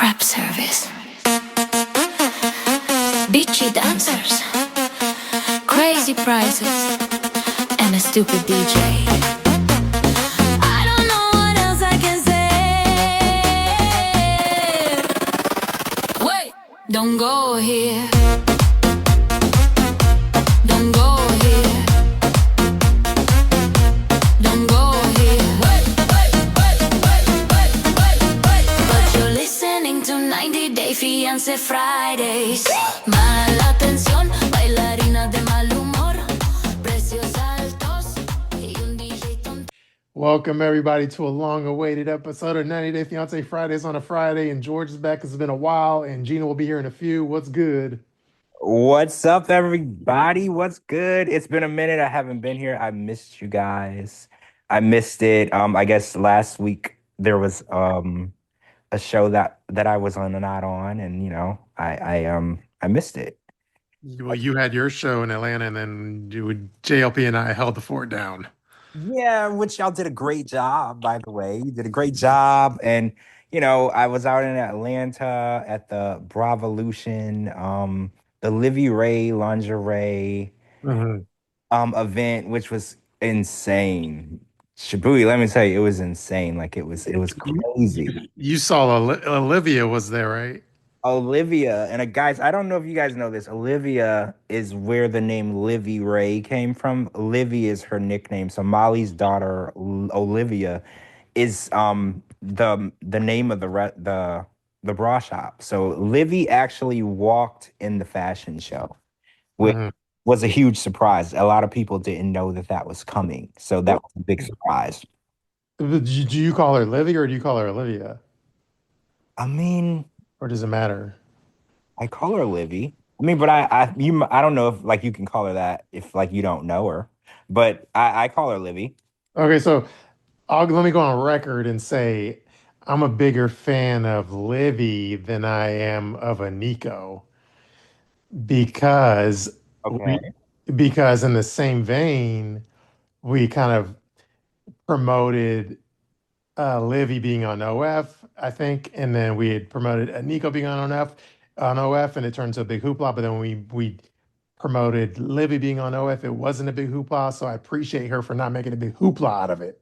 crap service, bitchy dancers, crazy prices, and a stupid DJ. I don't know what else I can say. Wait, don't go here. Don't go here. Don't go here. But you're listening to 90 Day Fiancé Fridays. Mala atención, bailarina de mal humor, precios altos y un DJ tonto. Welcome everybody to a long-awaited episode of 90 Day Fiancé Fridays on a Friday. And George is back. It's been a while, and Gina will be here in a few. What's good? What's up, everybody? What's good? It's been a minute. I haven't been here. I missed you guys. I missed it. I guess last week there was a show that I was on and not on, and I missed it. Well, you had your show in Atlanta, and then JLP and I held the fort down. Yeah, which y'all did a great job, by the way. You did a great job, and I was out in Atlanta at the Bravolution, the Livy Ray lingerie event, which was insane. Shabooty, let me tell you, it was insane. Like it was crazy. You saw Olivia was there, right? Olivia, and guys, I don't know if you guys know this. Olivia is where the name Livy Ray came from. Livy is her nickname. So Molly's daughter, Olivia, is the name of the bra shop. So Livy actually walked in the fashion show, which was a huge surprise. A lot of people didn't know that was coming. So that was a big surprise. Do you call her Livy or do you call her Olivia? I mean, or does it matter? I call her Livy. I mean, but I don't know if like you can call her that if like you don't know her, but I call her Livy. Okay, so let me go on record and say I'm a bigger fan of Livy than I am of a Nico because because in the same vein, we kind of promoted Livy being on OF, I think, and then we had promoted Nico being on OF, and it turned to a big hoopla. But then we promoted Livy being on OF. It wasn't a big hoopla, so I appreciate her for not making a big hoopla out of it.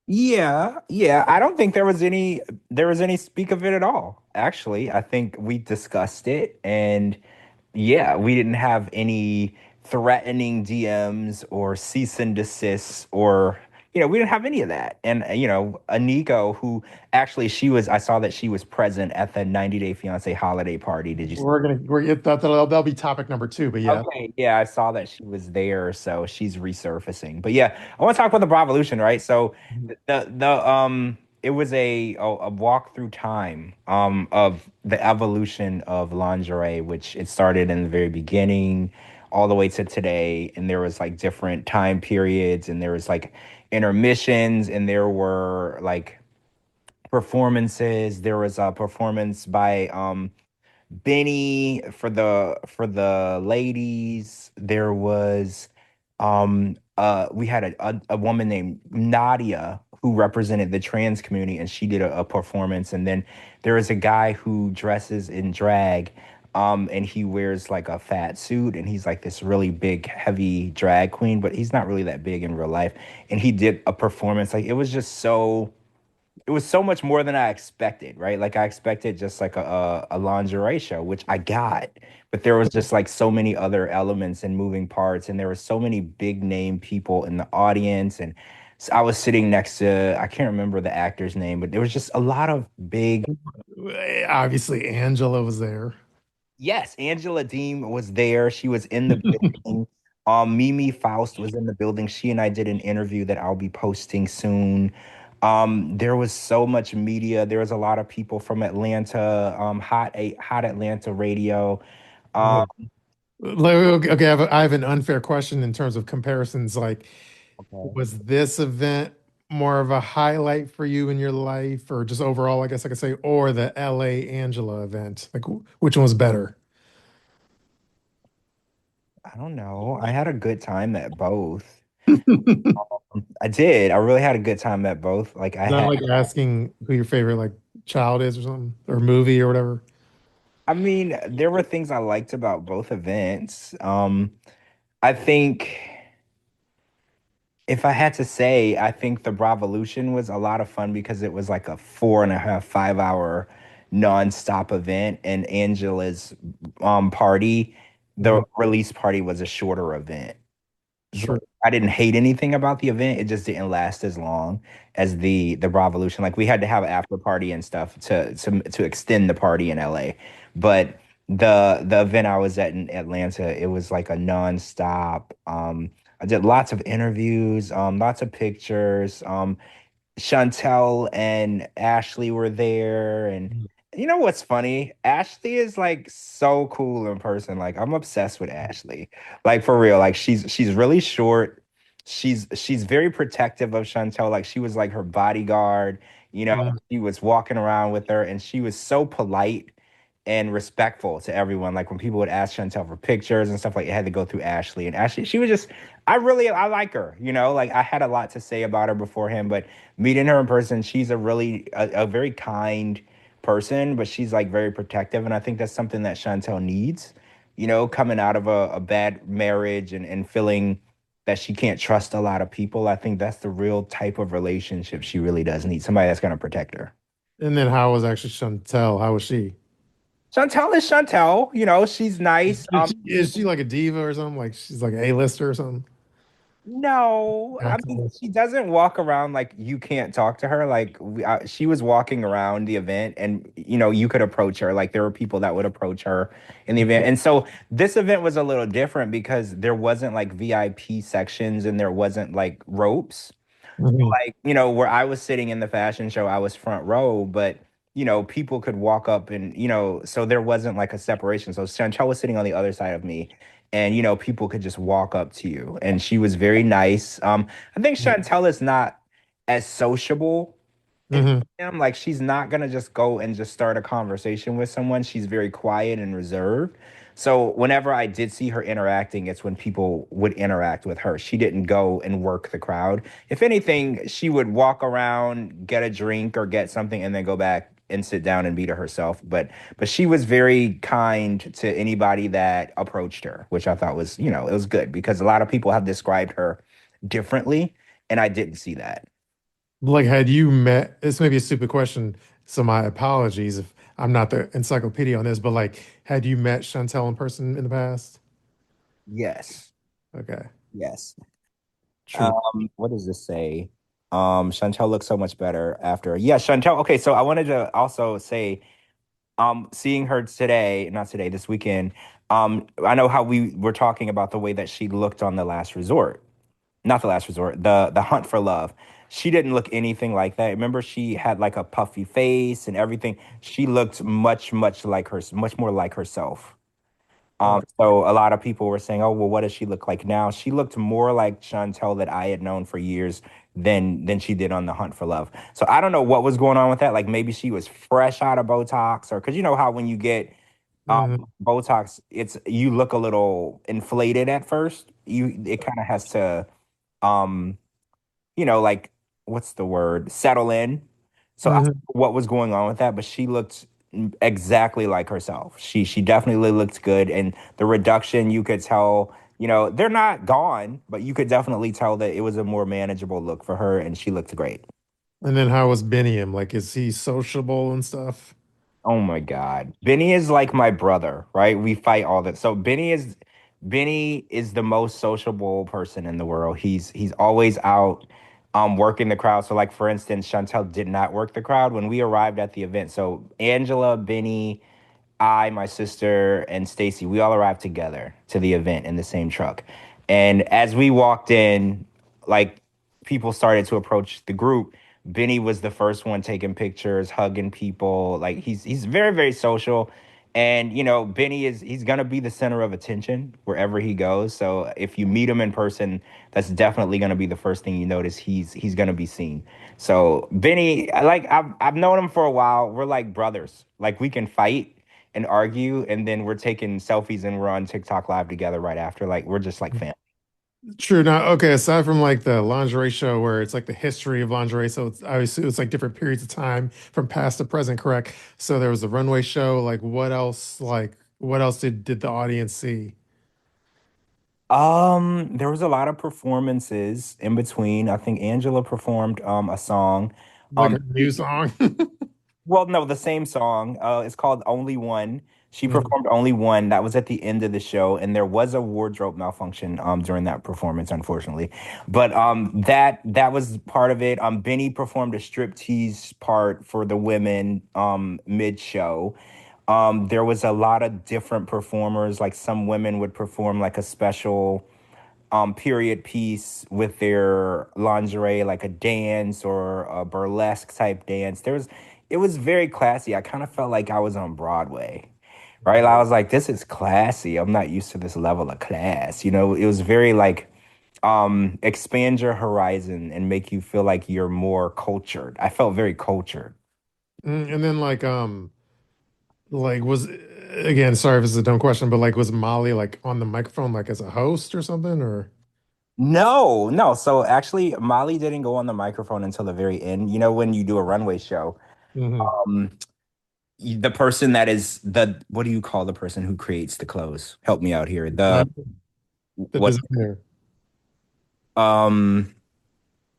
Yeah. I don't think there was any speak of it at all. Actually, I think we discussed it, and yeah, we didn't have any threatening DMs or cease and desists or we didn't have any of that. And Nico, who actually I saw that she was present at the 90 Day Fiancé holiday party. Did you see? That'll be topic number 2, but yeah. Okay, yeah, I saw that she was there, so she's resurfacing. But yeah, I want to talk about the Bravolution, right? So it was a walk through time of the evolution of lingerie, which it started in the very beginning all the way to today, and there was like different time periods, and there was like intermissions, and there were like performances. There was a performance by Benny for the ladies. There was we had a woman named Nadia who represented the trans community, and she did a performance. And then there is a guy who dresses in drag, and he wears like a fat suit, and he's like this really big, heavy drag queen, but he's not really that big in real life. And he did a performance. Like it was so much more than I expected, right? Like I expected just like a lingerie show, which I got, but there was just like so many other elements and moving parts, and there were so many big name people in the audience. And so I was sitting next to, I can't remember the actor's name, but there was just a lot of big. Obviously, Angela was there. Yes, Angela Deem was there. She was in the building. Mimi Faust was in the building. She and I did an interview that I'll be posting soon. There was so much media. There was a lot of people from Atlanta, hot Atlanta radio. Okay, I have an unfair question in terms of comparisons. Like, was this event more of a highlight for you in your life, or just overall, I guess I could say, or the LA Angela event? Like, which one was better? I don't know. I had a good time at both. I did. I really had a good time at both. Like like asking who your favorite like child is or something, or movie or whatever. I mean, there were things I liked about both events. I think if I had to say, I think the Bravolution was a lot of fun because it was like a 4.5, 5 hour nonstop event, and Angela's party, the Mhm. release party was a shorter event. Sure. I didn't hate anything about the event. It just didn't last as long as the Bravolution. Like we had to have an after party and stuff to extend the party in LA. But the event I was at in Atlanta, it was like a nonstop. I did lots of interviews, lots of pictures. Chantel and Ashley were there, and you know what's funny? Ashley is like so cool in person. Like I'm obsessed with Ashley. Like for real. Like she's really short. She's very protective of Chantel. Like she was like her bodyguard. You know, Mhm. she was walking around with her, and she was so polite and respectful to everyone. Like when people would ask Chantel for pictures and stuff, like it had to go through Ashley. And Ashley, she was just, I like her. You know, like I had a lot to say about her beforehand, but meeting her in person, she's a very kind person, but she's like very protective, and I think that's something that Chantel needs. You know, coming out of a bad marriage and feeling that she can't trust a lot of people. I think that's the real type of relationship she really does need. Somebody that's going to protect her. And then how was actually Chantel? How was she? Chantel is Chantel. You know, she's nice. Is she like a diva or something? Like she's like A-lister or something? No, I mean, Activist? she doesn't walk around like you can't talk to her. Like she was walking around the event, and you know, you could approach her. Like there were people that would approach her in the event. And so this event was a little different because there wasn't like VIP sections and there wasn't like ropes. Mhm. Like, you know, where I was sitting in the fashion show, I was front row, but you know, people could walk up and, you know, so there wasn't like a separation. So Chantel was sitting on the other side of me, and you know, people could just walk up to you. And she was very nice. I think Chantel is not as sociable as Mhm. I am. Like she's not gonna just go and just start a conversation with someone. She's very quiet and reserved. So whenever I did see her interacting, it's when people would interact with her. She didn't go and work the crowd. If anything, she would walk around, get a drink or get something, and then go back and sit down and be to herself. But she was very kind to anybody that approached her, which I thought was, you know, it was good because a lot of people have described her differently, and I didn't see that. Like, had you met, this may be a stupid question, so my apologies if I'm not the encyclopedia on this, but like, had you met Chantel in person in the past? Yes. Okay, Yes. true. What does this say? Chantel looks so much better after. Yeah, Chantel. Okay, so I wanted to also say, seeing her today, not today, this weekend, I know how we were talking about the way that she looked on The Last Resort. Not The Last Resort, the Hunt for Love. She didn't look anything like that. Remember, she had like a puffy face and everything. She looked much like her, much more like herself. Okay. So a lot of people were saying, "Oh, well, what does she look like now?" She looked more like Chantel that I had known for years than she did on The Hunt for Love. So I don't know what was going on with that. Like maybe she was fresh out of Botox, or because you know how when you get Mhm. Botox, it's you look a little inflated at first. It kind of has to um you know, like what's the word? Settle in. So I don't Mhm. know what was going on with that, but she looked exactly like herself. She definitely looked good, and the reduction you could tell. You know, they're not gone, but you could definitely tell that it was a more manageable look for her, and she looked great. And then how was Beniam? Like, is he sociable and stuff? Oh my God. Benny is like my brother, right? We fight all that. So Benny is the most sociable person in the world. He's always out working the crowd. So like for instance, Chantel did not work the crowd when we arrived at the event. So Angela, Benny, I, my sister, and Stacy, we all arrived together to the event in the same truck. And as we walked in, like people started to approach the group. Benny was the first one taking pictures, hugging people. Like he's very, very social. And you know, Benny is he's gonna be the center of attention wherever he goes. So if you meet him in person, that's definitely gonna be the first thing you notice. He's gonna be seen. So Benny, I've known him for a while. We're like brothers. Like we can fight and argue, and then we're taking selfies and we're on TikTok live together right after. Like we're just like family. True. Now, okay, aside from like the lingerie show where it's like the history of lingerie, so it's obviously it's like different periods of time from past to present, correct? So there was the runway show. Like what else did the audience see? There was a lot of performances in between. I think Angela performed a song. Like a new She, song? well, no, the same song. It's called Only One. She Mhm. performed Only One. That was at the end of the show, and there was a wardrobe malfunction during that performance, unfortunately. But that was part of it. Benny performed a striptease part for the women mid show. There was a lot of different performers. Like some women would perform like a special period piece with their lingerie, like a dance or a burlesque type dance. It was very classy. I kind of felt like I was on Broadway, right? I was like, this is classy. I'm not used to this level of class. It was very like expand your horizon and make you feel like you're more cultured. I felt very cultured. And then like was again, sorry if it's a dumb question, but like was Molly like on the microphone like as a host or something or? No, no. So actually, Molly didn't go on the microphone until the very end. When you do a runway show, Hmm. um, the person that is what do you call the person who creates the clothes? Help me out here. The What designer. um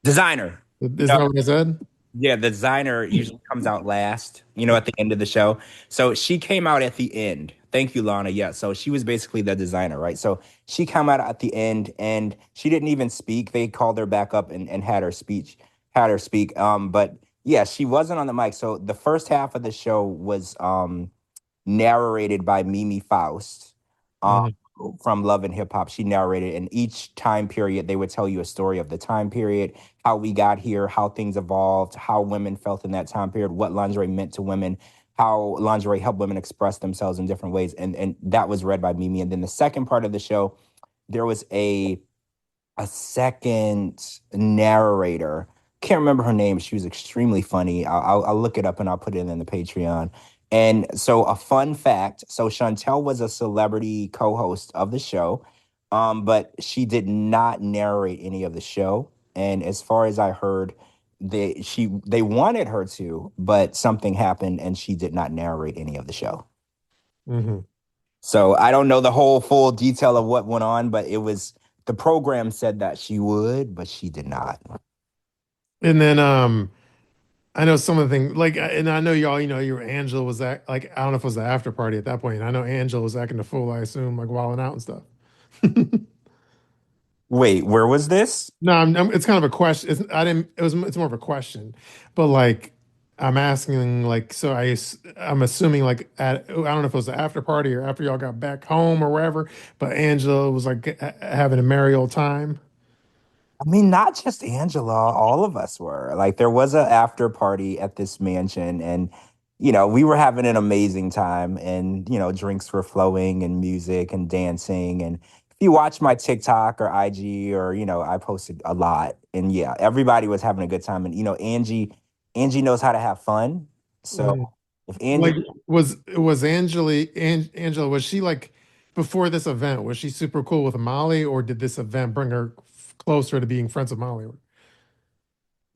designer. Is that what I said? Yeah, the designer usually comes out last, at the end of the show. So she came out at the end. Thank you, Lana. Yeah, so she was basically the designer, right? So she came out at the end and she didn't even speak. They called her back up and had her speak. But yeah, she wasn't on the mic. So the first half of the show was narrated by Mimi Faust um, Hmm. from Love and Hip Hop. She narrated, and each time period, they would tell you a story of the time period, how we got here, how things evolved, how women felt in that time period, what lingerie meant to women, how lingerie helped women express themselves in different ways. And that was read by Mimi. And then the second part of the show, there was a second narrator. Can't remember her name. She was extremely funny. I'll look it up and I'll put it in the Patreon. And so, a fun fact: so Chantel was a celebrity co-host of the show, but she did not narrate any of the show. And as far as I heard, they wanted her to, but something happened and she did not narrate any of the show. Hmm. So I don't know the whole full detail of what went on, but the program said that she would, but she did not. And then I know some of the things like and I know y'all, your Angela was that like I don't know if it was the after party at that point. I know Angela was acting the fool, I assume, like wilding out and stuff. Wait, where was this? No, it's kind of a question. It's more of a question, but like I'm asking like so I'm assuming like at I don't know if it was the after party or after y'all got back home or wherever, but Angela was like having a merry old time. I mean, not just Angela, all of us were. Like there was a after party at this mansion and we were having an amazing time and drinks were flowing and music and dancing and if you watch my TikTok or IG or I posted a lot and yeah, everybody was having a good time and Angie knows how to have fun. So Mhm. if Like Angie Angela, was she like before this event, was she super cool with Molly, or did this event bring her closer to being friends with Molly?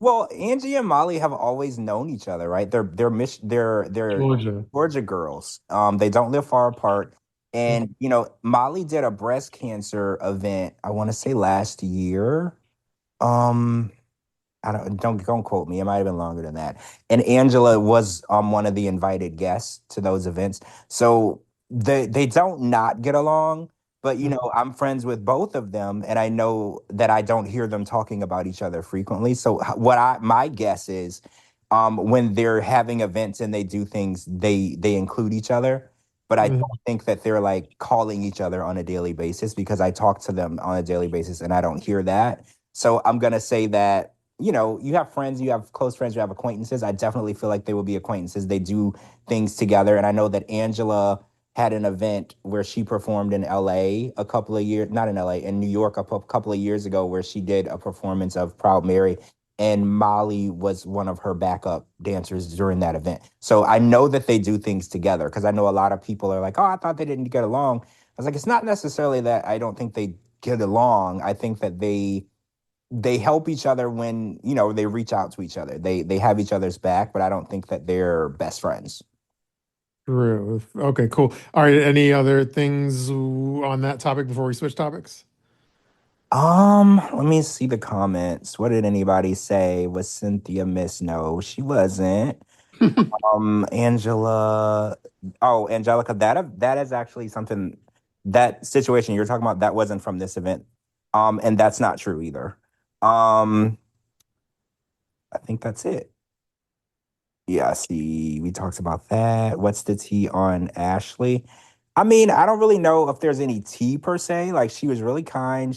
Well, Angie and Molly have always known each other, right? They're Georgia. Georgia girls. They don't live far apart. Mhm. And Molly did a breast cancer event, I want to say last year. Um, I don't quote me. It might have been longer than that. And Angela was one of the invited guests to those events. So they don't not get along, but I'm friends with both of them and I know that I don't hear them talking about each other frequently. So what I my guess is when they're having events and they do things, they include each other. But I don't Mhm. think that they're like calling each other on a daily basis because I talk to them on a daily basis and I don't hear that. So I'm gonna say that you have friends, you have close friends, you have acquaintances. I definitely feel like they will be acquaintances. They do things together. And I know that Angela had an event where she performed in LA a couple of years, not in LA, in New York couple of years ago, where she did a performance of Proud Mary. And Molly was one of her backup dancers during that event. So I know that they do things together because I know a lot of people are like, oh, I thought they didn't get along. I was like, it's not necessarily that I don't think get along. I think that they help each other when, they reach out to each other. They have each other's back, but I don't think that they're best friends. True. Okay, cool. All right, any other things on that topic before we switch topics? Let me see the comments. What did anybody say? Was Cynthia Miss? No, she wasn't. Angela. Oh, Angelica, that is actually something, that situation you're talking about, that wasn't from this event. And that's not true either. I think that's it. Yeah, see, we talked about that. What's the tea on Ashley? I mean, I don't really know if there's any tea per se. Like, she was really kind.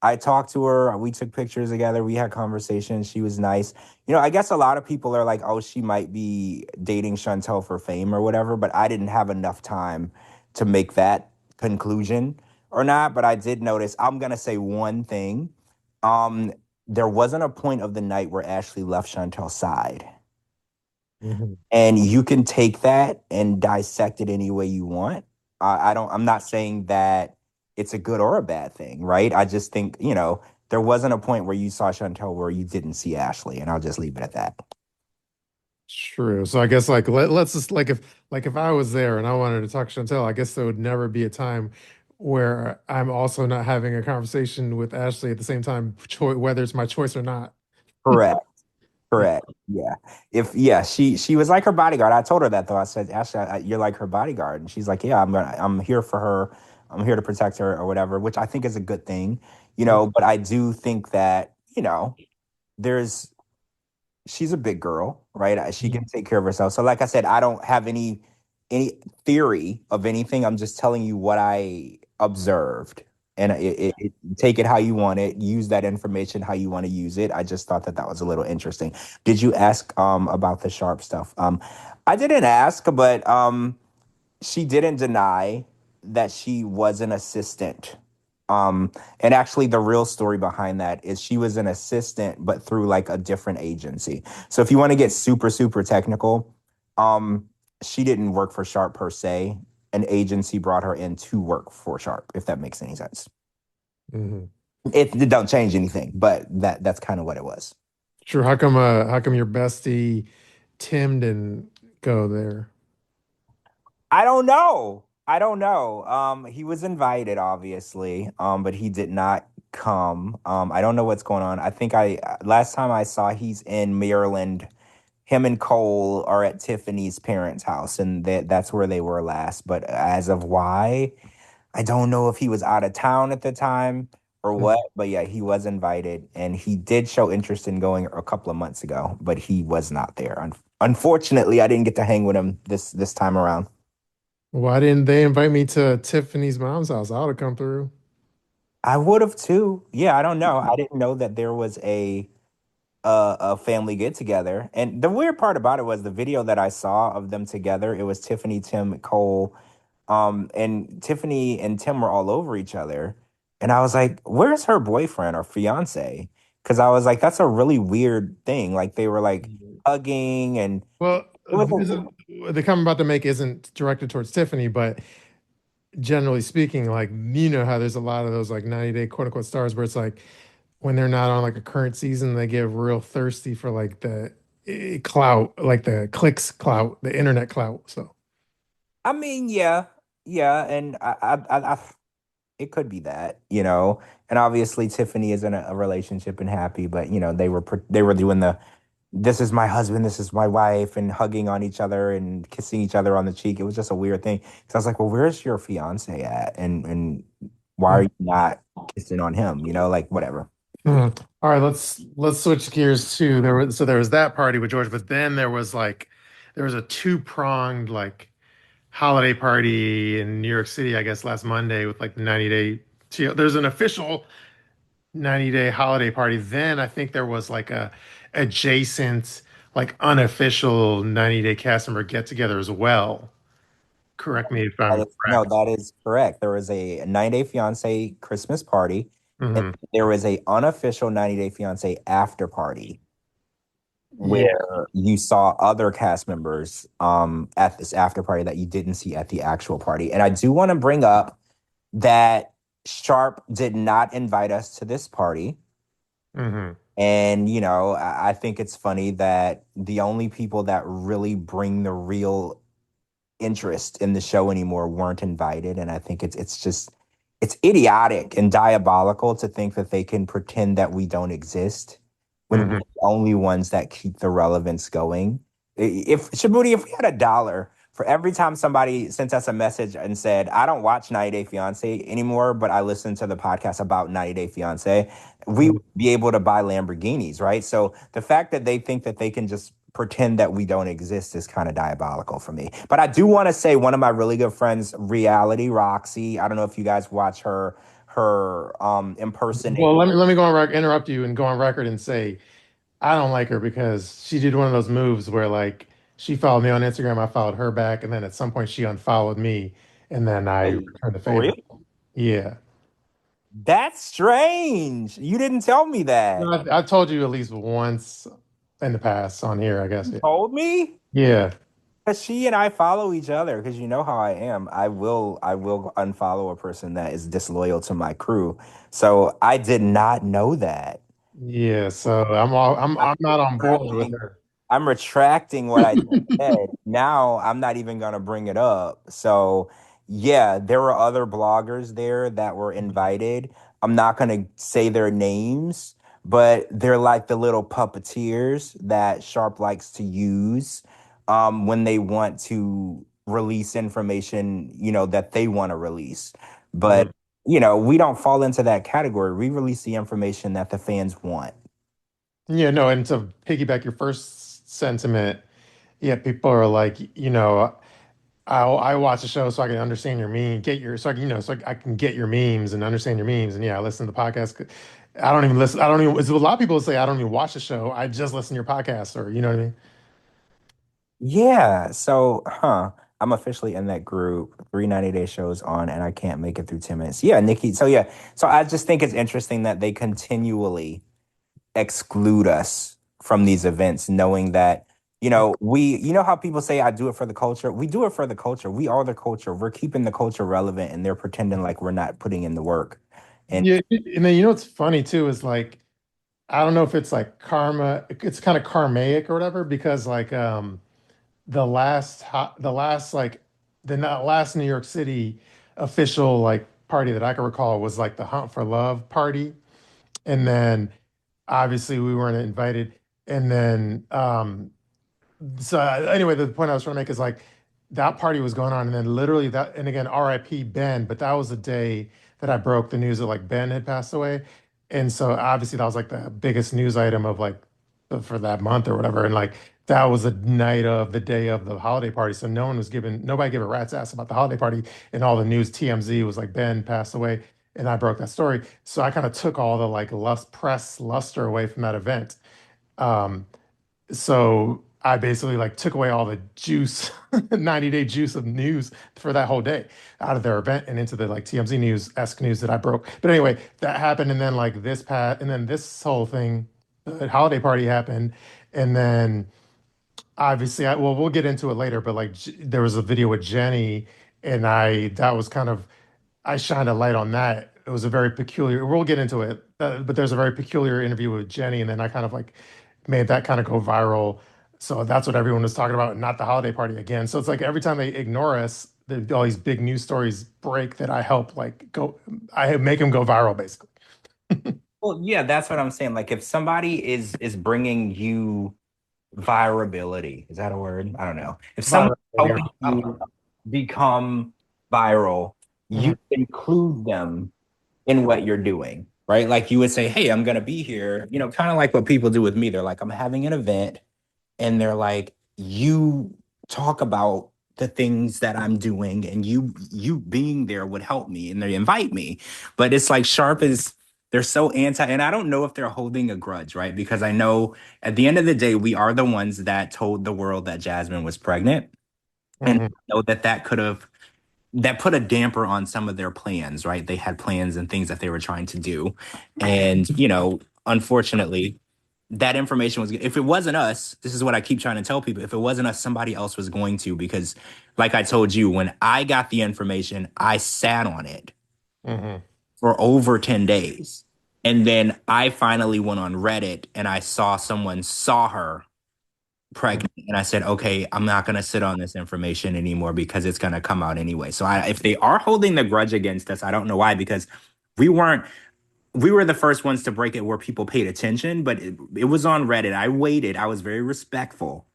I talked to her. We took pictures together. We had conversations. She was nice. I guess a lot of people are like, oh, she might be dating Chantel for fame or whatever, but I didn't have enough time to make that conclusion or not. But I did notice, I'm gonna say one thing. Um, there wasn't a point of the night where Ashley left Chantel's side. Mhm. And you can take that and dissect it any way you want. I'm not saying that it's a good or a bad thing, right? I just think, there wasn't a point where you saw Chantel where you didn't see Ashley, and I'll just leave it at that. True. So I guess like let's just like if I was there and I wanted to talk to Chantel, I guess there would never be a time where I'm also not having a conversation with Ashley at the same time, whether it's my choice or not. Correct. Correct. Yeah. She was like her bodyguard. I told her that though. I said, Ashley, you're like her bodyguard, and she's like, yeah, I'm here for her. I'm here to protect her or whatever, which I think is a good thing, But I do think that there's she's a big girl, right? She can take care of herself. So, like I said, I don't have any theory of anything. I'm just telling you what I observed, and take it how you want it. Use that information how you want to use it. I just thought that was a little interesting. Did you ask about the sharp stuff? I didn't ask, but she didn't deny that she was an assistant. And actually, the real story behind that is she was an assistant, but through like a different agency. So if you want to get super, super technical, she didn't work for Sharp per se. An agency brought her in to work for Sharp, if that makes any sense. Mhm. It don't change anything, but that's kind of what it was. Sure. How come your bestie Tim didn't go there? I don't know. I don't know. He was invited, obviously, but he did not come. I don't know what's going on. I think last time I saw, he's in Maryland. Him and Cole are at Tiffany's parents' house, and that's where they were last. But as of why, I don't know if he was out of town at the time or what. But yeah, he was invited, and he did show interest in going a couple of months ago, but he was not there. Unfortunately, I didn't get to hang with him this time around. Why didn't they invite me to Tiffany's mom's house? I would have come through. I would have too. Yeah, I don't know. I didn't know that there was a family get together. And the weird part about it was the video that I saw of them together. It was Tiffany, Tim, Cole, and Tiffany and Tim were all over each other. And I was like, "Where's her boyfriend or fiance?" Because I was like, "That's a really weird thing." Like they were like hugging, and Well, it was the comment I'm about to make isn't directed towards Tiffany, but generally speaking, like you know how there's a lot of those like 90-day quote unquote stars where it's like when they're not on like a current season, they get real thirsty for like the clout, like the clicks clout, the internet clout. So I mean, yeah, yeah, and it could be that, and obviously Tiffany is in a relationship and happy, but they were doing the this is my husband, this is my wife, and hugging on each other and kissing each other on the cheek. It was just a weird thing. So I was like, well, where's your fiance at, and why are mm, you not kissing on him? Like whatever. All right, let's switch gears to there was that party with George, but then there was a two-pronged like holiday party in New York City, I guess last Monday with like the 90-day. There's an official 90-day holiday party. Then I think there was like a adjacent, like unofficial 90-day cast member get together as well. Correct me if I'm No, correct. that is correct. There was a 90-day fiance Christmas party, and Hmm. there was a unofficial 90-day fiance after party Yeah. where you saw other cast members at this after party that you didn't see at the actual party. And I do want to bring up that Sharp did not invite us to this party. Mm-hmm. And, I think it's funny that the only people that really bring the real interest in the show anymore weren't invited. And I think it's idiotic and diabolical to think that they can pretend that we don't exist when we're Mm-hmm. the only ones that keep the relevance going. If Shabooty, if we had $1 for every time somebody sent us a message and said, I don't watch 90 Day Fiance anymore, but I listen to the podcast about 90 Day Fiance, we would be able to buy Lamborghinis, right? So the fact that they think that they can just pretend that we don't exist is kind of diabolical for me. But I do want to say one of my really good friends, Reality Roxy. I don't know if you guys watch her impersonate. Well, let me go on interrupt you and go on record and say I don't like her because she did one of those moves where like she followed me on Instagram, I followed her back, and then at some point she unfollowed me, and then I Wait, returned the for favor. real? Yeah. That's strange. You didn't tell me No, that. I told you at least once in the past on here, I guess. You Yeah. told me? Yeah. Because she and I follow each other, because you know how I am. I will unfollow a person that is disloyal to my crew. So I did not know that. Yeah. So I'm not on board with her. I'm retracting what I just said. Now I'm not even gonna bring it up. So yeah, there were other bloggers there that were invited. I'm not gonna say their names, but they're like the little puppeteers that Sharp likes to use when they want to release information, that they want to release. But Mhm. we don't fall into that category. We release the information that the fans want. Yeah, no, and to piggyback your first sentiment, yeah, people are like, I watch the show so I can understand your meme, get your so I can, so I can get your memes and understand your memes. And yeah, I listen to the podcast. I don't even listen. I don't even. It's a lot of people say I don't even watch the show. I just listen to your podcast, or you know what I mean. Yeah. So, I'm officially in that group. 390 day shows on, and I can't make it through 10 minutes. Yeah, Nikki. So yeah. So I just think it's interesting that they continually exclude us from these events, knowing that, how people say, I do it for the culture. We do it for the culture. We are the culture. We're keeping the culture relevant, and they're pretending like we're not putting in the work. And Yeah, and then what's funny too is like I don't know if it's like karma. It's kind of karmaic or whatever because like the last like the not last New York City official like party that I can recall was like the Hunt for Love party, and then obviously we weren't invited, and then so anyway, the point I was trying to make is like that party was going on, and then literally that, and again, R.I.P. Ben, but that was the day that I broke the news that like Ben had passed away, and so obviously that was like the biggest news item of like for that month or whatever, and like that was the night of the day of the holiday party, so nobody gave a rat's ass about the holiday party, and all the news TMZ was like Ben passed away, and I broke that story, so I kind of took all the like press luster away from that event. Um, so I basically like took away all the juice, 90-day juice of news for that whole day out of their event and into the like TMZ news-esque news that I broke. But anyway, that happened, and then like and then this whole thing, the holiday party happened, and then obviously well we'll get into it later, but like there was a video with Jenny, and that was kind of I shined a light on that. It was a very peculiar. We'll get into it, but there's a very peculiar interview with Jenny, and then I kind of like made that kind of go viral. So that's what everyone was talking about, not the holiday party again. So it's like every time they ignore us, all these big news stories break that I help like go. I make them go viral, basically. well, yeah, that's what I'm saying. Like, if somebody is bringing you virability, is that a word? I don't know. If someone's Viral. helping I don't know. you become viral, Mhm. you include them in what you're doing, right? Like, you would say, hey, I'm going to be here, kind of like what people do with me. They're like, I'm having an event, and they're like, you talk about the things that I'm doing, and you being there would help me, and they invite me. But it's like Sharp is they're so anti, and I don't know if they're holding a grudge, right? Because I know at the end of the day, we are the ones that told the world that Jasmine was pregnant. And Mhm. I know that put a damper on some of their plans, right? They had plans and things that they were trying to do. And, unfortunately, that information was, if it wasn't us, this is what I keep trying to tell people, if it wasn't us, somebody else was going to, because like I told you, when I got the information, I sat on it. Mhm. for over 10 days. And then I finally went on Reddit and I saw someone saw her pregnant and I said, okay, I'm not going to sit on this information anymore because it's going to come out anyway. So if they are holding the grudge against us, I don't know why, because we weren't we were the first ones to break it where people paid attention, but it was on Reddit. I waited. I was very respectful,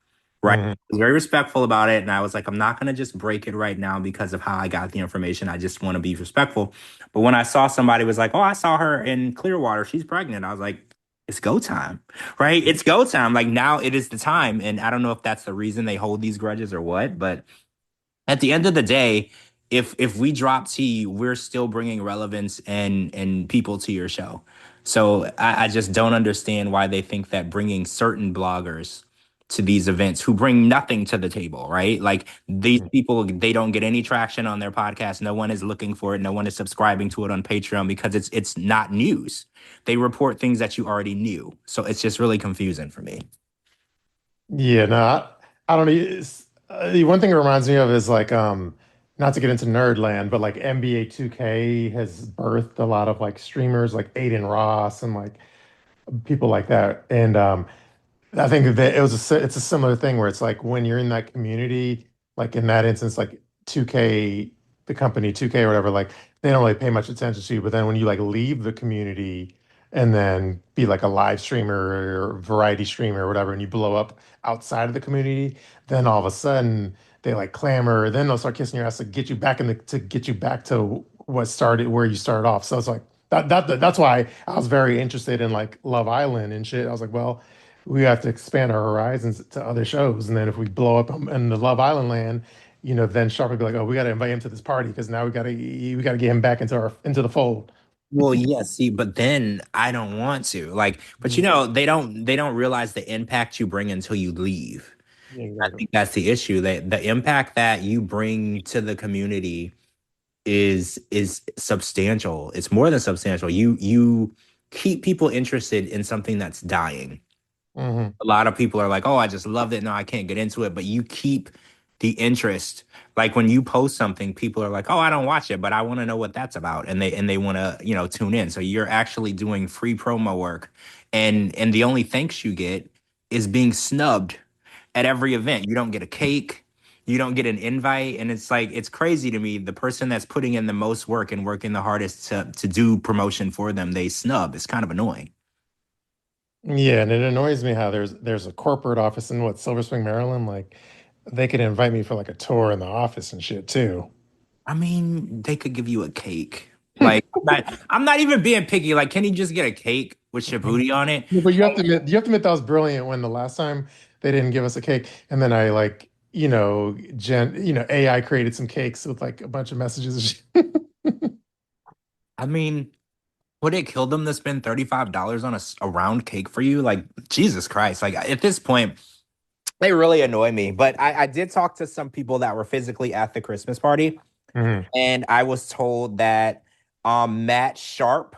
right? I Mhm. was very respectful about it. And I was like, I'm not going to just break it right now because of how I got the information. I just want to be respectful. But when I saw somebody was like, oh, I saw her in Clearwater, she's pregnant. I was like, it's go time, right? It's go time. Like now it is the time. And I don't know if that's the reason they hold these grudges or what, but at the end of the day, if we drop tea, we're still bringing relevance and people to your show. So I just don't understand why they think that bringing certain bloggers to these events who bring nothing to the table, right? Like these people, they don't get any traction on their podcast. No one is looking for it. No one is subscribing to it on Patreon because it's not news. They report things that you already knew. So it's just really confusing for me. Yeah, no, I don't know. The one thing it reminds me of is like, not to get into nerd land, but like NBA 2K has birthed a lot of like streamers like Aiden Ross and like people like that. And I think that it's a similar thing where it's like when you're in that community, like in that instance, like 2K, the company 2K or whatever, like they don't really pay much attention to you. But then when you like leave the community and then be like a live streamer or variety streamer or whatever, and you blow up outside of the community, then all of a sudden they like clamor, then they'll start kissing your ass to get you back to get you back to what started where you started off. So it's like that's why I was very interested in like Love Island and shit. I was like, well, we have to expand our horizons to other shows. And then if we blow up in the Love Island land, then Sharp would be like, oh, we got to invite him to this party because now we got to get him back into the fold. Well, yeah, see, but then I don't want to. Like, but Mhm. they don't realize the impact you bring until you leave. Yeah, I exactly. think that's the issue. That the impact that you bring to the community is substantial. It's more than substantial. You keep people interested in something that's dying. Hmm. A lot of people are like, "Oh, I just loved it. No, I can't get into it." But you keep the interest. Like when you post something, people are like, "Oh, I don't watch it, but I want to know what that's about," and they want to tune in. So you're actually doing free promo work, and the only thanks you get is being snubbed at every event. You don't get a cake, you don't get an invite, and it's like it's crazy to me. The person that's putting in the most work and working the hardest to do promotion for them, they snub. It's kind of annoying. Yeah, and it annoys me how there's a corporate office in what Silver Spring, Maryland. Like they could invite me for like a tour in the office and shit too. I mean, they could give you a cake. Like, I'm not even being picky. Like, can you just get a cake with Shabooty on it? Yeah, but you have to admit that was brilliant when the last time they didn't give us a cake, and then I like AI created some cakes with like a bunch of messages. I mean, would it kill them to spend $35 on a round cake for you? Like, Jesus Christ. Like, at this point, they really annoy me. But I did talk to some people that were physically at the Christmas party, Hmm. and I was told that Matt Sharp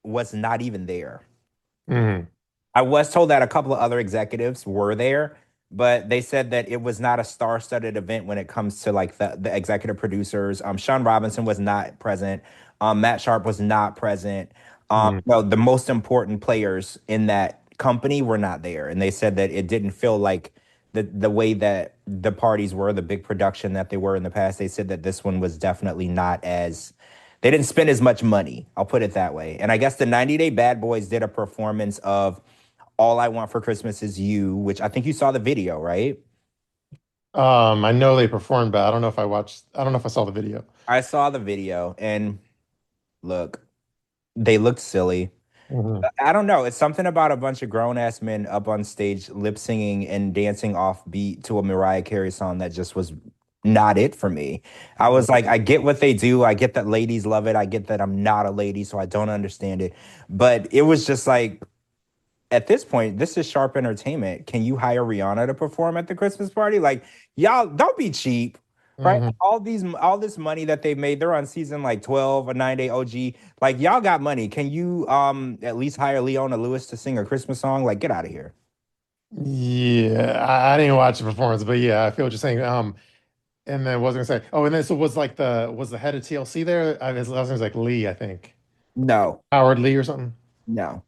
was not even there. Hmm. I was told that a couple of other executives were there, but they said that it was not a star-studded event when it comes to like the executive producers. Sean Robinson was not present. Matt Sharp was not present. Hmm. No, the most important players in that company were not there, and they said that it didn't feel like the way that the parties were, the big production that they were in the past. They said that this one was definitely not as they didn't spend as much money. I'll put it that way. And I guess the 90 Day Bad Boys did a performance of all I Want for Christmas Is You, which I think you saw the video, right? I know they performed, but I don't know if I saw the video. I saw the video and look, they looked silly. Hmm. I don't know. It's something about a bunch of grown ass men up on stage lip singing and dancing off beat to a Mariah Carey song that just was not it for me. I was like, I get what they do. I get that ladies love it. I get that I'm not a lady, so I don't understand it. But it was just like at this point, this is Sharp Entertainment. Can you hire Rihanna to perform at the Christmas party? Like, y'all don't be cheap, right? Hmm. All this money that they've made, they're on season like 12, a 9 day OG. Like, y'all got money. Can you at least hire Leona Lewis to sing a Christmas song? Like, get out of here. Yeah, I didn't watch the performance, but yeah, I feel what you're saying. And then what was I gonna say? Oh, and then so was the head of TLC there? His last name's like Lee, I think. No, Howard Lee or something? no.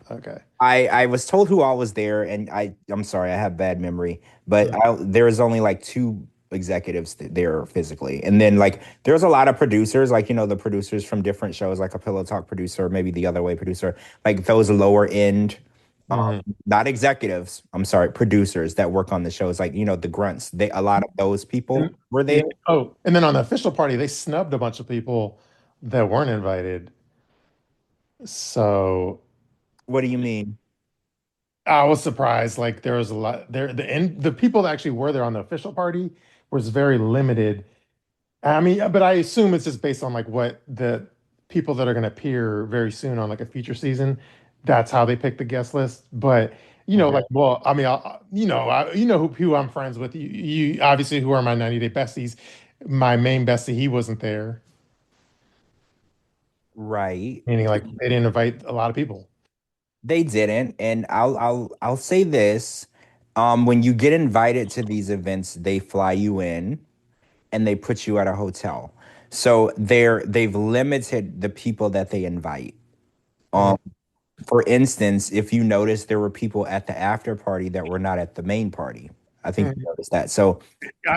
Okay. I was told who all was there, and I'm sorry, I have bad memory, but Mm. there was only like two executives there physically, and then like there's a lot of producers, like the producers from different shows, like a Pillow Talk producer, maybe the Other Way producer, like those lower end, Mhm. not executives. I'm sorry, producers that work on the shows, like the grunts. They A lot of those people And, were yeah. there. Oh, and then on the official party, they snubbed a bunch of people that weren't invited. So What do you mean? I was surprised. Like there was a lot there. The people that actually were there on the official party was very limited. I mean, but I assume it's just based on like what the people that are going to appear very soon on like a future season. That's how they pick the guest list. But Okay. like, well, I mean, who I'm friends with. You obviously who are my 90 Day besties. My main bestie, he wasn't there, Right. meaning like they didn't invite a lot of people. They didn't, and I'll say this. When you get invited to these events, they fly you in and they put you at a hotel. So they've limited the people that they invite. Mhm. Um, for instance, if you notice, there were people at the after party that were not at the main party. I think you Mhm. noticed that. So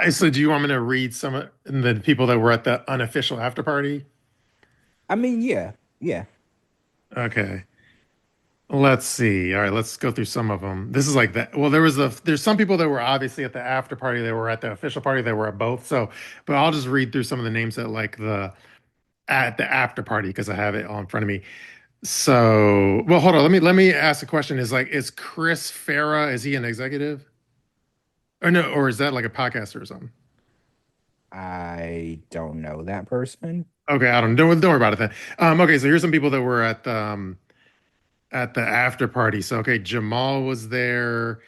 So do you want me to read some of the people that were at the unofficial after party? I mean, yeah, yeah. Okay. Let's see. All right, let's go through some of them. This is like that. Well, there's some people that were obviously at the after party, they were at the official party, they were at both. So, but I'll just read through some of the names that like the at the after party because I have it all in front of me. So, well, hold on. Let me ask a question. Is Chris Farah, is he an executive? Or no, or is that like a podcaster or something? I don't know that person. Okay, I don't worry about it then. Okay, so here's some people that were at the after party. So okay, Jamal was there,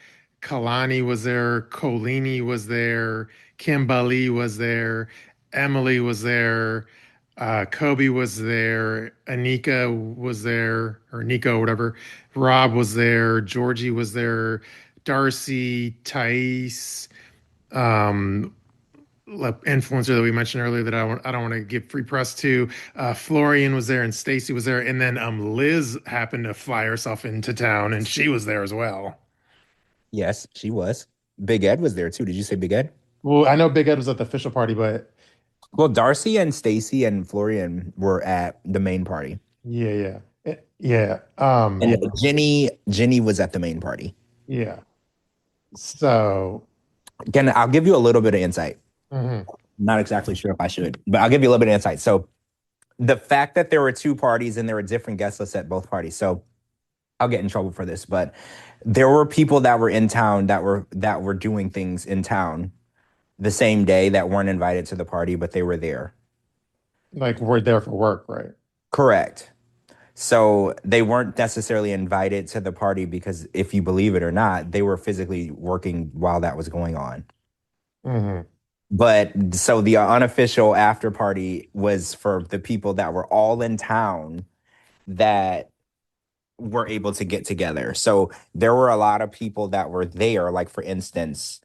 Kalani was there, Colini was there, Kimberly was there, Emily was there, Kobe was there, Anika was there, or Nico, whatever. Rob was there, Georgie was there, Darcy, Thais, um, influencer that we mentioned earlier that I don't want to give free press to. Florian was there and Stacy was there, and then Liz happened to fly herself into town and she was there as well. Yes, she was. Big Ed was there too. Did you say Big Ed? Well, I know Big Ed was at the official party, but Well, Darcy and Stacy and Florian were at the main party. yeah, yeah, yeah, And Jenny was at the main party. yeah. So, Again, I'll give you a little bit of insight. mhm. Not exactly sure if I should, but I'll give you a little bit of insight. So the fact that there were two parties and there were different guest lists at both parties. So I'll get in trouble for this, but there were people that were in town that were doing things in town the same day that weren't invited to the party, but they were there. Like we're there for work, right? Correct. So they weren't necessarily invited to the party because if you believe it or not, they were physically working while that was going on. Hmm. But so the unofficial after party was for the people that were all in town that were able to get together. So there were a lot of people that were there. Like for instance,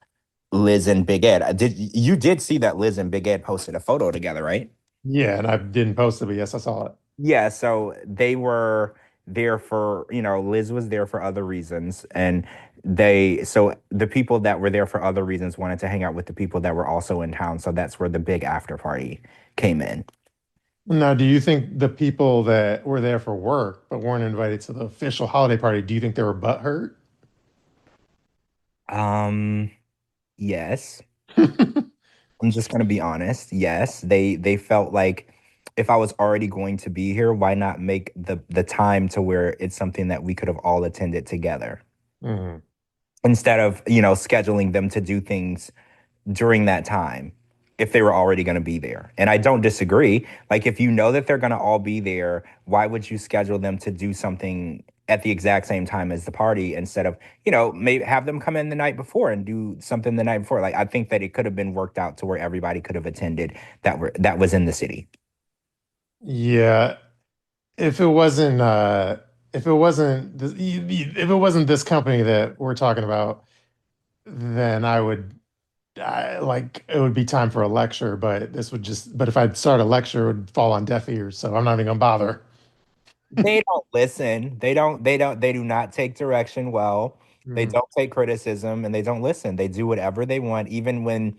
Liz and Big Ed. You did see that Liz and Big Ed posted a photo together, right? Yeah, and I didn't post it, but yes, I saw it. Yeah, so they were there for, Liz was there for other reasons. And so the people that were there for other reasons wanted to hang out with the people that were also in town. So that's where the big after party came in. Now, do you think the people that were there for work but weren't invited to the official holiday party, do you think they were butthurt? Um, yes. I'm just gonna be honest. Yes, they felt like if I was already going to be here, why not make the time to where it's something that we could have all attended together Mhm. instead of, scheduling them to do things during that time if they were already going to be there. And I don't disagree. Like if you know that they're going to all be there, why would you schedule them to do something at the exact same time as the party instead of, maybe have them come in the night before and do something the night before? Like I think that it could have been worked out to where everybody could have attended that was in the city. Yeah, if it wasn't if it wasn't this company that we're talking about, then like it would be time for a lecture, but this would just but if I'd start a lecture, it would fall on deaf ears, so I'm not even gonna bother. They don't listen. They do not take direction well. They Mm. don't take criticism and they don't listen. They do whatever they want, even when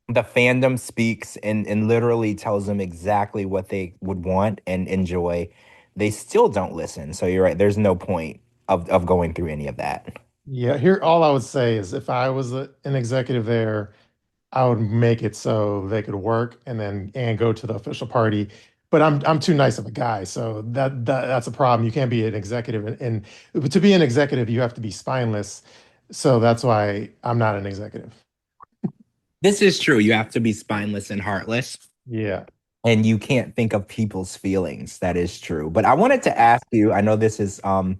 the fandom speaks and literally tells them exactly what they would want and enjoy. They still don't listen. So you're right. There's no point of going through any of that. Yeah, here all I would say is if I was an executive there, I would make it so they could work and go to the official party. But I'm too nice of a guy, so that's a problem. You can't be an executive, and to be an executive, you have to be spineless. So that's why I'm not an executive. This is true. You have to be spineless and heartless. Yeah. And you can't think of people's feelings. That is true. But I wanted to ask you, I know this is an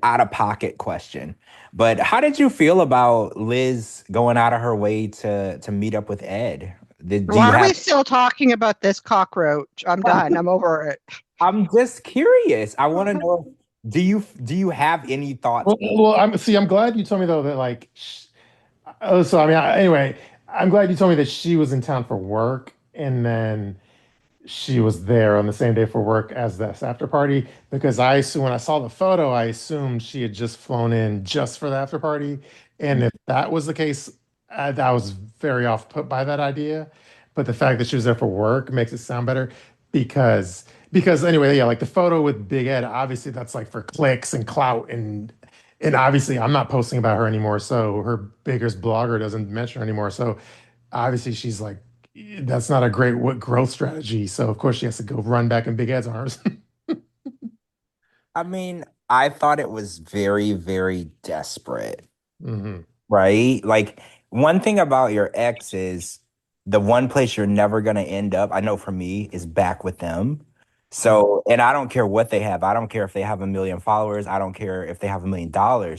out-of-pocket question, but how did you feel about Liz going out of her way to meet up with Ed? Do you Why are we have still talking about this cockroach? I'm done. I'm over it. I'm just curious. I want to know, do you have any thoughts? I'm glad you told me though that oh, so I mean, anyway, I'm glad you told me that she was in town for work, and then she was there on the same day for work as this after party because I assume when I saw the photo, I assumed she had just flown in just for the after party. And if that was the case, I was very off put by that idea. But the fact that she was there for work makes it sound better because anyway, yeah, like the photo with Big Ed, obviously that's like for clicks and clout and obviously I'm not posting about her anymore, so her biggest blogger doesn't mention her anymore. So obviously she's like that's not a great growth strategy. So of course she has to go run back in Big Ed's arms. I mean, I thought it was very, very desperate. Hmm. Right? Like one thing about your ex is the one place you're never gonna end up, I know for me, is back with them. So, and I don't care what they have. I don't care if they have a million followers. I don't care if they have $1 million.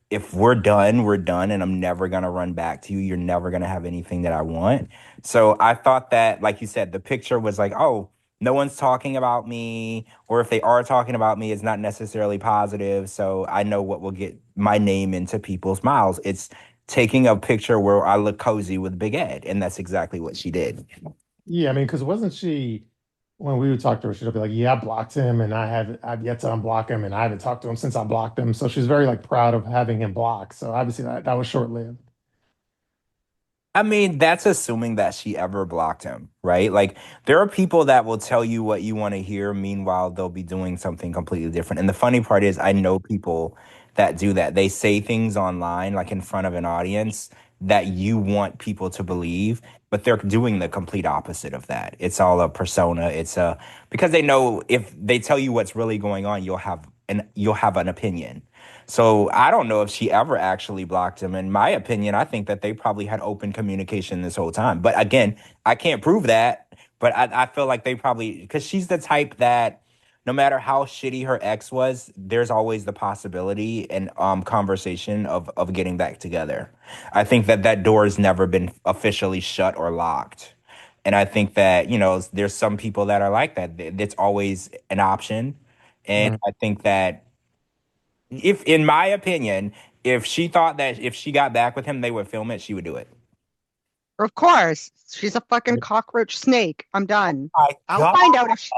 If we're done, we're done, and I'm never gonna run back to you. You're never gonna have anything that I want. So I thought that, like you said, the picture was like, oh, no one's talking about me, or if they are talking about me, it's not necessarily positive. So I know what will get my name into people's mouths. It's taking a picture where I look cozy with Big Ed, and that's exactly what she did. Yeah, I mean, because wasn't she when we would talk to her, she'd be like, "Yeah, I blocked him, and I've yet to unblock him, and I haven't talked to him since I blocked him." So she's very like proud of having him blocked. So obviously that was short lived. I mean, that's assuming that she ever blocked him, right? Like, there are people that will tell you what you want to hear. Meanwhile, they'll be doing something completely different. And the funny part is, I know people that do that. They say things online, like in front of an audience, that you want people to believe, but they're doing the complete opposite of that. It's all a persona. Because they know if they tell you what's really going on, you'll have an opinion. So I don't know if she ever actually blocked him. In my opinion, I think that they probably had open communication this whole time. But again, I can't prove that. But I feel like they probably, because she's the type that no matter how shitty her ex was, there's always the possibility and conversation of getting back together. I think that that door has never been officially shut or locked. And I think that, there's some people that are like that. It's always an option. And Mhm. I think that if in my opinion, if she thought that if she got back with him, they would film it, she would do it. Of course. She's a fucking cockroach snake. I'm done. My I'll God. find out if she,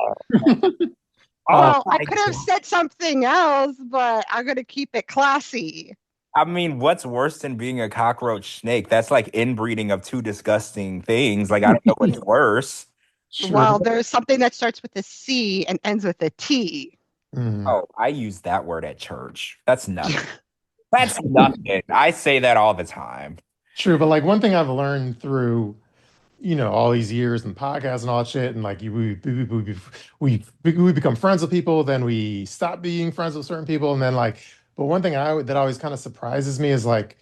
Oh well, I my could have God. said something else, but I'm gonna keep it classy. I mean, what's worse than being a cockroach snake? That's like inbreeding of two disgusting things. Like, I don't know what's worse. Well, True. there's something that starts with a C and ends with a T. Mhm. Oh, I use that word at church. That's nothing. That's nothing. I say that all the time. True, but like one thing I've learned through all these years and podcasts and all that shit, and like we become friends with people, then we stop being friends with certain people, and then but one thing that always kind of surprises me is like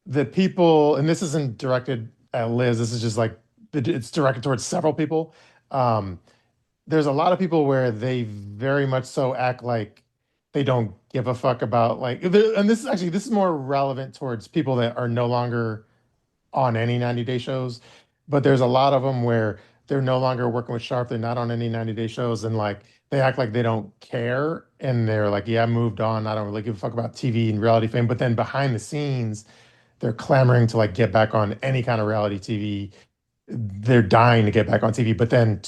the people, and this isn't directed at Liz, this is just like it's directed towards several people. Um, there's a lot of people where they very much so act like they don't give a fuck about and this is more relevant towards people that are no longer on any 90-day shows, but there's a lot of them where they're no longer working with Sharp. They're not on any 90-day shows, and like they act like they don't care, and they're like, "Yeah, I moved on. I don't really give a fuck about TV and reality fame." But then behind the scenes, they're clamoring to like get back on any kind of reality TV. They're dying to get back on TV, but then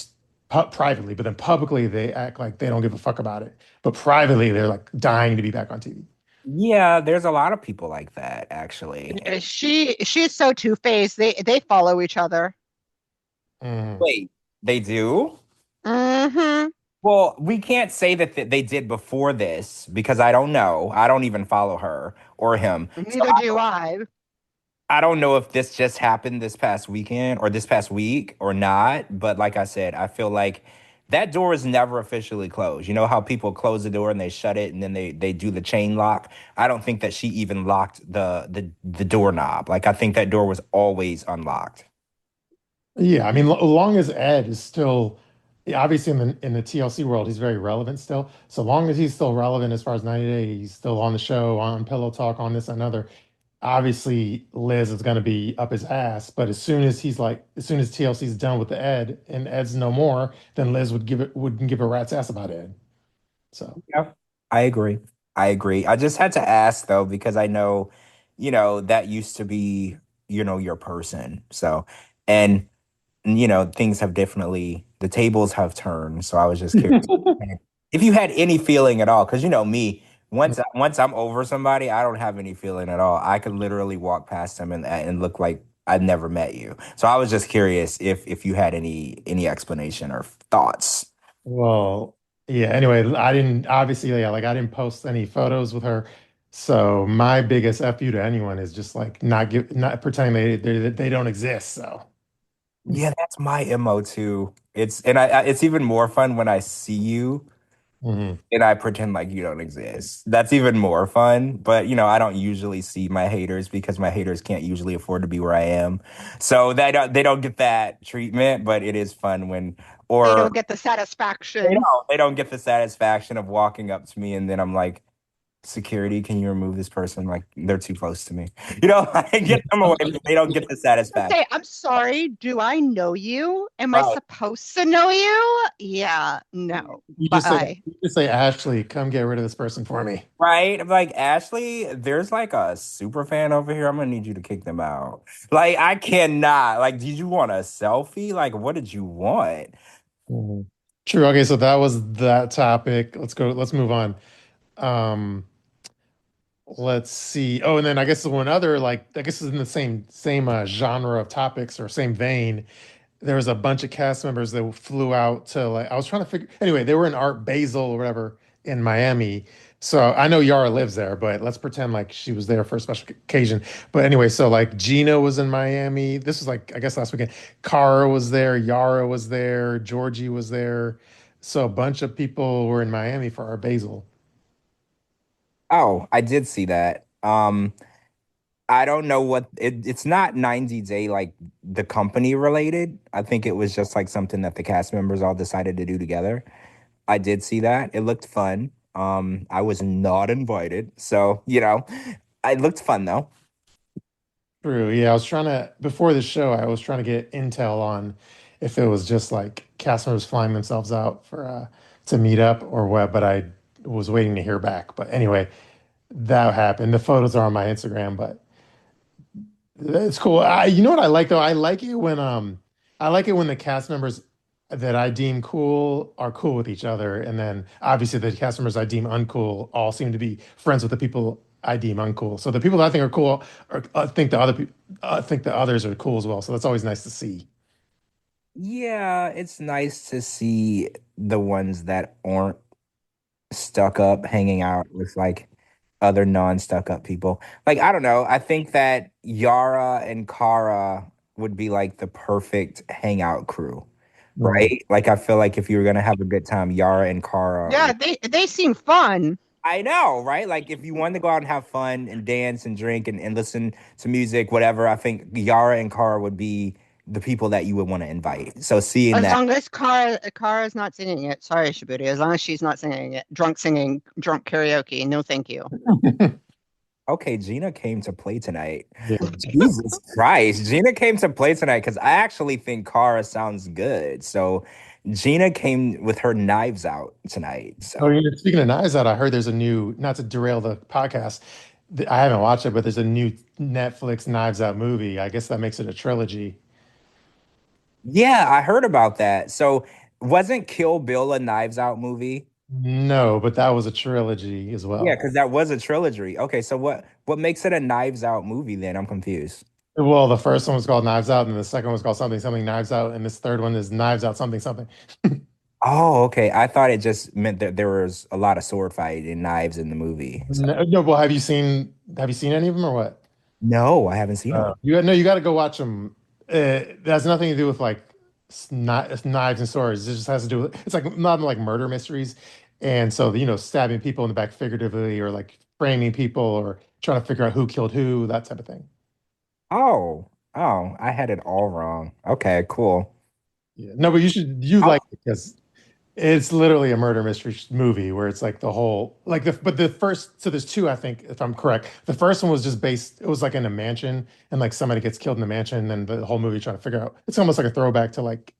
privately, but then publicly they act like they don't give a fuck about it. But privately, they're like dying to be back on TV. Yeah, there's a lot of people like that, actually. She's so two-faced. They follow each other. Mhm. Wait, they do? Mm-hmm. Well, we can't say that they did before this because I don't know. I don't even follow her or him. So Neither do I. I don't know if this just happened this past weekend or this past week or not. But like I said, I feel like that door is never officially closed. You know how people close the door and they shut it and then they do the chain lock? I don't think that she even locked the doorknob. Like I think that door was always unlocked. Yeah, I mean, long as Ed is still, yeah, obviously in the TLC world, he's very relevant still. So long as he's still relevant as far as 90 Day, he's still on the show, on Pillow Talk, on this and another. Obviously, Liz is going to be up his ass. But as soon as TLC's done with the Ed and Ed's no more, then Liz wouldn't give a rat's ass about Ed. So. Yeah, I agree. I agree. I just had to ask though because I know, that used to be, your person. So, and things have definitely the tables have turned. So I was just curious if you had any feeling at all, because me, once I'm over somebody, I don't have any feeling at all. I could literally walk past them and look like I'd never met you. So I was just curious if you had any explanation or thoughts. Well, yeah, anyway, I didn't obviously, yeah, like I didn't post any photos with her. So my biggest F you to anyone is just like not pretending they don't exist. So Yeah, that's my MO too. It's even more fun when I see you mhm. and I pretend like you don't exist. That's even more fun. But I don't usually see my haters because my haters can't usually afford to be where I am. So they don't get that treatment, but it is fun when They or don't get the they satisfaction. don't get the satisfaction of walking up to me and then I'm like, security, can you remove this person? Like they're too close to me. I get them away, but they don't get the satisfaction. Say, I'm sorry, do I know you? Am I Right. supposed to know you? Yeah, no. Bye. You just say, Ashley, come get rid of this person for me. Right? I'm like, Ashley, there's like a super fan over here. I'm gonna need you to kick them out. Like, I cannot. Like, did you want a selfie? Like, what did you want? Mhm. True. Okay, so that was that topic. Let's move on. Um, let's see. Oh, and then I guess the one other, like, I guess is in the same genre of topics or same vein. There was a bunch of cast members that flew out to, like, I was trying to figure anyway, they were in Art Basel or whatever in Miami. So I know Yara lives there, but let's pretend like she was there for a special occasion. But anyway, so like Gina was in Miami. This was like, I guess last weekend. Cara was there, Yara was there, Georgie was there. So a bunch of people were in Miami for Art Basel. Oh, I did see that. I don't know it's not 90 Day like the company related. I think it was just like something that the cast members all decided to do together. I did see that. It looked fun. I was not invited. So, it looked fun though. True. Yeah, before the show, I was trying to get intel on if it was just like cast members flying themselves out for to meet up or what, but I was waiting to hear back. But anyway, that happened. The photos are on my Instagram, but it's cool. You know what I like though? I like it when the cast members that I deem cool are cool with each other, and then obviously the cast members I deem uncool all seem to be friends with the people I deem uncool. So the people that I think are cool think the others are cool as well. So that's always nice to see. Yeah, it's nice to see the ones that aren't stuck up hanging out with like other non-stuck up people. Like, I don't know. I think that Yara and Kara would be like the perfect hangout crew, Mhm. right? Like, I feel like if you were gonna have a good time, Yara and Kara. Yeah, they seem fun. I know, right? Like, if you wanted to go out and have fun and dance and drink and listen to music, whatever, I think Yara and Kara would be the people that you would want to invite. So seeing As that. long as Kara's not singing it. Sorry, Shabooty. As long as she's not singing it. Drunk singing, drunk karaoke. No, thank you. Okay, Gina came to play tonight. Yeah. Jesus Christ. Gina came to play tonight because I actually think Cara sounds good. So Gina came with her knives out tonight. Oh, So yeah. Speaking of Knives Out, I heard there's a new, not to derail the podcast, I haven't watched it, but there's a new Netflix Knives Out movie. I guess that makes it a trilogy. yeah, I heard about that. So Wasn't Kill Bill a Knives Out movie? No, but that was a trilogy as Yeah, well. because that was a trilogy. Okay, so what makes it a Knives Out movie then? I'm confused. Well, the first one was called Knives Out, and the second one was called something something Knives Out, and this third one is Knives Out something something. Oh, okay. I thought it just meant that there was a lot of sword fight and knives in the movie. So, No, no, well, have you seen any of them or what? no, I haven't seen them. You got to go watch them. It has nothing to do with like knives and swords. It just has to do with it's like not like murder mysteries, and so stabbing people in the back figuratively or like framing people or trying to figure out who killed who, that type of thing. Oh, I had it all wrong. Okay, cool. Yeah. No, but you Oh, like it because it's literally a murder mystery movie where it's like the whole like the first so there's two I think if I'm correct. The first one was just based it was like in a mansion and like somebody gets killed in the mansion and then the whole movie trying to figure out it's almost like a throwback to like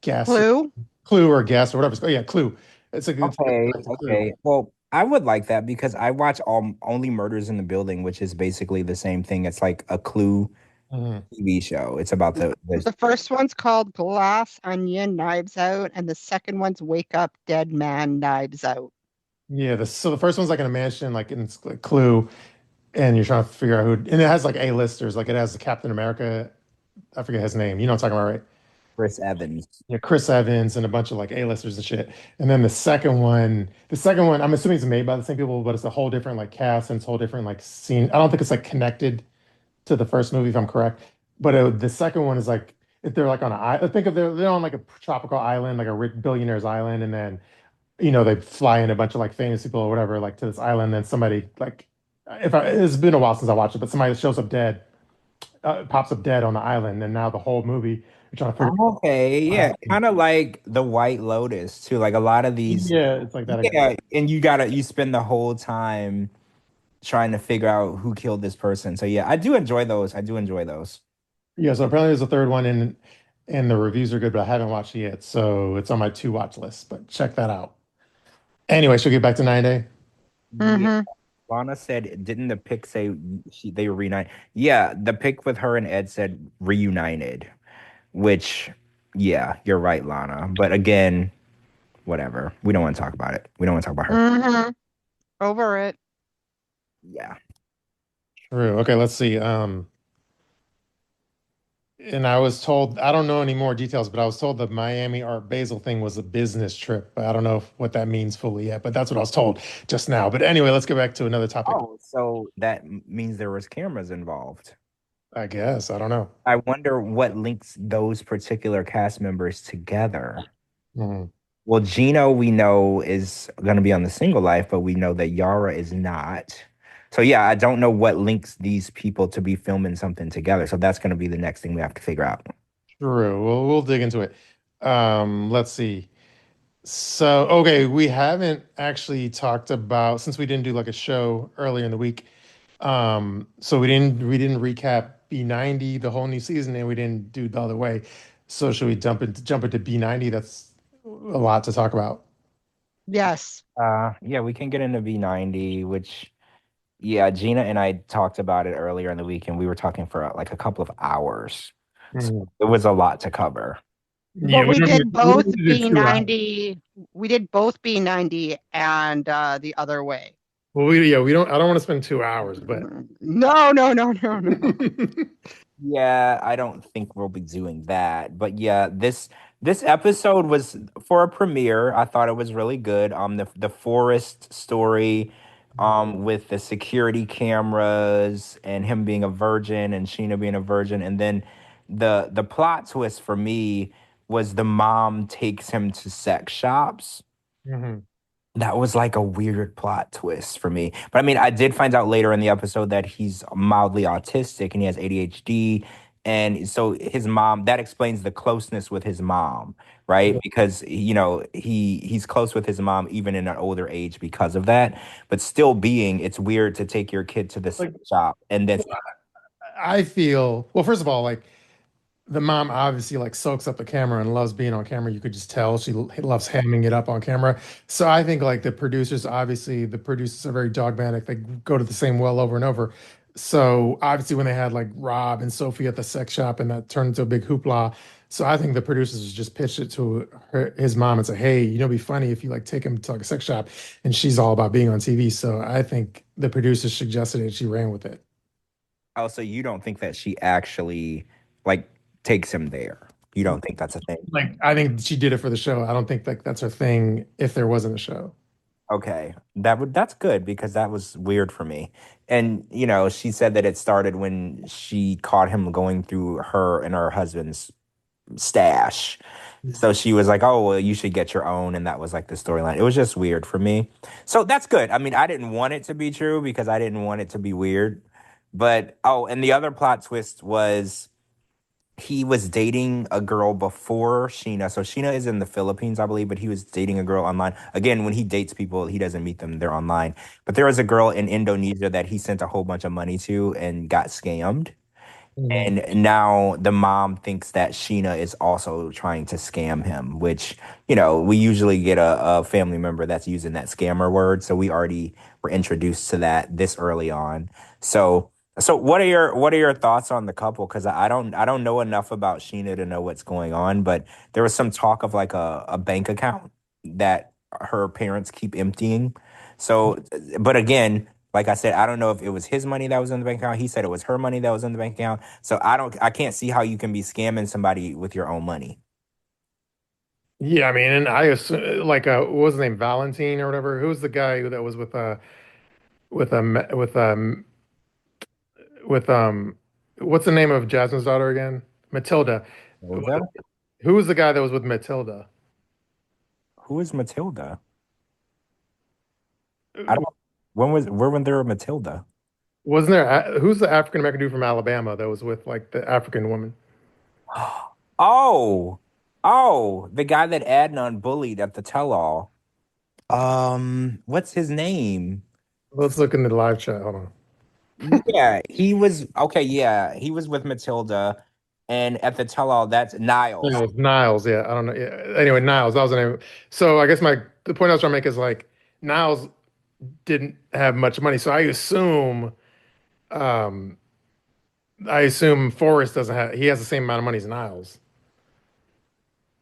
Guess or Clue? Clue or Guess or whatever it's called. Yeah, Clue. It's okay, like Clue. okay. Well, I would like that because I watch Only Murders in the Building, which is basically the same thing. It's like a Clue Mhm. TV show. It's about the The first one's called Glass Onion Knives Out, and the second one's Wake Up Dead Man Knives Out. Yeah, so the first one's like in a mansion, like in it's like Clue, and you're trying to figure out who and it has like A-listers, like it has the Captain America, I forget his name. You know what I'm talking about, right? Chris Evans. Yeah, Chris Evans and a bunch of like A-listers and shit. And then the second one, I'm assuming it's made by the same people, but it's a whole different like cast and it's a whole different like scene. I don't think it's like connected to the first movie, if I'm correct. But the second one is like if they're like on an island. Think of they're on like a tropical island, like a rich billionaire's island, and then they fly in a bunch of like famous people or whatever, like to this island. Then somebody like it's been a while since I watched it, but somebody shows up dead, pops up dead on the island, and now the whole movie you're trying to figure Okay, out what yeah, happened. kind of like the White Lotus too. Like a lot of these, Yeah, it's like that again. yeah, and you spend the whole time trying to figure out who killed this person. So yeah, I do enjoy those. I do enjoy those. Yeah, so apparently there's a third one and the reviews are good, but I haven't watched it yet. So it's on my to watch list, but check that out. Anyway, should we get back to 9 Day? Yeah. Mm-hmm. Lana said, didn't the pic say they were reunited? Yeah, the pic with her and Ed said reunited, which, yeah, you're right, Lana. But again, whatever. We don't want to talk about it. We don't want to talk about her. Mm-hmm. Over it. Yeah. True. Okay, let's see. And I was told, I don't know any more details, but I was told the Miami Art Basel thing was a business trip. I don't know what that means fully yet, but that's what I was told just now. But anyway, let's get back to another topic. Oh, so that means there was cameras involved. I guess. I don't know. I wonder what links those particular cast members together. Mhm. Well, Gino, we know, is going to be on the single life, but we know that Yara is not. So, yeah, I don't know what links these people to be filming something together. So, that's going to be the next thing we have to figure out. True. We'll dig into it. Let's see. So, okay, we haven't actually talked about since we didn't do like a show earlier in the week. So we didn't recap B90 the whole new season, and we didn't do the other way. So should we jump into B90? That's a lot to talk about. Yes. Yeah, we can get into B90, which, yeah, Gina and I talked about it earlier in the week, and we were talking for like a couple of hours. So Mhm. it was a lot to cover. Yeah, But we did we both don't need to do 2 hours. B90. We did both B90 and the other way. Well, we don't. I don't want to spend 2 hours, but No, no, no, no, no. Yeah, I don't think we'll be doing that. But yeah, this episode was for a premiere. I thought it was really good. The forest story, with the security cameras and him being a virgin and Sheena being a virgin, and then the plot twist for me was the mom takes him to sex shops. Mhm. That was like a weird plot twist for me. But I mean, I did find out later in the episode that he's mildly autistic and he has ADHD. And so his mom, that explains the closeness with his mom, right? Because he's close with his mom even in an older age because of that. But still being, it's weird to take your kid to the sex Like shop and then I feel well. First of all, like the mom obviously like soaks up the camera and loves being on camera. You could just tell she loves hamming it up on camera. So I think like the producers are very dogmatic. They go to the same well over and over. So obviously when they had like Rob and Sophie at the sex shop and that turned into a big hoopla, So I think the producers just pitched it to his mom and said, "Hey, it'd be funny if you like take him to like a sex shop," and she's all about being on TV. So I think the producers suggested it, and she ran with it. Oh, so you don't think that she actually like takes him there? You don't think that's a thing? Like I think she did it for the show. I don't think like that's her thing if there wasn't a show. Okay, that's good because that was weird for me. And she said that it started when she caught him going through her and her husband's stash. So she was like, "Oh, well, you should get your own," and that was like the storyline. It was just weird for me. So that's good. I mean, I didn't want it to be true because I didn't want it to be weird. But and the other plot twist was he was dating a girl before Sheena. So Sheena is in the Philippines, I believe, but he was dating a girl online. Again, when he dates people, he doesn't meet them, they're online. But there was a girl in Indonesia that he sent a whole bunch of money to and got scammed. Mhm. And now the mom thinks that Sheena is also trying to scam him, which, we usually get a family member that's using that scammer word. So we already were introduced to that this early on. So what are your thoughts on the couple? Because I don't know enough about Sheena to know what's going on, but there was some talk of like a bank account that her parents keep emptying. So, but again, like I said, I don't know if it was his money that was in the bank account. He said it was her money that was in the bank account. So I can't see how you can be scamming somebody with your own money. Yeah, I mean, and I assume like what was his name, Valentine or whatever? Who was the guy that was with with what's the name of Jasmine's daughter again? Matilda. Matilda? Who was the guy that was with Matilda? Who is Matilda? I don't. When there a Matilda? Wasn't there who's the African American dude from Alabama that was with like the African woman? Oh, oh, the guy that Adnan bullied at the tell-all. What's his name? Let's look in the live chat. Hold on. Yeah, he was okay. Yeah, he was with Matilda, and at the tell-all, that's Niles. Niles, yeah. I don't know. Yeah. Anyway, Niles, that was the name. So I guess the point I was trying to make is like Niles didn't have much money. So um I assume Forrest doesn't have he has the same amount of money as Niles.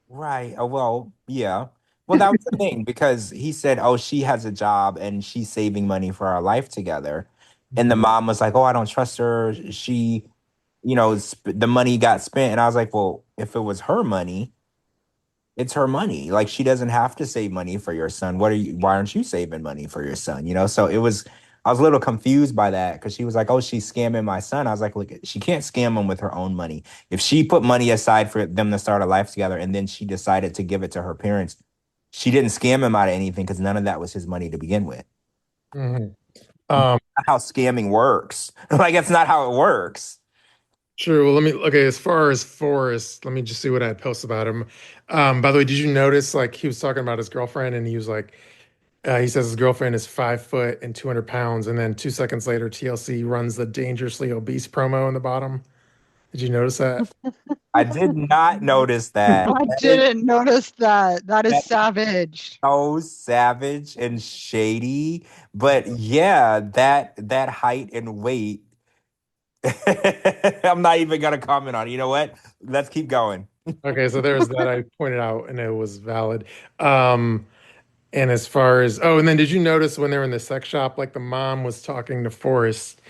Right. Oh, well, yeah. Well, that was the thing because he said, "Oh, she has a job and she's saving money for our life together." And the mom was like, "Oh, I don't trust her. She, the money got spent." And I was like, "Well, if it was her money, it's her money. Like she doesn't have to save money for your son. Why aren't you saving money for your son? So I was a little confused by that because she was like, "Oh, she's scamming my son." I was like, "Look, she can't scam him with her own money. If she put money aside for them to start a life together and then she decided to give it to her parents, she didn't scam him out of anything because none of that was his money to begin with. Mhm. Not how scamming works. Like it's not how it works." True. Well, okay, as far as Forrest, let me just see what I had posted about him. By the way, did you notice like he was talking about his girlfriend and he was like, he says his girlfriend is 5 foot and 200 pounds, and then 2 seconds later, TLC runs the dangerously obese promo in the bottom. Did you notice that? I did not notice that. I That is didn't notice that. That is that savage. so savage and shady. But yeah, that height and weight. I'm not even gonna comment on it. You know what? Let's keep going. Okay, so there's that I pointed out and it was valid. Um, and as far as and then did you notice when they were in the sex shop, like the mom was talking to Forrest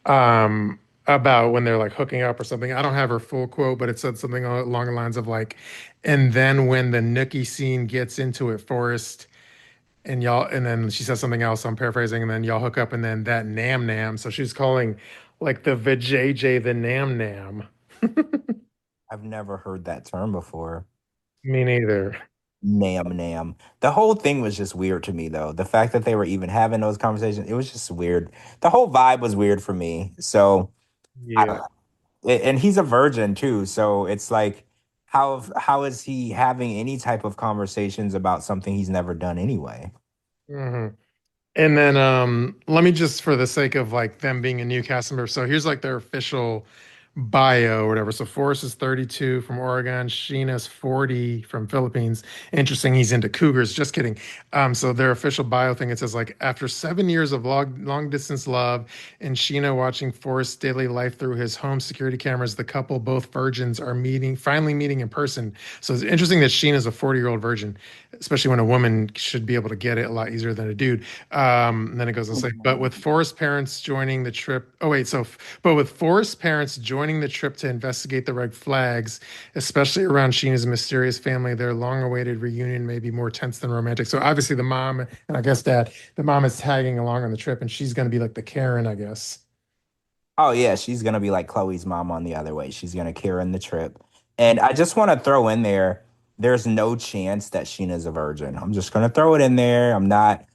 about when they're like hooking up or something. I don't have her full quote, but it said something along the lines of like, and then when the nookie scene gets into it, Forrest and then she says something else, I'm paraphrasing, and then y'all hook up and then that nam nam. So she's calling like the vajayjay the nam nam. I've never heard that term before. Me neither. Nam nam. The whole thing was just weird to me though. The fact that they were even having those conversations, it was just weird. The whole vibe was weird for me. So I don't Yeah. know. And he's a virgin too, so it's like how is he having any type of conversations about something he's never done anyway? hmm And then let me just for the sake of like them being a new cast member, so here's like their official bio or whatever. So Forrest is 32 from Oregon. Sheena's 40 from Philippines. Interesting, he's into cougars. Just kidding. So their official bio thing, it says like after 7 years of long distance love and Sheena watching Forrest's daily life through his home security cameras, the couple, both virgins, are finally meeting in person. So it's interesting that Sheena's a 40-year-old virgin, especially when a woman should be able to get it a lot easier than a dude. And then it goes on to say, but with Forrest's parents joining the trip. Oh wait, but with Forrest's parents joining the trip to investigate the red flags, especially around Sheena's mysterious family, their long-awaited reunion may be more tense than romantic. So obviously the mom and I guess dad, the mom is tagging along on the trip, and she's going to be like the Karen, I guess. Oh yeah, she's gonna be like Chloe's mom on the other way. She's gonna carry in the trip. And I just want to throw in there, there's no chance that Sheena's a virgin. I'm just gonna throw it in there. I'm not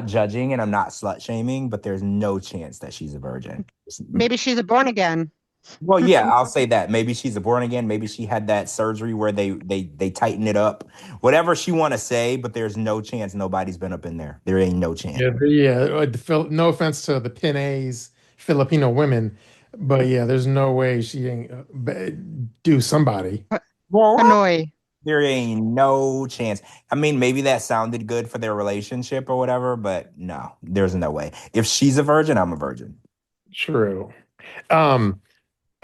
judging and I'm not slut shaming, but there's no chance that she's a virgin. Maybe she's a born again. Well, yeah, I'll say that. Maybe she's a born again. Maybe she had that surgery where they tighten it up. Whatever she want to say, but there's no chance nobody's been up in there. There ain't no chance. No offense to the Pinay's Filipino women, but yeah, there's no way she ain't do somebody. Hanoi. There ain't no chance. I mean, maybe that sounded good for their relationship or whatever, but no, there's no way. If she's a virgin, I'm a virgin. True.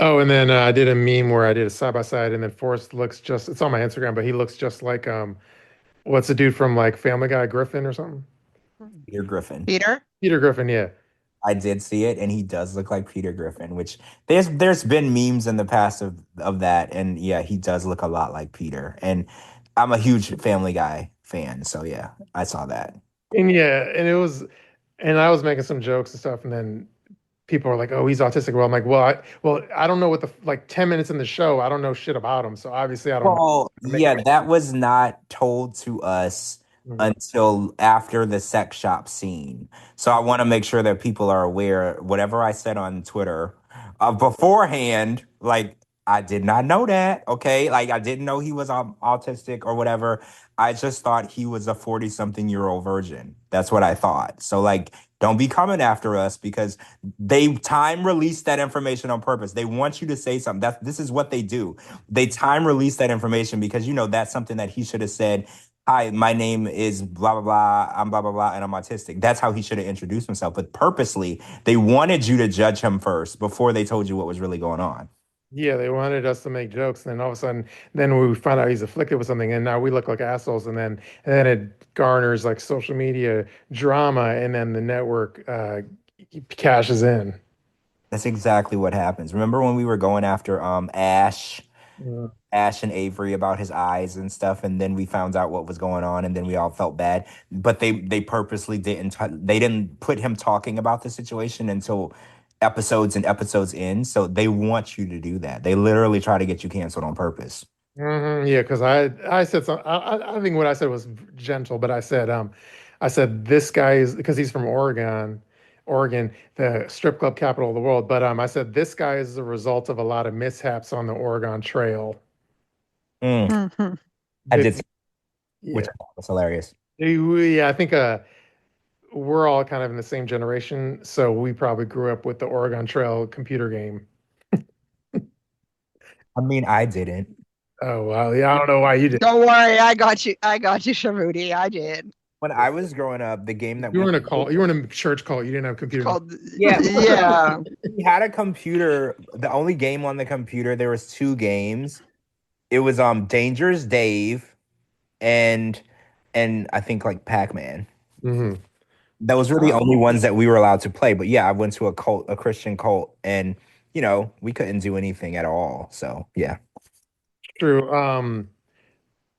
Oh, and then I did a meme where I did a side by side, and then Forrest looks it's on my Instagram, but he looks just like what's the dude from like Family Guy, Griffin or something? Peter Griffin. Peter Griffin, yeah. I did see it, and he does look like Peter Griffin, which there's been memes in the past of that, and yeah, he does look a lot like Peter. And I'm a huge Family Guy fan, so yeah, I saw that. And yeah, and I was making some jokes and stuff, and then people are like, "Oh, he's autistic." Well, I'm like, I don't know what like 10 minutes in the show, I don't know shit about him, so obviously I don't know. Yeah, that was not told to us until after the sex shop scene. So I want to make sure that people are aware. Whatever I said on Twitter beforehand, like I did not know that. Okay, like I didn't know he was autistic or whatever. I just thought he was a 40-something-year-old virgin. That's what I thought. So like, don't be coming after us because they time release that information on purpose. They want you to say something. This is what they do. They time release that information because that's something that he should have said. Hi, my name is blah, blah, blah. I'm blah, blah, blah, and I'm autistic. That's how he should have introduced himself. But purposely, they wanted you to judge him first before they told you what was really going on. Yeah, they wanted us to make jokes, and then all of a sudden, then we find out he's afflicted with something, and now we look like assholes, and then it garners like social media drama, and then the network cashes in. That's exactly what happens. Remember when we were going after Ash and Avery about his eyes and stuff, and then we found out what was going on, and then we all felt bad. But they purposely didn't put him talking about the situation until episodes and episodes in. So they want you to do that. They literally try to get you canceled on purpose. Yeah, because I said something. I think what I said was gentle, but I said this guy is because he's from Oregon, the strip club capital of the world. But I said this guy is the result of a lot of mishaps on the Oregon Trail. I did, which was hilarious. Yeah, I think we're all kind of in the same generation, so we probably grew up with the Oregon Trail computer game. I mean, I didn't. Oh, wow. Yeah, I don't know why you did. Don't worry, I got you, Shabooty. I did. When I was growing up, the game that you were in a church cult. You didn't have a computer. Yeah. We had a computer. The only game on the computer, there was 2 games. It was Dangerous Dave and I think like Pac-Man. Mm-hmm. Those were the only ones that we were allowed to play. But yeah, I went to a Christian cult, and we couldn't do anything at all. So yeah. True.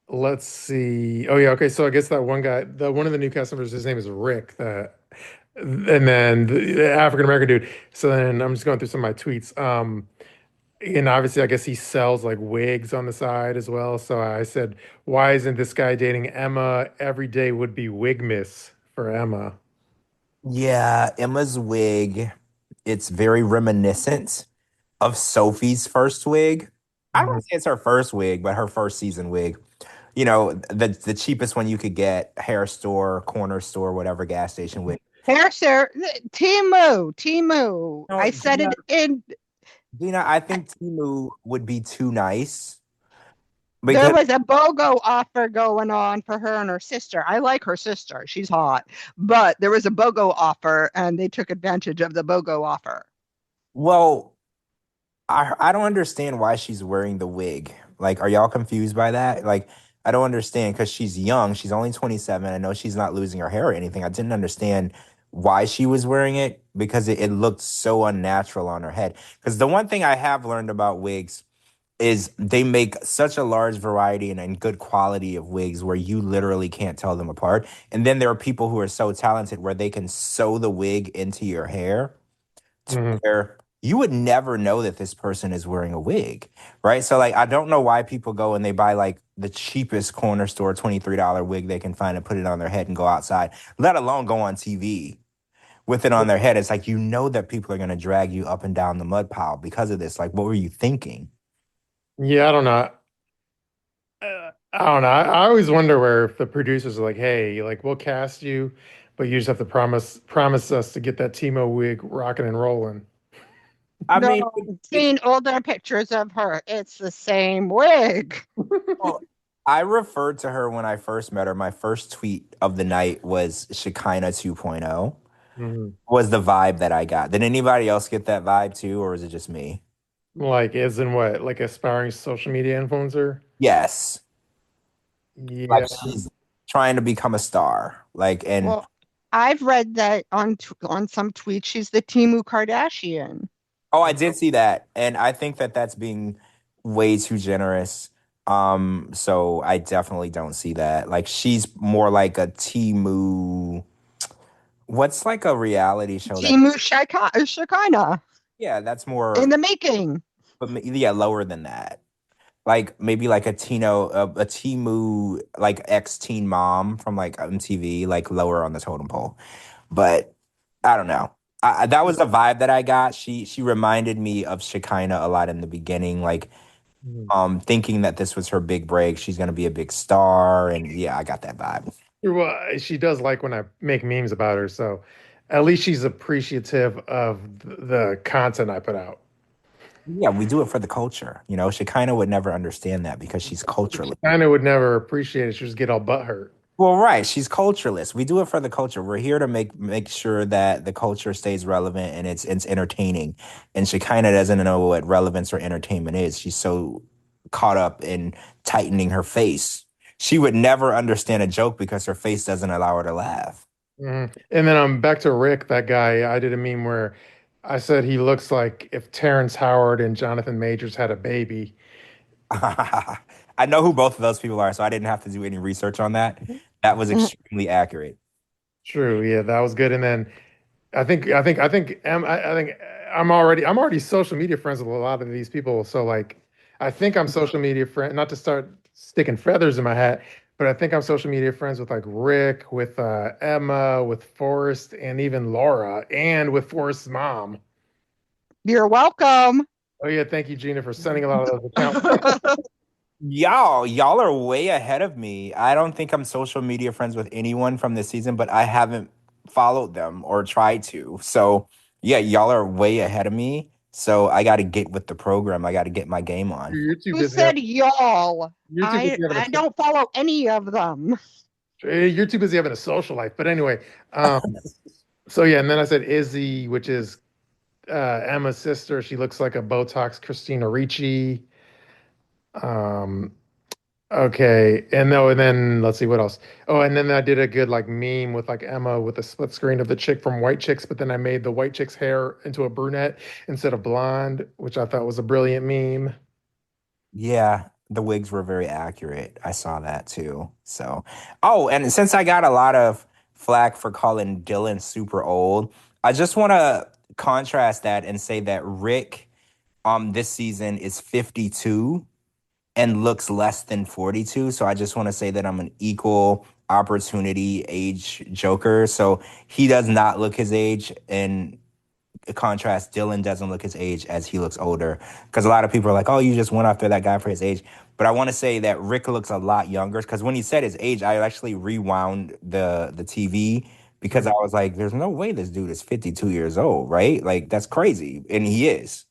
Let's see. Oh yeah, okay. So I guess that one guy, one of the new customers, his name is Rick. And then the African American dude. So then I'm just going through some of my tweets. And obviously, I guess he sells like wigs on the side as well. So I said, why isn't this guy dating Emma? Every day would be Wigmas for Emma. Yeah, Emma's wig, it's very reminiscent of Sophie's first wig. I don't want to say it's her first wig, but her first season wig. The cheapest one you could get, hair store, corner store, whatever, gas station wig. Hair store, Timu. I said it in Gina, I think Timu would be too nice There because was a BOGO offer going on for her and her sister. I like her sister. She's hot. But there was a BOGO offer and they took advantage of the BOGO offer. well, I don't understand why she's wearing the wig. Like, are y'all confused by that? Like, I don't understand because she's young. She's only 27. I know she's not losing her hair or anything. I didn't understand why she was wearing it because it looked so unnatural on her head. Because the one thing I have learned about wigs is they make such a large variety and good quality of wigs where you literally can't tell them apart. And then there are people who are so talented where they can sew the wig into your hair to Mhm. where you would never know that this person is wearing a wig, right? So like I don't know why people go and they buy like the cheapest corner store $23 wig they can find and put it on their head and go outside, let alone go on TV with it on their head. It's like you know that people are going to drag you up and down the mud pile because of this. Like what were you thinking? Yeah, I don't know. I don't know. I always wonder where if the producers are like, "Hey, like we'll cast you, but you just have to promise us to get that Timo wig rocking and rolling." I No, mean, I've seen older pictures of her. It's the same wig. well, I referred to her when I first met her. My first tweet of the night was Shekinah 2.0 Mhm. was the vibe that I got. Did anybody else get that vibe too, or was it just me? Like, as in what? Like aspiring social media influencer? Yes. Like Yeah. she's trying to become a star. Like, and Well, I've read that on some tweets she's the Timu Kardashian. oh, I did see that. And I think that that's being way too generous. So I definitely don't see that. Like she's more like a Timu. What's like a reality show that, Timu Shekinah yeah, that's in more, the making. but yeah, lower than that. Like maybe like a Timu like ex teen mom from like MTV, like lower on the totem pole. But I don't know. That was the vibe that I got. She reminded me of Shekinah a lot in the beginning, like Mhm. thinking that this was her big break. She's gonna be a big star, and yeah, I got that vibe. Well, she does like when I make memes about her, so at least she's appreciative of the content I put out. Yeah, we do it for the culture. You know, Shekinah would never understand that because she's She culturally. kind of would never appreciate it. She just get all butt hurt. Well, right. She's cultureless. We do it for the culture. We're here to make sure that the culture stays relevant and it's entertaining. And she kind of doesn't know what relevance or entertainment is. She's so caught up in tightening her face. She would never understand a joke because her face doesn't allow her to laugh. And then I'm back to Rick, that guy. I did a meme where I said he looks like if Terrence Howard and Jonathan Majors had a baby. I know who both of those people are, so I didn't have to do any research on that. That was extremely accurate. True, yeah, that was good. And then I think I'm already social media friends with a lot of these people. So like I think I'm social media friend, not to start sticking feathers in my hat, but I think I'm social media friends with like Rick, with Emma, with Forrest, and even Laura, and with Forrest's mom. You're welcome. Oh yeah, thank you, Gina, for sending a lot of those accounts. Y'all are way ahead of me. I don't think I'm social media friends with anyone from this season, but I haven't followed them or tried to. So, yeah, y'all are way ahead of me. So, I got to get with the program. I got to get my game on. You're too Who busy. said y'all? You're too busy having I don't follow any of them. you're too busy having a social life. But anyway, um, so yeah, and then I said Izzy, which is Emma's sister. She looks like a Botox Christina Ricci. Um, okay, and no, and then let's see what else. Oh, and then I did a good like meme with like Emma with a split screen of the chick from White Chicks, but then I made the White Chick's hair into a brunette instead of blonde, which I thought was a brilliant meme. Yeah, the wigs were very accurate. I saw that too. So, oh, and since I got a lot of flack for calling Dylan super old, I just want to contrast that and say that Rick this season is 52 and looks less than 42. So I just want to say that I'm an equal opportunity age joker. So he does not look his age. And contrast, Dylan doesn't look his age as he looks older. Because a lot of people are like, oh, you just went after that guy for his age. But I want to say that Rick looks a lot younger. Because when he said his age, I actually rewound the TV because I was like, there's no way this dude is 52 years old, right? Like, that's crazy. And he is.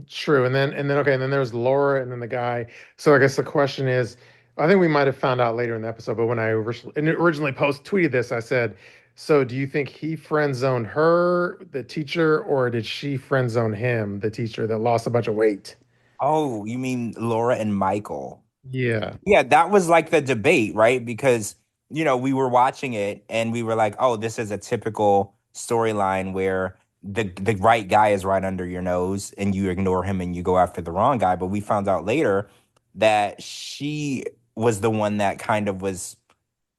True. And then okay, and then there's Laura and then the guy. So I guess the question is, I think we might have found out later in the episode, but when I originally post tweeted this, I said, so do you think he friend zoned her, the teacher, or did she friend zone him, the teacher that lost a bunch of weight? Oh, you mean Laura and Michael? Yeah. Yeah, that was like the debate, right? Because, we were watching it and we were like, oh, this is a typical storyline where the right guy is right under your nose and you ignore him and you go after the wrong guy. But we found out later that she was the one that kind of was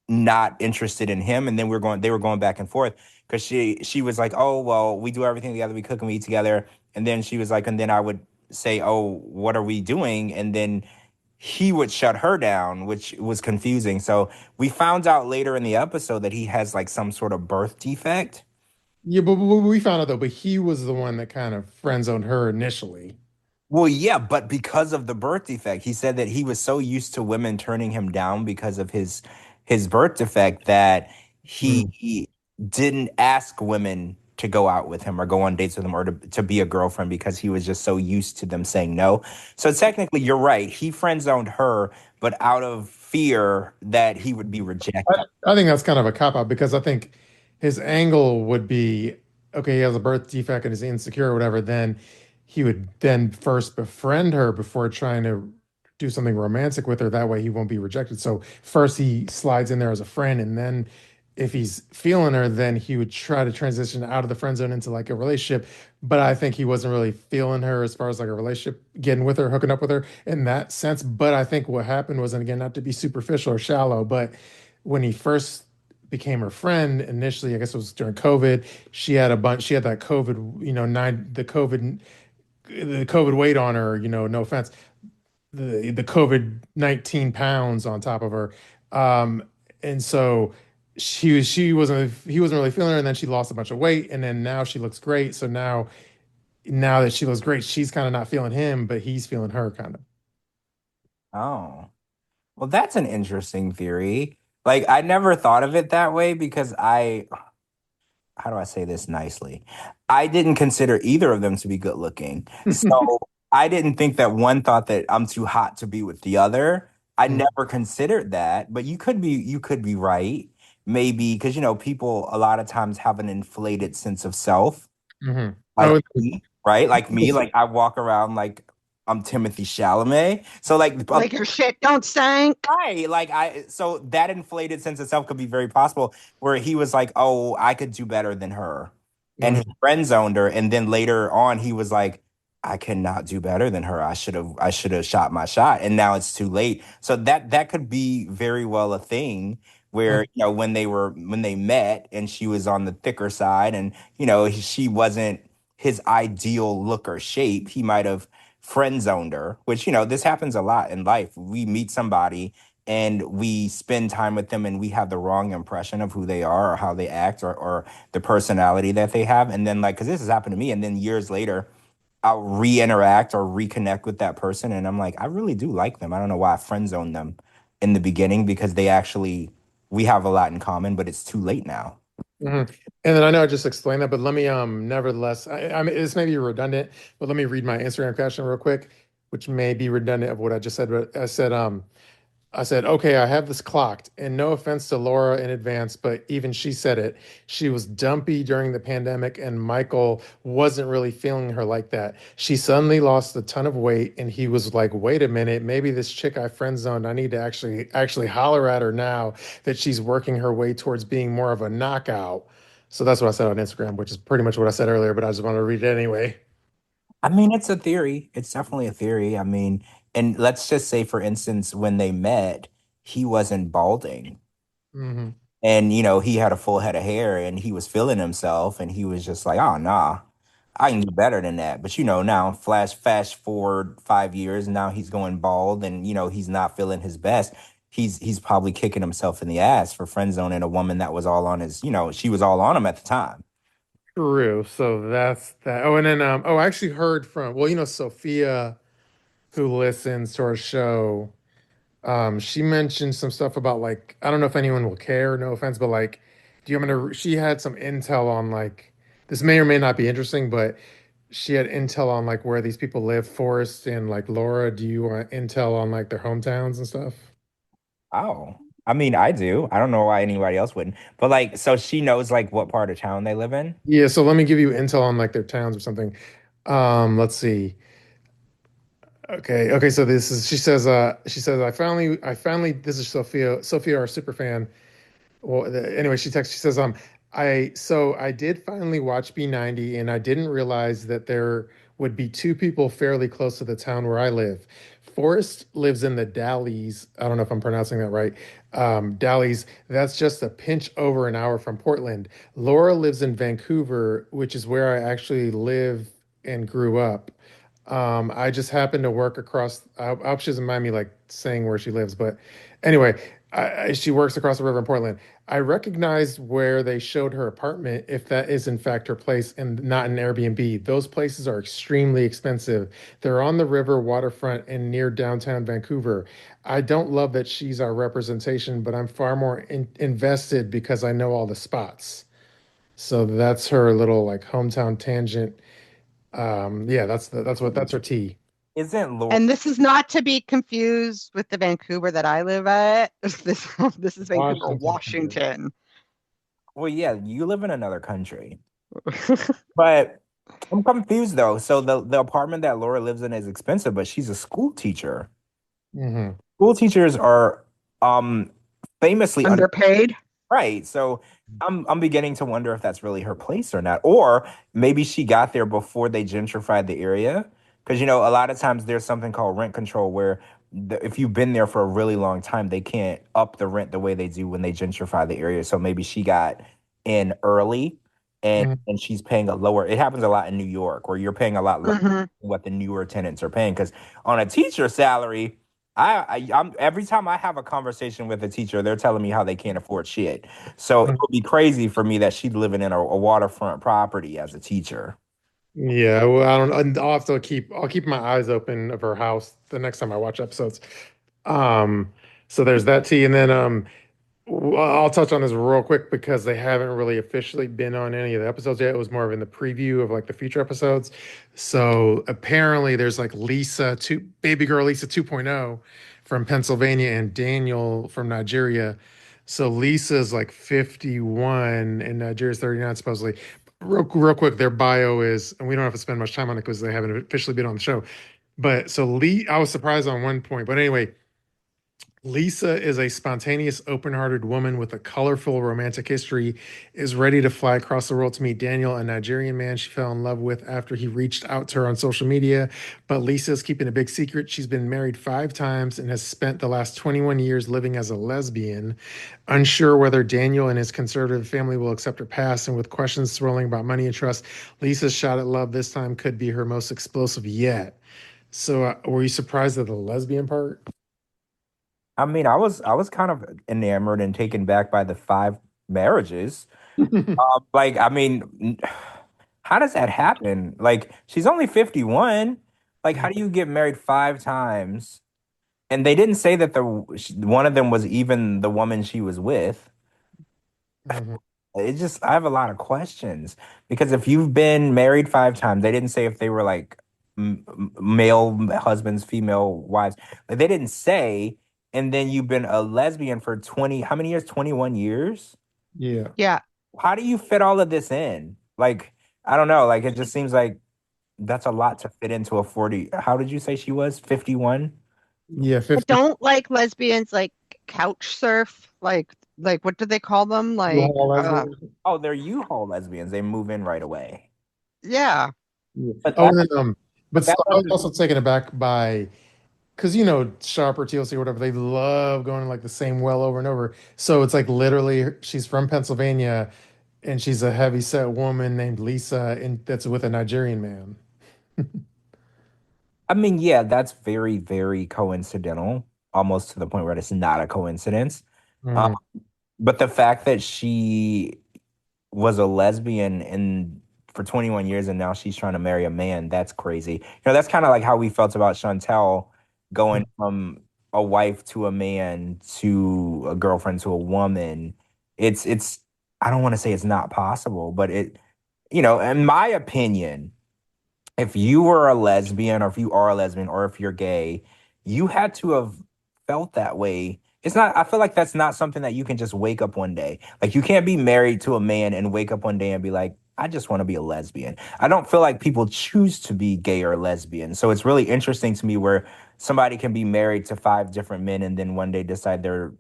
not interested in him, and then they were going back and forth because she was like, oh well, we do everything together, we cook and we eat together, and then she was like, and then I would say, oh, what are we doing? And then he would shut her down, which was confusing. So we found out later in the episode that he has like some sort of birth defect. Yeah, but we found out though, but he was the one that kind of friend zoned her initially. Well, yeah, but because of the birth defect, he said that he was so used to women turning him down because of his birth defect that Mm. he didn't ask women to go out with him or go on dates with him or to be a girlfriend because he was just so used to them saying no. So technically, you're right. He friend zoned her, but out of fear that he would be rejected. I think that's kind of a cop out because I think his angle would be okay, he has a birth defect and is insecure or whatever, then he would then first befriend her before trying to do something romantic with her. That way he won't be rejected. So first he slides in there as a friend, and then if he's feeling her, then he would try to transition out of the friend zone into like a relationship. But I think he wasn't really feeling her as far as like a relationship, getting with her, hooking up with her in that sense. But I think what happened was, and again, not to be superficial or shallow, but when he first became her friend initially, I guess it was during COVID, she had that COVID, the COVID weight on her, no offense, the COVID 19 pounds on top of her. Um, and so she wasn't he wasn't really feeling her, and then she lost a bunch of weight, and then now she looks great. So now that she looks great, she's kind of not feeling him, but he's feeling her kind of. Oh. Well, that's an interesting theory. Like I never thought of it that way because how do I say this nicely? I didn't consider either of them to be good looking. So I didn't think that one thought that I'm too hot to be with the other. I never considered that, but you could be right. Maybe because people a lot of times have an inflated sense of self, Mm-hmm. like Oh, me, right? Like me, like I walk around like I'm Timothy Chalamet. So Like your shit don't stink. right, so that inflated sense of self could be very possible where he was like, "Oh, I could do better than her," and his mm, friend zoned her, and then later on he was like, "I cannot do better than her. I should have shot my shot, and now it's too late." So that could be very well a thing where mm, when they met and she was on the thicker side, and she wasn't his ideal look or shape. He might have friend zoned her, which, this happens a lot in life. We meet somebody and we spend time with them and we have the wrong impression of who they are or how they act or the personality that they have. And then, like, because this has happened to me, and then years later, I'll re-interact or reconnect with that person. And I'm like, I really do like them. I don't know why I friend zoned them in the beginning because we have a lot in common, but it's too late now. mhm. And then I know I just explained that, but let me nevertheless, I mean this may be redundant, but let me read my Instagram caption real quick, which may be redundant of what I just said. But I said, okay, I have this clocked. And no offense to Laura in advance, but even she said it. She was dumpy during the pandemic, and Michael wasn't really feeling her like that. She suddenly lost a ton of weight, and he was like, wait a minute, maybe this chick I friend zoned, I need to actually holler at her now that she's working her way towards being more of a knockout. So that's what I said on Instagram, which is pretty much what I said earlier, but I just want to read it anyway. I mean, it's a theory. It's definitely a theory. I mean, and let's just say, for instance, when they met, he wasn't balding. Hmm. And, he had a full head of hair and he was feeling himself and he was just like, oh, nah, I can do better than that. But, now fast forward 5 years, and now he's going bald and, he's not feeling his best. He's probably kicking himself in the ass for friend zoning a woman that was all on his, she was all on him at the time. True. So that's that. Oh, and then I actually heard from, well, Sophia, who listens to our show, she mentioned some stuff about like, I don't know if anyone will care, no offense, but like, do you want me to, she had some intel on like, this may or may not be interesting, but she had intel on like where these people live. Forrest and like Laura, do you want intel on like their hometowns and stuff? Oh, I mean, I do. I don't know why anybody else wouldn't. But like, so she knows like what part of town they live in. Yeah, so let me give you intel on like their towns or something. Let's see. Okay, so this is she says I finally this is Sophia, our super fan. Well, anyway, she texts. She says, I did finally watch B90, and I didn't realize that there would be two people fairly close to the town where I live. Forrest lives in the Dalles. I don't know if I'm pronouncing that right. Dalles. That's just a pinch over an hour from Portland. Laura lives in Vancouver, which is where I actually live and grew up. I just happened to work across. I hope she doesn't mind me like saying where she lives, but anyway, she works across the river in Portland. I recognized where they showed her apartment, if that is in fact her place and not an Airbnb. Those places are extremely expensive. They're on the river waterfront and near downtown Vancouver. I don't love that she's our representation, but I'm far more invested because I know all the spots. So that's her little like hometown tangent. Yeah, that's her tea. Isn't Laura? And this is not to be confused with the Vancouver that I live at. This is Vancouver, Washington. Washington. Well, yeah, you live in another country. But I'm confused though. So the apartment that Laura lives in is expensive, but she's a school teacher. Hmm. School teachers are um famously Underpaid. right. So I'm beginning to wonder if that's really her place or not. Or maybe she got there before they gentrified the area. Because a lot of times there's something called rent control where if you've been there for a really long time, they can't up the rent the way they do when they gentrify the area. So maybe she got in early and she's paying a lower. It happens a lot in New York where you're paying a lot less than Hmm. what the newer tenants are paying. Because on a teacher salary, I'm every time I have a conversation with a teacher, they're telling me how they can't afford shit. So it would be crazy for me that she's living in a waterfront property as a teacher. Yeah, well, I don't. I'll have to I'll keep my eyes open of her house the next time I watch episodes. Um, so there's that tea, and then I'll touch on this real quick because they haven't really officially been on any of the episodes yet. It was more of in the preview of like the future episodes. So apparently there's like baby girl Lisa 2.0 from Pennsylvania and Daniel from Nigeria. So Lisa's like 51 and Nigeria's 39 supposedly. Real quick, their bio is, and we don't have to spend much time on it because they haven't officially been on the show. But so I was surprised on one point. But anyway, Lisa is a spontaneous, open-hearted woman with a colorful romantic history, is ready to fly across the world to meet Daniel, a Nigerian man she fell in love with after he reached out to her on social media. But Lisa is keeping a big secret. She's been married 5 times and has spent the last 21 years living as a lesbian. Unsure whether Daniel and his conservative family will accept her past, and with questions swirling about money and trust, Lisa's shot at love this time could be her most explosive yet. So, were you surprised at the lesbian part? I mean, I was kind of enamored and taken back by the 5 marriages. Like, I mean, how does that happen? Like, she's only 51. Like, how do you get married 5 times? And they didn't say that one of them was even the woman she was with. Mhm. I have a lot of questions because if you've been married 5 times, they didn't say if they were like male husbands, female wives. Like, they didn't say. And then you've been a lesbian for 20, how many years? 21 years? Yeah. Yeah. How do you fit all of this in? Like, I don't know. Like, it just seems like that's a lot to fit into a 40. How did you say she was? 51? Yeah, I 50 don't like lesbians like couch surf. Like what do they call them? Like U-Haul lesbians. Oh, they're U-Haul lesbians. They move in right away. yeah. Yeah. But Oh, that, and then, but but that I was doesn't. also taken aback by because Sharp or TLC or whatever, they love going to like the same well over and over. So it's like literally she's from Pennsylvania and she's a heavy set woman named Lisa and that's with a Nigerian man. I mean, yeah, that's very, very coincidental, almost to the point where it's not a coincidence. Um, Mhm. but the fact that she was a lesbian and for 21 years and now she's trying to marry a man, that's crazy. That's kind of like how we felt about Chantel going from a wife to a man to a girlfriend to a woman. It's I don't want to say it's not possible, but in my opinion, if you were a lesbian or if you are a lesbian or if you're gay, you had to have felt that way. It's not, I feel like that's not something that you can just wake up one day. Like you can't be married to a man and wake up one day and be like, I just want to be a lesbian. I don't feel like people choose to be gay or lesbian. So it's really interesting to me where somebody can be married to 5 different men and then one day decide they're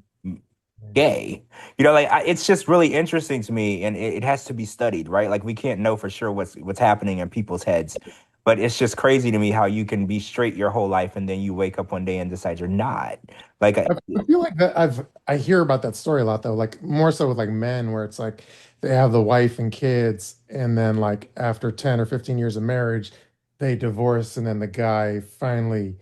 gay. It's just really interesting to me, and it has to be studied, right? Like we can't know for sure what's happening in people's heads, but it's just crazy to me how you can be straight your whole life and then you wake up one day and decide you're not. Like, I feel like that I hear about that story a lot though, like more so with like men where it's like they have the wife and kids and then like after 10 or 15 years of marriage, they divorce and then the guy finally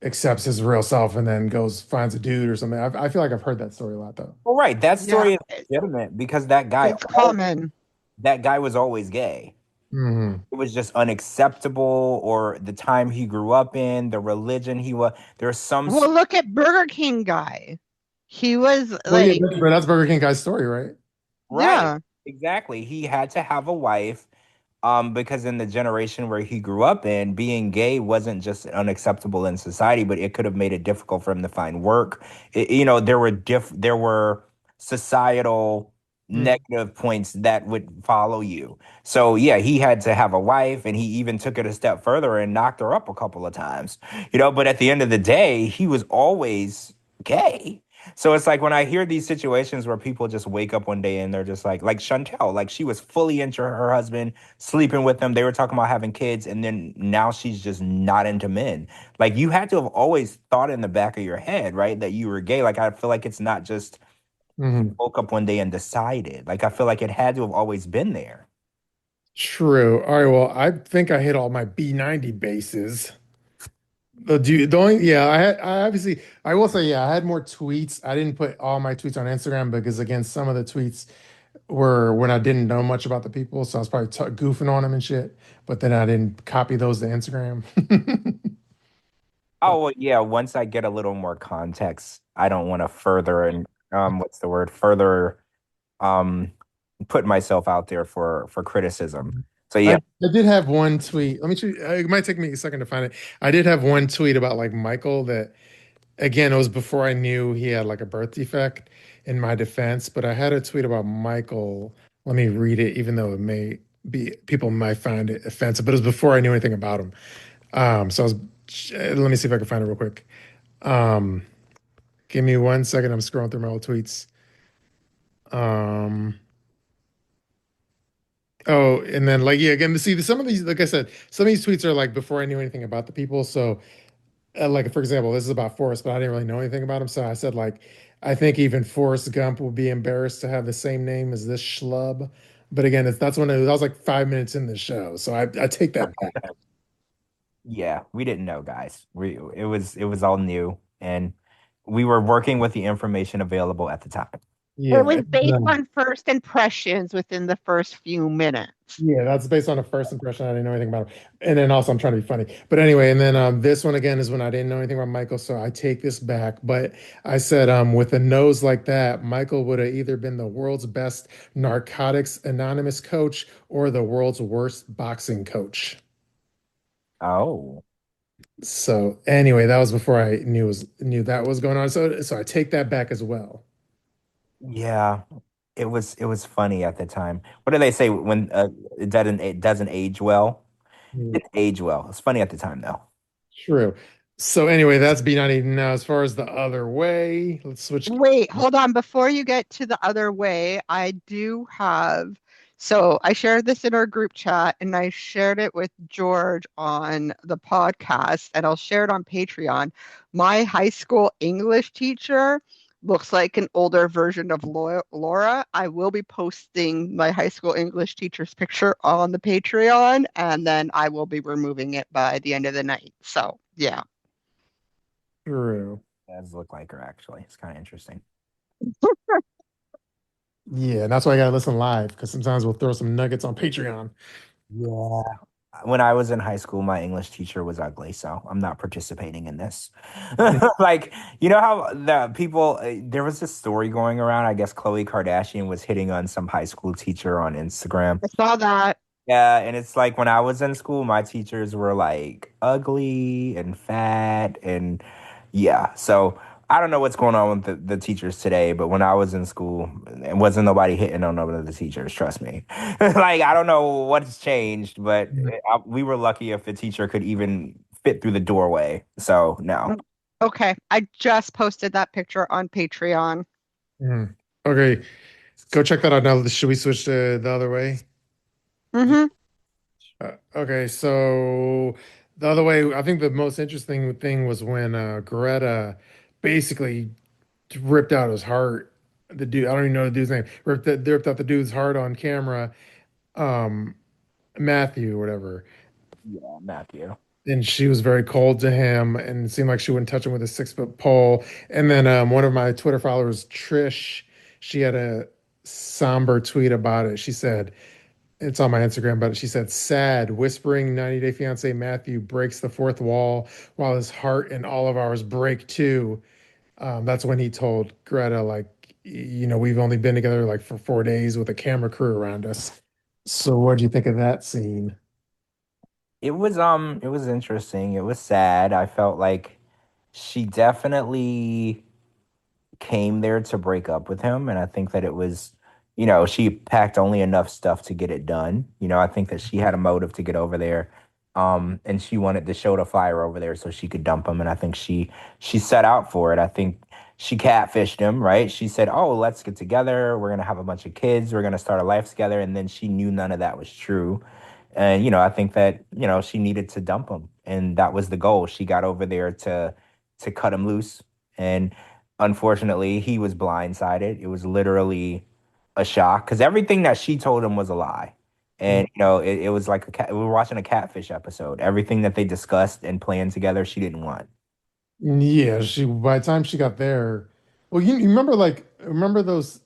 accepts his real self and then goes finds a dude or something. I feel like I've heard that story a lot though. well, right, that Yeah, story is legitimate because it's common. that guy was always gay. Hmm. It was just unacceptable, or the time he grew up in, the religion he was. There's some Well, look at Burger King guy. He was Well, yeah, like, but that's Burger King guy's story, right? right, yeah. exactly. He had to have a wife. Because in the generation where he grew up in, being gay wasn't just unacceptable in society, but it could have made it difficult for him to find work. There were societal Mm. negative points that would follow you. So yeah, he had to have a wife, and he even took it a step further and knocked her up a couple of times. But at the end of the day, he was always gay. So it's like when I hear these situations where people just wake up one day and they're just like Chantel, like she was fully into her husband, sleeping with him. They were talking about having kids, and then now she's just not into men. Like you had to have always thought in the back of your head, right, that you were gay. Like I feel like it's not just Hmm. woke up one day and decided. Like I feel like it had to have always been there. True. All right. Well, I think I hit all my B90 bases. The only, yeah, I obviously, I will say, yeah, I had more tweets. I didn't put all my tweets on Instagram because, again, some of the tweets were when I didn't know much about the people. So I was probably goofing on them and shit. But then I didn't copy those to Instagram. But Oh well, yeah. Once I get a little more context, I don't want to further and what's the word? Further um put myself out there for criticism. So I, yeah. I did have one tweet. Let me show you, it might take me a second to find it. I did have one tweet about like Michael that, again, it was before I knew he had like a birth defect in my defense, but I had a tweet about Michael. Let me read it, even though it may be people might find it offensive, but it was before I knew anything about him. So I was, let me see if I can find it real quick. Um, Give me 1 second. I'm scrolling through my old tweets. Um, oh, and then like, yeah, again, see some of these, like I said, some of these tweets are like before I knew anything about the people. So like for example, this is about Forrest, but I didn't really know anything about him. So I said like, I think even Forrest Gump will be embarrassed to have the same name as this schlub. But again, that's when that was like 5 minutes in the show, so I take that back. Yeah, we didn't know, guys. It was all new, and we were working with the information available at the time. It Yeah, was based on first impressions within the first few minutes. yeah, that's based on a first impression. I didn't know anything about him, and then also I'm trying to be funny. But anyway, and then this one again is when I didn't know anything about Michael, so I take this back. But I said with a nose like that, Michael would have either been the world's best Narcotics Anonymous coach or the world's worst boxing coach. Oh, So anyway, that was before I knew that was going on. So I take that back as well. yeah. It was funny at the time. What do they say when it doesn't age well? Mm. It age well. It's funny at the time though. True. So anyway, that's B90. Now, as far as the other way, let's switch. Wait, hold on. Before you get to the other way, I do have. So I shared this in our group chat and I shared it with George on the podcast, and I'll share it on Patreon. My high school English teacher looks like an older version of Laura. I will be posting my high school English teacher's picture on the Patreon, and then I will be removing it by the end of the night. So, yeah. True. It does look like her actually. It's kind of interesting. Yeah, and that's why I gotta listen live because sometimes we'll throw some nuggets on Patreon. Yeah. When I was in high school, my English teacher was ugly, so I'm not participating in this. Like, you know how the people, there was this story going around. I guess Khloe Kardashian was hitting on some high school teacher on Instagram. I saw that. Yeah, and it's like when I was in school, my teachers were like ugly and fat and yeah. So I don't know what's going on with the teachers today, but when I was in school, it wasn't nobody hitting on none of the teachers, trust me. Like I don't know what's changed, but we were lucky if the teacher could even fit through the doorway. So no. Okay, I just posted that picture on Patreon. Mhm. Okay, go check that out now. Should we switch to the other way? Mm-hmm. Okay, so the other way, I think the most interesting thing was when Greta basically ripped out his heart. The dude, I don't even know the dude's name. Ripped out the dude's heart on camera. Um, Matthew, whatever. Yeah, Matthew. And she was very cold to him, and it seemed like she wouldn't touch him with a 6 foot pole. And then one of my Twitter followers, Trish, she had a somber tweet about it. She said, it's on my Instagram, but she said, sad, whispering 90 Day Fiance Matthew breaks the fourth wall while his heart and all of ours break too. That's when he told Greta, like, we've only been together like for 4 days with a camera crew around us. So what do you think of that scene? It was interesting. It was sad. I felt like she definitely came there to break up with him. And I think that it was, she packed only enough stuff to get it done. I think that she had a motive to get over there. And she wanted the show to fire over there so she could dump him. And I think she set out for it. I think she catfished him, right? She said, oh, let's get together. We're gonna have a bunch of kids. We're gonna start a life together. And then she knew none of that was true. And, I think that, she needed to dump him. And that was the goal. She got over there to cut him loose. And unfortunately, he was blindsided. It was literally a shock because everything that she told him was a lie. And it was like we were watching a catfish episode. Everything that they discussed and planned together, she didn't want. Yeah, she by the time she got there, well, you remember remember those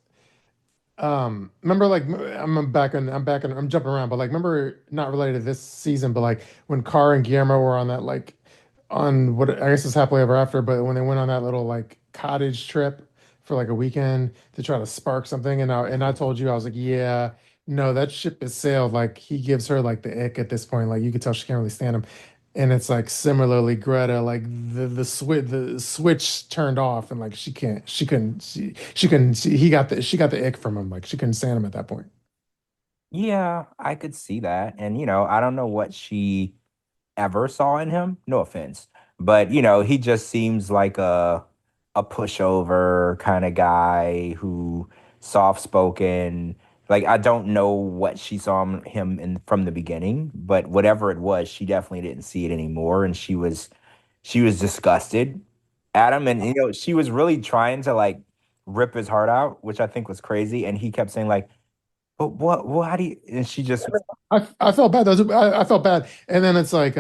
remember like I'm jumping around, but like remember not related to this season, but like when Car and Guillermo were on that like on what I guess it's happily ever after, but when they went on that little like cottage trip for like a weekend to try to spark something, and I told you I was like, yeah, no, that ship has sailed. Like he gives her like the ick at this point. Like you could tell she can't really stand him. And it's like similarly Greta, like the switch turned off, and like she got the ick from him. Like she couldn't stand him at that point. Yeah, I could see that. And I don't know what she ever saw in him. No offense, but he just seems like a pushover kind of guy who soft spoken. Like I don't know what she saw him in from the beginning, but whatever it was, she definitely didn't see it anymore, and she was disgusted at him, and she was really trying to like rip his heart out, which I think was crazy, and he kept saying like, "But what? Well, how do you?" And she just I felt bad. I felt bad, and then it's like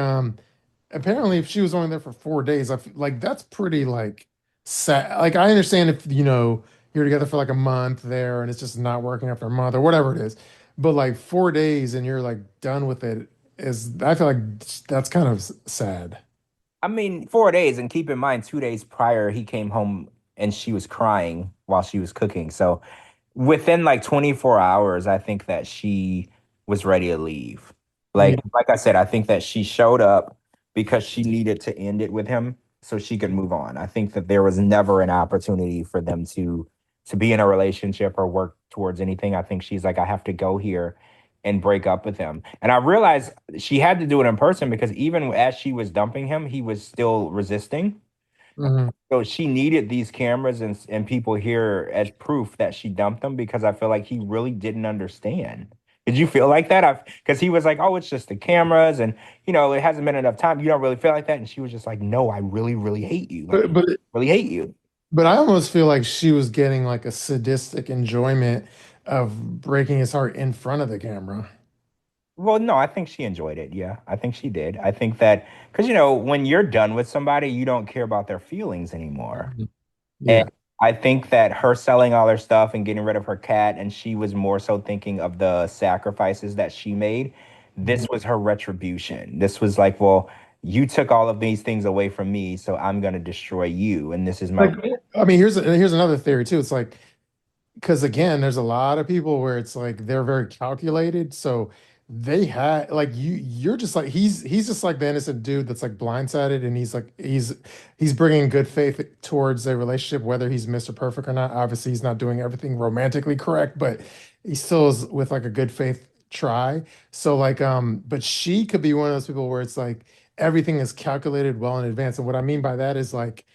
apparently if she was only there for 4 days, like that's pretty like sad. Like I understand if you're together for like a month there and it's just not working after a month or whatever it is, but like 4 days and you're like done with it is I feel like that's kind of sad. I mean, 4 days, and keep in mind, 2 days prior, he came home and she was crying while she was cooking. So within like 24 hours, I think that she was ready to leave. Yeah. Like I said, I think that she showed up because she needed to end it with him so she could move on. I think that there was never an opportunity for them to be in a relationship or work towards anything. I think she's like, I have to go here and break up with him. And I realized she had to do it in person because even as she was dumping him, he was still resisting. Mhm. So she needed these cameras and people here as proof that she dumped him because I feel like he really didn't understand. Did you feel like that? Because he was like, "Oh, it's just the cameras, and it hasn't been enough time. You don't really feel like that." And she was just like, "No, I really, really hate you. Like, But but really hate you." but I almost feel like she was getting like a sadistic enjoyment of breaking his heart in front of the camera. Well, no, I think she enjoyed it. Yeah, I think she did. I think that because when you're done with somebody, you don't care about their feelings anymore. Mhm. And Yeah. I think that her selling all her stuff and getting rid of her cat, and she was more so thinking of the sacrifices that she made. This was her retribution. This was like, well, you took all of these things away from me, so I'm going to destroy you. And this is my. Like, I mean, here's another theory too. It's like because again, there's a lot of people where it's like they're very calculated. So they had like you're just like he's just like the innocent dude that's like blindsided, and he's bringing good faith towards a relationship, whether he's Mr. Perfect or not. Obviously, he's not doing everything romantically correct, but he still is with like a good faith try. So like but she could be one of those people where it's like everything is calculated well in advance. And what I mean by that is like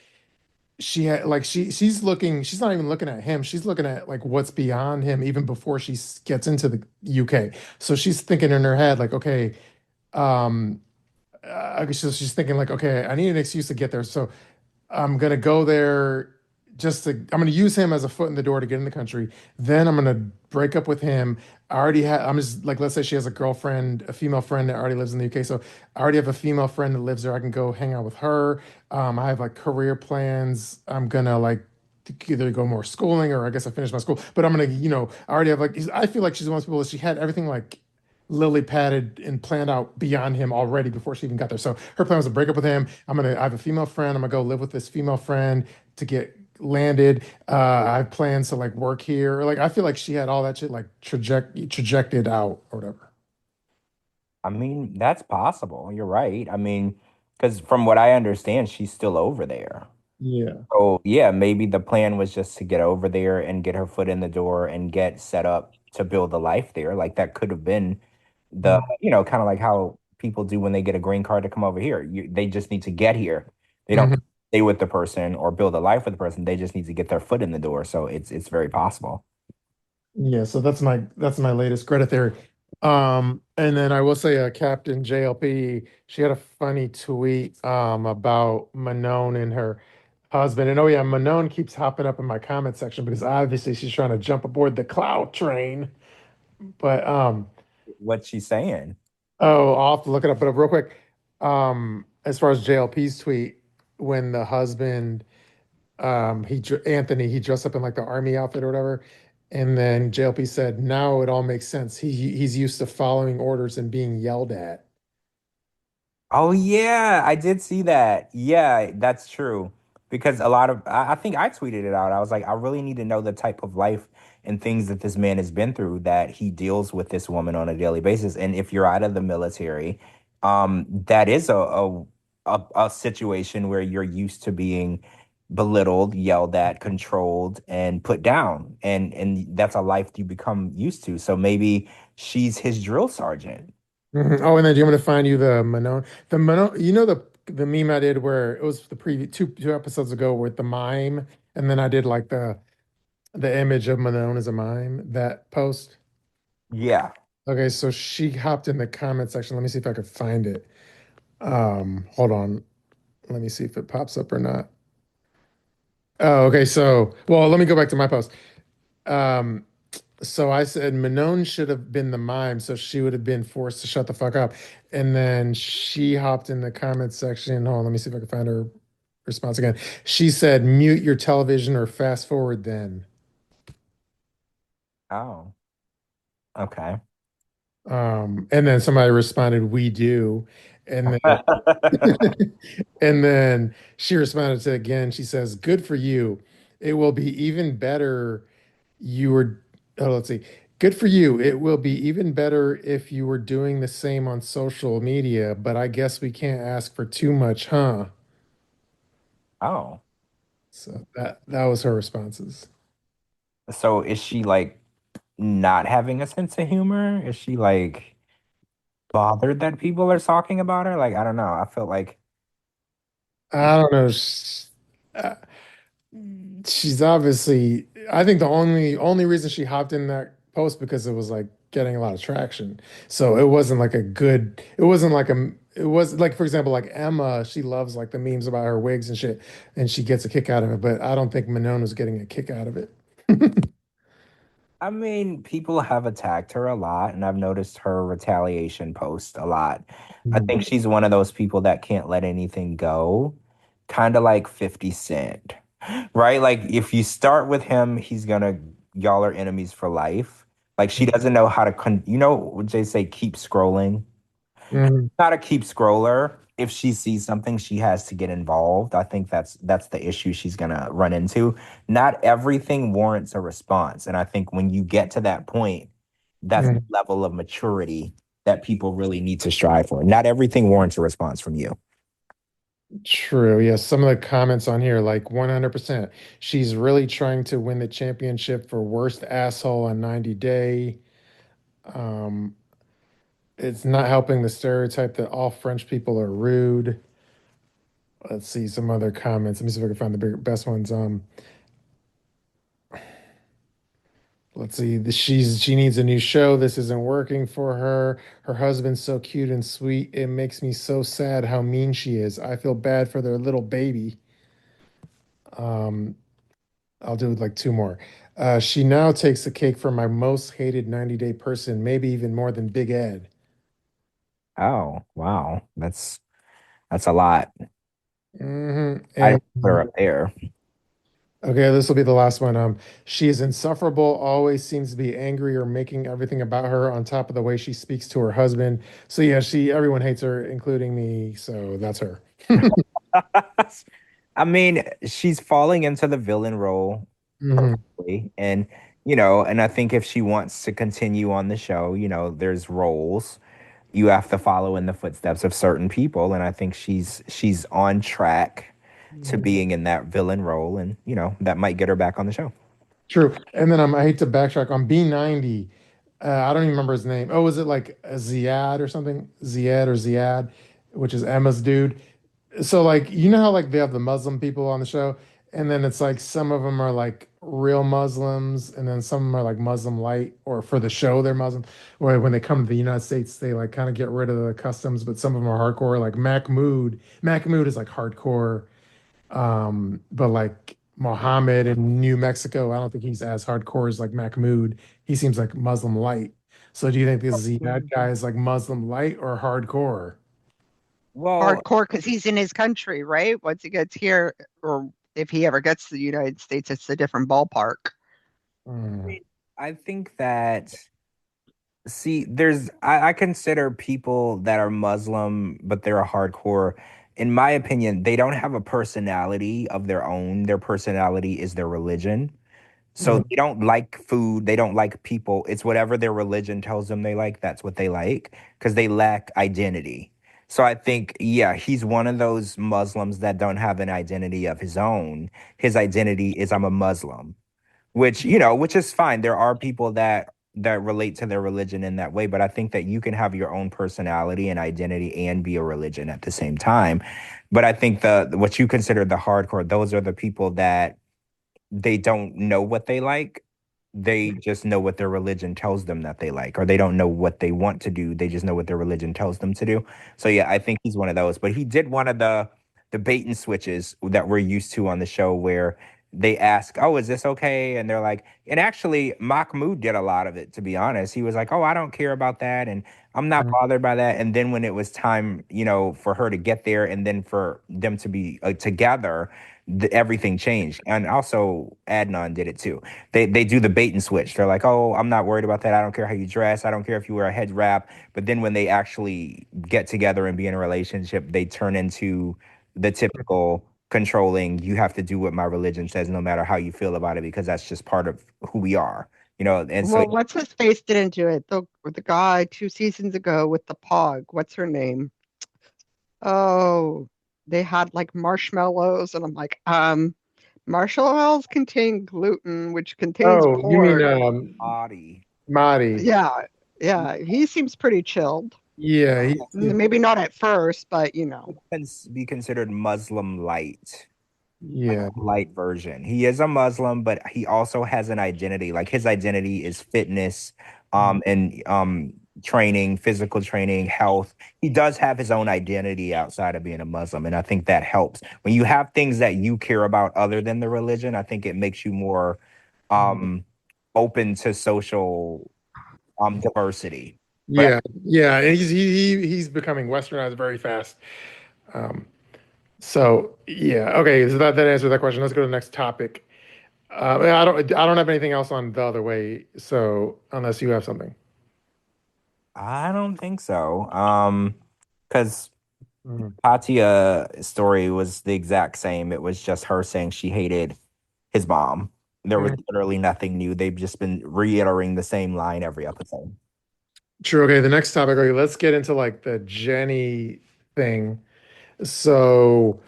she had like she's not even looking at him, she's looking at like what's beyond him even before gets into the UK. So she's thinking in her head like, okay, um so she's thinking like, okay, I need an excuse to get there, so I'm gonna go there I'm gonna use him as a foot in the door to get in the country. Then I'm gonna break up with him. I'm just like, let's say she has a girlfriend, a female friend that already lives in the UK. So I already have a female friend that lives there. I can go hang out with her. I have like career plans. I'm gonna like either go more schooling, or I guess I finished my school. But I'm gonna, I already have like, I feel like she's one of those people that she had everything like lily padded and planned out beyond him already before she even got there. So her plan was to break up with him. I have a female friend. I'm gonna go live with this female friend to get landed. I have plans to like work here. Like I feel like she had all that shit like trajected out or whatever. I mean, that's possible. You're right. I mean, because from what I understand, she's still over there. Yeah. So yeah, maybe the plan was just to get over there and get her foot in the door and get set up to build a life there. Like that could have been kind of like how people do when they get a green card to come over here. They just need to get here. They don't Mhm. stay with the person or build a life with the person. They just need to get their foot in the door. So it's very possible. Yeah, so that's my latest Greta theory. And then I will say, Captain JLP, she had a funny tweet about Manon and her husband. And oh yeah, Manon keeps hopping up in my comment section because obviously she's trying to jump aboard the cloud train. But What's she saying? oh, I'll have to look it up. But real quick, as far as JLP's tweet, when the husband Anthony, he dressed up in like the army outfit or whatever. And then JLP said, now it all makes sense. He's used to following orders and being yelled at. Oh yeah, I did see that. Yeah, that's true. Because a lot of I think I tweeted it out. I was like, I really need to know the type of life and things that this man has been through that he deals with this woman on a daily basis. And if you're out of the military, that is a situation where you're used to being belittled, yelled at, controlled, and put down. And that's a life you become used to. So maybe she's his drill sergeant. Mhm. Oh, and then do you want me to find you the Manon, the meme I did where it was the previous two episodes ago with the mime, and then I did like the image of Manon as a mime, that post. Yeah. Okay, so she hopped in the comment section. Let me see if I could find it. Hold on. Let me see if it pops up or not. Oh, okay. So, well, let me go back to my post. Um, so I said Manon should have been the mime, so she would have been forced to shut the fuck up. And then she hopped in the comment section. Hold on, let me see if I can find her response again. She said, mute your television or fast forward then. Oh, okay. And then somebody responded, we do. And then and then she responded to again, she says, good for you. It will be even better you were, oh, let's see. Good for you. It will be even better if you were doing the same on social media, but I guess we can't ask for too much, huh? Oh, So that was her responses. so is she like not having a sense of humor? Is she like bothered that people are talking about her? Like, I don't know. I felt like, I don't know. Uh, she's obviously, I think the only reason she hopped in that post because it was like getting a lot of traction. So it wasn't like it was like, for example, like Emma, she loves like the memes about her wigs and shit, and she gets a kick out of it, but I don't think Manon was getting a kick out of it. I mean, people have attacked her a lot, and I've noticed her retaliation post a lot. I think she's one of those people that can't let anything go, kind of like 50 Cent, right? Like, if you start with him, y'all are enemies for life. Like, she doesn't know how to, what they say, keep scrolling. Mhm. Not a keep scroller. If she sees something, she has to get involved. I think that's the issue she's gonna run into. Not everything warrants a response, and I think when you get to that point, that's the Mhm. level of maturity that people really need to strive for. Not everything warrants a response from you. True. Yes. Some of the comments on here, like 100%. She's really trying to win the championship for worst asshole on 90 Day. Um, it's not helping the stereotype that all French people are rude. Let's see some other comments. Let me see if I can find the best ones. Let's see. She needs a new show. This isn't working for her. Her husband's so cute and sweet. It makes me so sad how mean she is. I feel bad for their little baby. Um, I'll do like two more. She now takes the cake for my most hated 90 Day person, maybe even more than Big Ed. Oh, wow. That's a lot. Mm-hmm. I And put her up there. okay, this will be the last one. She is insufferable, always seems to be angry or making everything about her on top of the way she speaks to her husband. So yeah, everyone hates her, including me. So that's her. I mean, she's falling into the villain role Mhm. perfectly. And, and I think if she wants to continue on the show, there's roles. You have to follow in the footsteps of certain people. And I think she's on track to being in that villain role. And, that might get her back on the show. True. And then I hate to backtrack on B90. I don't even remember his name. Oh, was it like Ziad or something? Ziad, which is Emma's dude. So like you know how like they have the Muslim people on the show, and then it's like some of them are like real Muslims, and then some of them are like Muslim light, or for the show they're Muslim. Or when they come to the United States, they like kind of get rid of the customs, but some of them are hardcore. Like Mahmoud. Mahmoud is like hardcore. But like Mohammed in New Mexico, I don't think he's as hardcore as like Mahmoud. He seems like Muslim light. So do you think this Ziad guy is like Muslim light or hardcore? Well, Hardcore because he's in his country, right? Once he gets here, or if he ever gets to the United States, it's a different ballpark. Mm. I think that see, I consider people that are Muslim, but they're a hardcore. In my opinion, they don't have a personality of their own. Their personality is their religion. So Mhm. they don't like food, they don't like people. It's whatever their religion tells them they like, that's what they like, because they lack identity. So I think, yeah, he's one of those Muslims that don't have an identity of his own. His identity is I'm a Muslim, which is fine. There are people that relate to their religion in that way, but I think that you can have your own personality and identity and be a religion at the same time. But I think the what you consider the hardcore, those are the people that they don't know what they like. They just know what their religion tells them that they like, or they don't know what they want to do. They just know what their religion tells them to do. So yeah, I think he's one of those. But he did one of the bait and switches that we're used to on the show where they ask, "Oh, is this okay?" And they're like, and actually, Mahmoud did a lot of it. To be honest, he was like, "Oh, I don't care about that," and I'm not bothered by that. And then when it was time, for her to get there, and then for them to be together, everything changed. And also, Adnan did it too. They do the bait and switch. They're like, "Oh, I'm not worried about that. I don't care how you dress. I don't care if you wear a head wrap." But then when they actually get together and be in a relationship, they turn into the typical controlling. You have to do what my religion says, no matter how you feel about it, because that's just part of who we are. And so Well, what's his face didn't do it. The guy 2 seasons ago with the pog. What's her name? Oh, they had like marshmallows, and I'm like, marshmallows contain gluten, which contains Oh, you mean pork. body. Marty? Yeah, yeah, he seems pretty chilled. Yeah, Maybe not at first, but Can be considered Muslim light. yeah. Light version. He is a Muslim, but he also has an identity. Like his identity is fitness, and training, physical training, health. He does have his own identity outside of being a Muslim, and I think that helps. When you have things that you care about other than the religion, I think it makes you more open to social diversity. But Yeah, and he's becoming westernized very fast. Um, so yeah, okay. So that answered that question. Let's go to the next topic. I don't have anything else on the other way. So unless you have something. I don't think so. Because Mhm. Katya's story was the exact same. It was just her saying she hated his mom. There was Mhm. literally nothing new. They've just been reiterating the same line every episode. True. Okay, the next topic. Okay, let's get into like the Jenny thing. So,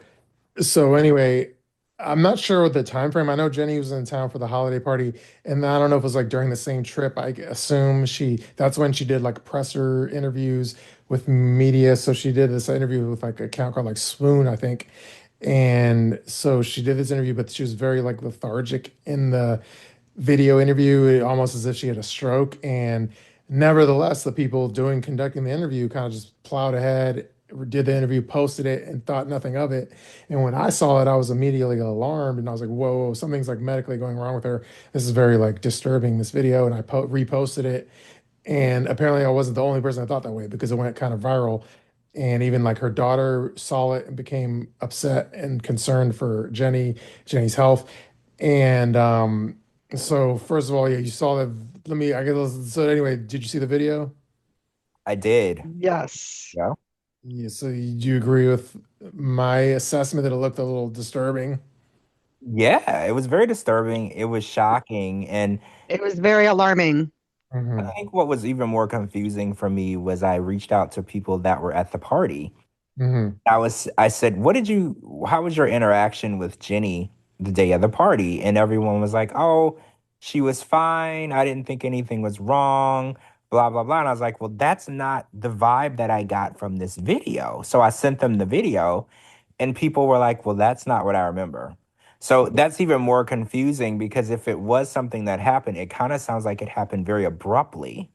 so anyway, I'm not sure what the time frame. I know Jenny was in town for the holiday party, and I don't know if it was like during the same trip. I assume that's when she did like presser interviews with media. So she did this interview with like an account called like Swoon, I think. And so she did this interview, but she was very like lethargic in the video interview, almost as if she had a stroke. And nevertheless, the people conducting the interview kind of just plowed ahead, did the interview, posted it, and thought nothing of it. And when I saw it, I was immediately alarmed, and I was like, "Whoa, whoa, something's like medically going wrong with her. This is very like disturbing. This video." And I reposted it, and apparently, I wasn't the only person that thought that way because it went kind of viral. And even like her daughter saw it and became upset and concerned for Jenny's health. And so first of all, yeah, you saw that. I guess, so anyway, did you see the video? I did. Yes. Yeah. Yeah, so do you agree with my assessment that it looked a little disturbing? Yeah, it was very disturbing. It was shocking. And It was very alarming. I Hmm. think what was even more confusing for me was I reached out to people that were at the party. Hmm. I said, how was your interaction with Jenny the day of the party? And everyone was like, oh, she was fine. I didn't think anything was wrong, blah, blah, blah. And I was like, well, that's not the vibe that I got from this video. So I sent them the video, and people were like, well, that's not what I remember. So that's even more confusing because if it was something that happened, it kind of sounds like it happened very abruptly.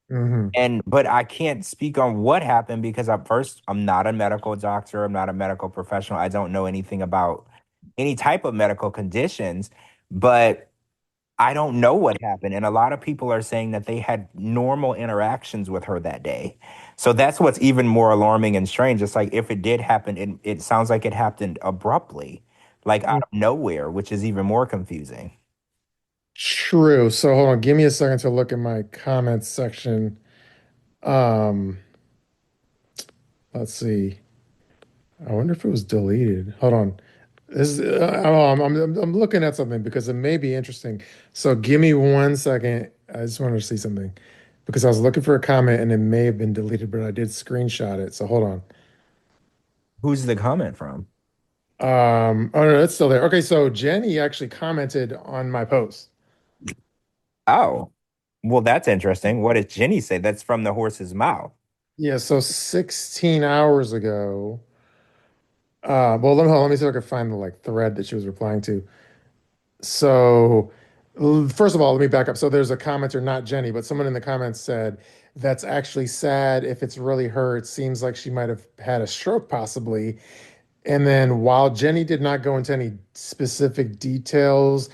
Hmm. But I can't speak on what happened because I'm not a medical doctor, I'm not a medical professional. I don't know anything about any type of medical conditions, but I don't know what happened. And a lot of people are saying that they had normal interactions with her that day. So that's what's even more alarming and strange. It's like if it did happen, it sounds like it happened abruptly, like out of nowhere, which is even more confusing. True. So hold on, give me a second to look at my comments section. Um, let's see. I wonder if it was deleted. Hold on. I'm looking at something because it may be interesting. So give me 1 second. I just wanted to see something because I was looking for a comment and it may have been deleted, but I did screenshot it. So hold on. Who's the comment from? Oh no, it's still there. Okay, so Jenny actually commented on my post. Oh, well, that's interesting. What did Jenny say? That's from the horse's mouth. Yeah, so 16 hours ago. Well, let me see if I can find the like thread that she was replying to. So, first of all, let me back up. So, there's a commenter, not Jenny, but someone in the comments said, "That's actually sad. If it's really her, it seems like she might have had a stroke, possibly." And then, while Jenny did not go into any specific details,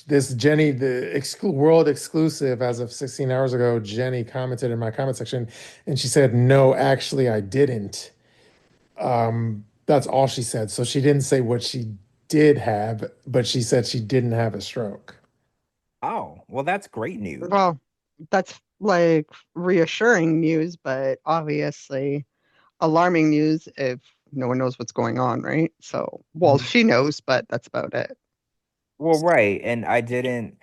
this Jenny, the world exclusive as of 16 hours ago, Jenny commented in my comment section and she said, "No, actually, I didn't." That's all she said. So she didn't say what she did have, but she said she didn't have a stroke. Oh, well, that's great news. Well, that's like reassuring news, but obviously alarming news if no one knows what's going on, right? So, well, Mhm. she knows, but that's about it. Well, right, and I didn't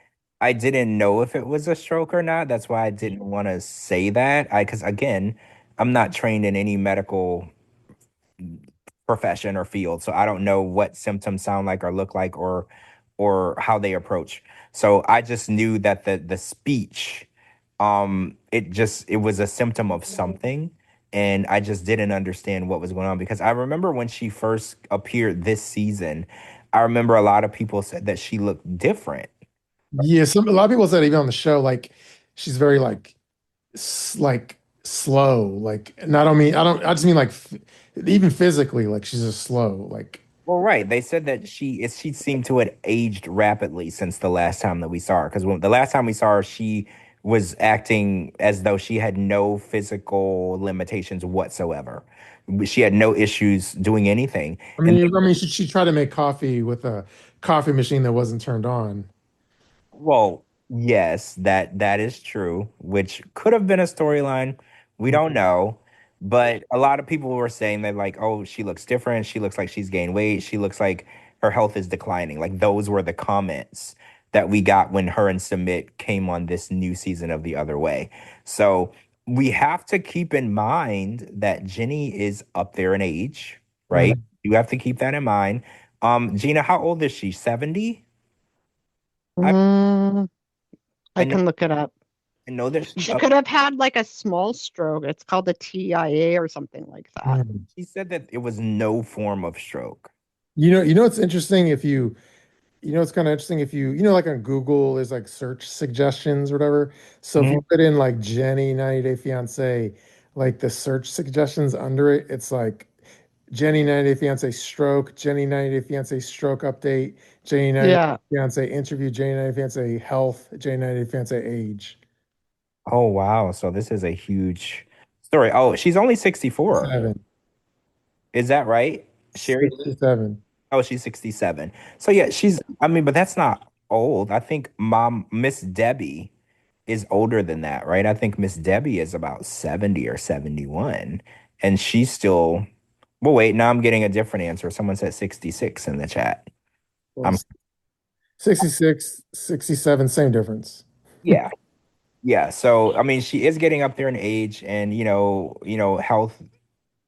know if it was a stroke or not. That's why I didn't want to say that. Because again, I'm not trained in any medical profession or field, so I don't know what symptoms sound like or look like or how they approach. So I just knew that the speech, it was a symptom of something, and I just didn't understand what was going on because I remember when she first appeared this season, I remember a lot of people said that she looked different. Yeah, a lot of people said even on the show, like she's very like like slow. Like not I don't I just mean like even physically, like she's just slow. Like Well, right. They said that she seemed to have aged rapidly since the last time that we saw her. Because when the last time we saw her, she was acting as though she had no physical limitations whatsoever. She had no issues doing anything. And she tried to make coffee with a coffee machine that wasn't turned on. well, yes, that is true, which could have been a storyline. We don't know. But a lot of people were saying that like, oh, she looks different. She looks like she's gained weight. She looks like her health is declining. Like those were the comments that we got when her and Submit came on this new season of The Other Way. So we have to keep in mind that Jenny is up there in age, right? Mhm. You have to keep that in mind. Gina, how old is she? 70? I Mm, I I know can look it up. I know there's She could have had like a small stroke. It's called a TIA or something like that. Mhm. she said that it was no form of stroke. It's interesting if it's kind of interesting if like on Google, there's like search suggestions or whatever. So if you Mhm. put in like Jenny 90 Day Fiance, like the search suggestions under it, it's like Jenny 90 Day Fiance stroke, Jenny 90 Day Fiance stroke update, Jenny 90 Day Yeah. Fiance interview, Jenny 90 Day Fiance health, Jenny 90 Day Fiance age. Oh wow, so this is a huge story. Oh, she's only 64. 7, Is that right, Sherry? 67. Oh, she's 67. So yeah, I mean, but that's not old. I think mom Miss Debbie is older than that, right? I think Miss Debbie is about 70 or 71. And she's still, well, wait, now I'm getting a different answer. Someone said 66 in the chat. Well, I'm 66, 67, same difference. Yeah. Yeah. So I mean, she is getting up there in age and health,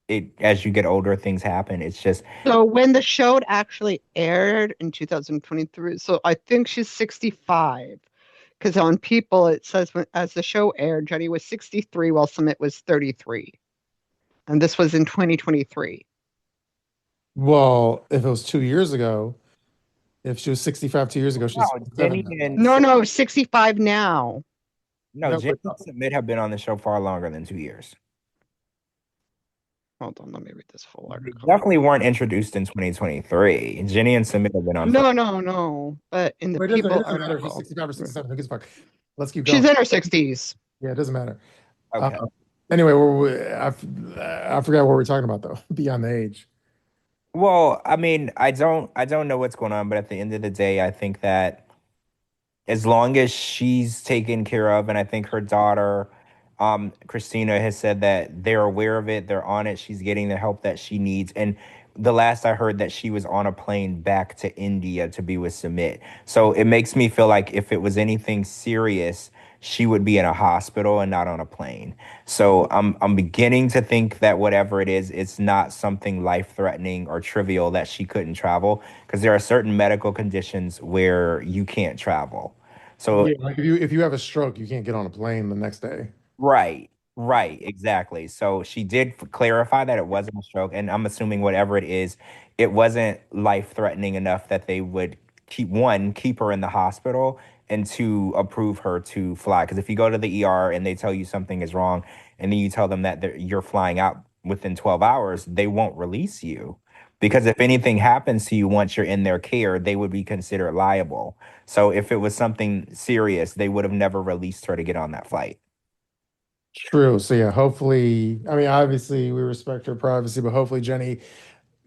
it as you get older, things happen. It's just So when the show actually aired in 2023, so I think she's 65. Because on People it says as the show aired, Jenny was 63 while Summit was 33. And this was in 2023. Well, if it was 2 years ago, if she was 65 2 years ago, she's wow, 67 Jenny now. and No, no, 65 now. no, No, Jenny and Submit have been on the show far longer than 2 years. Hold on, let me read this full They article. definitely weren't introduced in 2023. Jenny and Submit have been on for No, no, no. But in the Wait, it People doesn't matter if she's article, 65 or 67. Who gives a fuck? Let's keep she's going. in her 60s. Yeah, it doesn't matter. Uh, okay. anyway, I forgot what we're talking about though. Beyond the age. Well, I mean, I don't know what's going on, but at the end of the day, I think that as long as she's taken care of, and I think her daughter, Christina, has said that they're aware of it, they're on it, she's getting the help that she needs. And the last I heard that she was on a plane back to India to be with Sumit. So it makes me feel like if it was anything serious, she would be in a hospital and not on a plane. So I'm beginning to think that whatever it is, it's not something life threatening or trivial that she couldn't travel because there are certain medical conditions where you can't travel. So Yeah, like if you have a stroke, you can't get on a plane the next day. right, right, exactly. So she did clarify that it wasn't a stroke, and I'm assuming whatever it is, it wasn't life threatening enough that they would keep her in the hospital, and two, approve her to fly. Because if you go to the ER and they tell you something is wrong, and then you tell them that you're flying out within 12 hours, they won't release you. Because if anything happens to you once you're in their care, they would be considered liable. So if it was something serious, they would have never released her to get on that flight. True. So yeah, hopefully, I mean, obviously we respect her privacy, but hopefully Jenny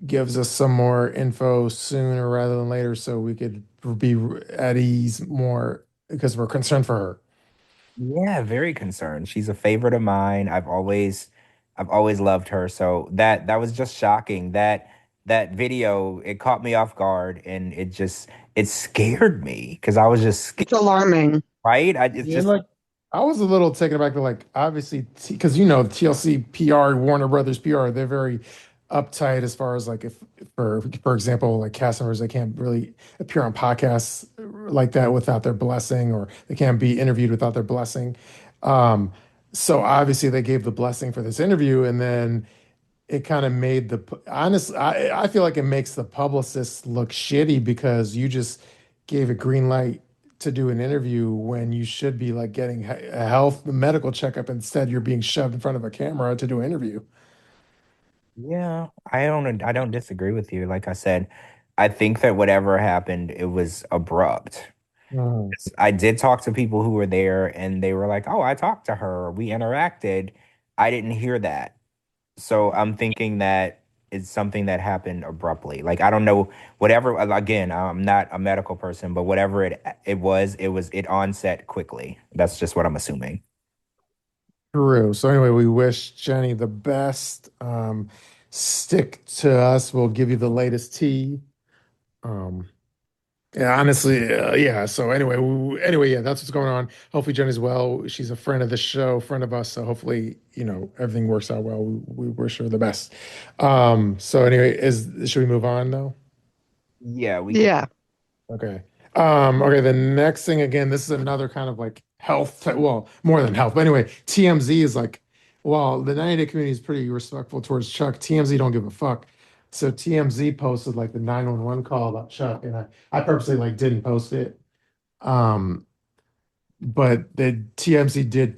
gives us some more info sooner rather than later so we could be at ease more because we're concerned for her. Yeah, very concerned. She's a favorite of mine. I've always loved her. So that was just shocking. That video, it caught me off guard and it scared me because I was just scared, It's alarming. right? It's Yeah, and just like I was a little taken aback to like obviously because TLC PR, Warner Brothers PR, they're very uptight as far as like if for example like cast members they can't really appear on podcasts like that without their blessing or they can't be interviewed without their blessing. Um, so obviously they gave the blessing for this interview and then it kind of made I feel like it makes the publicists look shitty because you just gave a green light to do an interview when you should be like getting a health medical checkup. Instead, you're being shoved in front of a camera to do an interview. yeah, I don't disagree with you. Like I said, I think that whatever happened, it was abrupt. Mhm. I did talk to people who were there and they were like, "Oh, I talked to her. We interacted." I didn't hear that. So I'm thinking that it's something that happened abruptly. Like I don't know whatever again, I'm not a medical person, but whatever it onset quickly. That's just what I'm assuming. True. So anyway, we wish Jenny the best. Stick to us. We'll give you the latest tea. Um, Yeah, honestly, yeah. So anyway, yeah, that's what's going on. Hopefully, Jen is well. She's a friend of the show, friend of us. So hopefully, everything works out well. We wish her the best. So anyway, is should we move on though? Yeah, we can. Yeah. Okay. Okay, the next thing again, this is another kind of like health, well, more than health. But anyway, TMZ is like, well, the 90 Day community is pretty respectful towards Chuck. TMZ don't give a fuck. So TMZ posted like the 911 call about Chuck, and I purposely like didn't post it. Um, but the TMZ did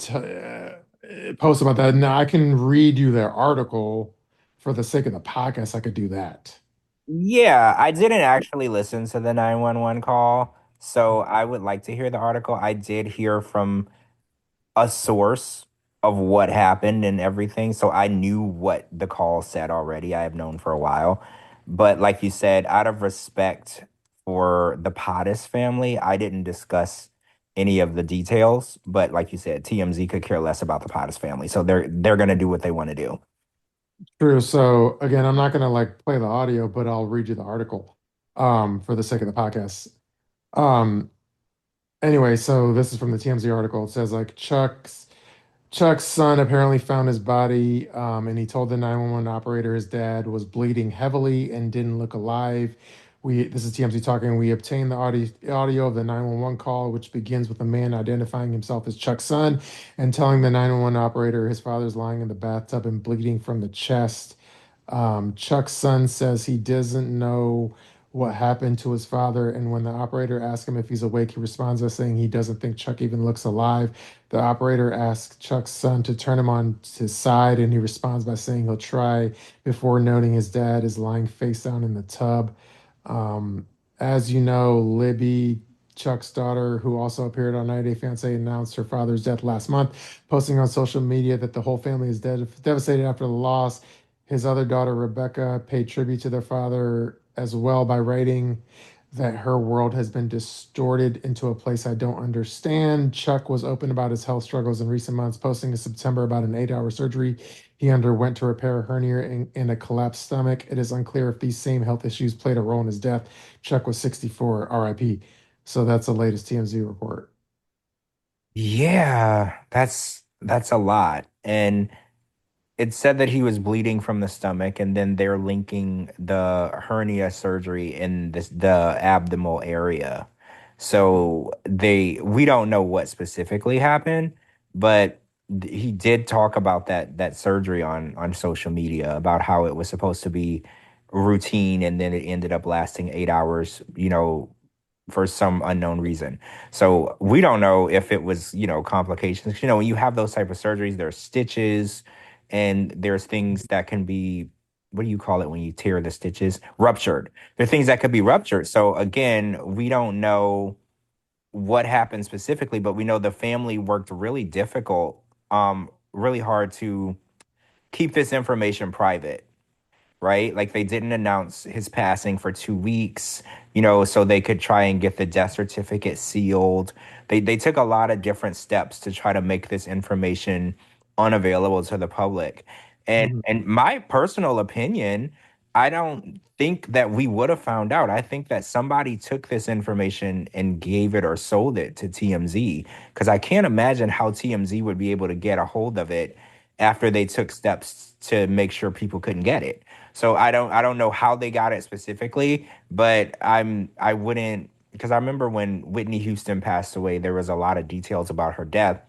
post about that. Now I can read you their article for the sake of the podcast. I could do that. Yeah, I didn't actually listen to the 911 call, so I would like to hear the article. I did hear from a source of what happened and everything. So I knew what the call said already. I have known for a while. But like you said, out of respect for the Pottis family, I didn't discuss any of the details. But like you said, TMZ could care less about the Pottis family. So they're gonna do what they want to do. True. So again, I'm not gonna like play the audio, but I'll read you the article for the sake of the podcast. Um anyway, so this is from the TMZ article. It says like Chuck's son apparently found his body, and he told the 911 operator his dad was bleeding heavily and didn't look alive. This is TMZ talking. We obtained the audio of the 911 call, which begins with a man identifying himself as Chuck's son and telling the 911 operator his father's lying in the bathtub and bleeding from the chest. Chuck's son says he doesn't know what happened to his father, and when the operator asks him if he's awake, he responds by saying he doesn't think Chuck even looks alive. The operator asks Chuck's son to turn him on his side, and he responds by saying he'll try before noting his dad is lying face down in the tub. Um, as you know, Libby, Chuck's daughter, who also appeared on 90 Day Fiancé, announced her father's death last month, posting on social media that the whole family is devastated after the loss. His other daughter, Rebecca, paid tribute to their father as well by writing that her world has been distorted into a place I don't understand. Chuck was open about his health struggles in recent months, posting in September about an 8-hour surgery he underwent to repair a hernia and a collapsed stomach. It is unclear if these same health issues played a role in his death. Chuck was 64, RIP. So that's the latest TMZ report. Yeah, that's a lot. And it said that he was bleeding from the stomach, and then they're linking the hernia surgery in the abdominal area. So we don't know what specifically happened, but he did talk about that surgery on social media about how it was supposed to be routine, and then it ended up lasting 8 hours, for some unknown reason. So we don't know if it was, complications. When you have those type of surgeries, there's stitches and there's things that can be, what do you call it when you tear the stitches? Ruptured. There are things that could be ruptured. So again, we don't know what happened specifically, but we know the family worked really hard to keep this information private, right? Like they didn't announce his passing for 2 weeks, so they could try and get the death certificate sealed. They took a lot of different steps to try to make this information unavailable to the public. And Mhm. and my personal opinion, I don't think that we would have found out. I think that somebody took this information and gave it or sold it to TMZ, because I can't imagine how TMZ would be able to get a hold of it after they took steps to make sure people couldn't get it. So I don't know how they got it specifically, but I wouldn't, because I remember when Whitney Houston passed away, there was a lot of details about her death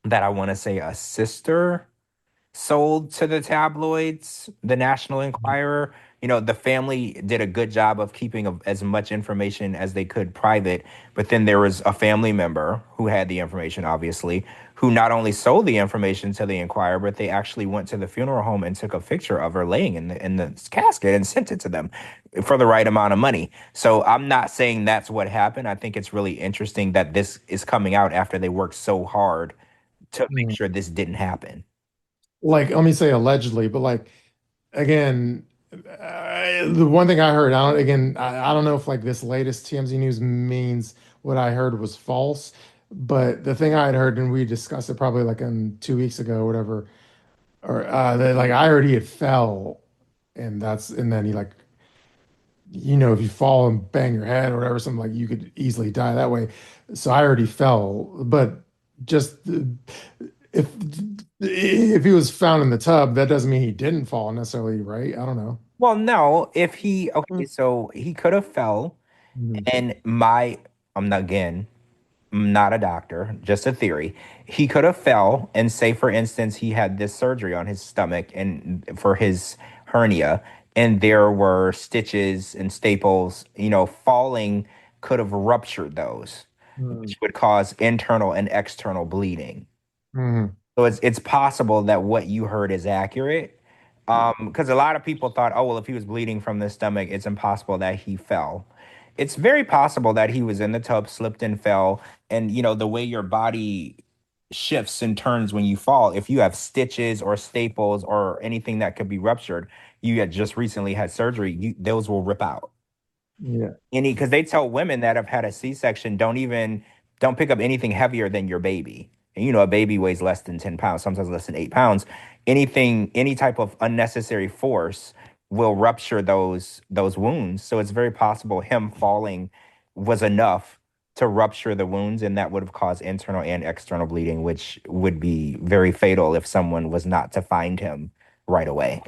that I want to say a sister sold to the tabloids, the National Enquirer. The family did a good job of keeping as much information as they could private, but then there was a family member who had the information, obviously, who not only sold the information to the Enquirer, but they actually went to the funeral home and took a picture of her laying in the casket and sent it to them for the right amount of money. So I'm not saying that's what happened. I think it's really interesting that this is coming out after they worked so hard to make Mhm. sure this didn't happen. Like, let me say allegedly, but like, again, the one thing I heard, I don't know if like this latest TMZ news means what I heard was false, but the thing I had heard, and we discussed it probably like 2 weeks ago or whatever, or like I heard he had fell, and then he like if you fall and bang your head or whatever, something like you could easily die that way. So I already fell, but just if if he was found in the tub, that doesn't mean he didn't fall necessarily, right? I don't know. Well, no, if he Mm. okay, so he could have fell, Mhm. and I'm not again. I'm not a doctor, just a theory. He could have fell and say, for instance, he had this surgery on his stomach and for his hernia, and there were stitches and staples. Falling could have ruptured those, Mhm. which would cause internal and external bleeding. Mhm. So it's possible that what you heard is accurate. Because a lot of people thought, oh well, if he was bleeding from the stomach, it's impossible that he fell. It's very possible that he was in the tub, slipped and fell, and the way your body shifts and turns when you fall. If you have stitches or staples or anything that could be ruptured, you had just recently had surgery, those will rip out Yeah. any because they tell women that have had a C-section don't pick up anything heavier than your baby. And a baby weighs less than 10 pounds, sometimes less than 8 pounds. Any type of unnecessary force will rupture those wounds. So it's very possible him falling was enough to rupture the wounds, and that would have caused internal and external bleeding, which would be very fatal if someone was not to find him right away.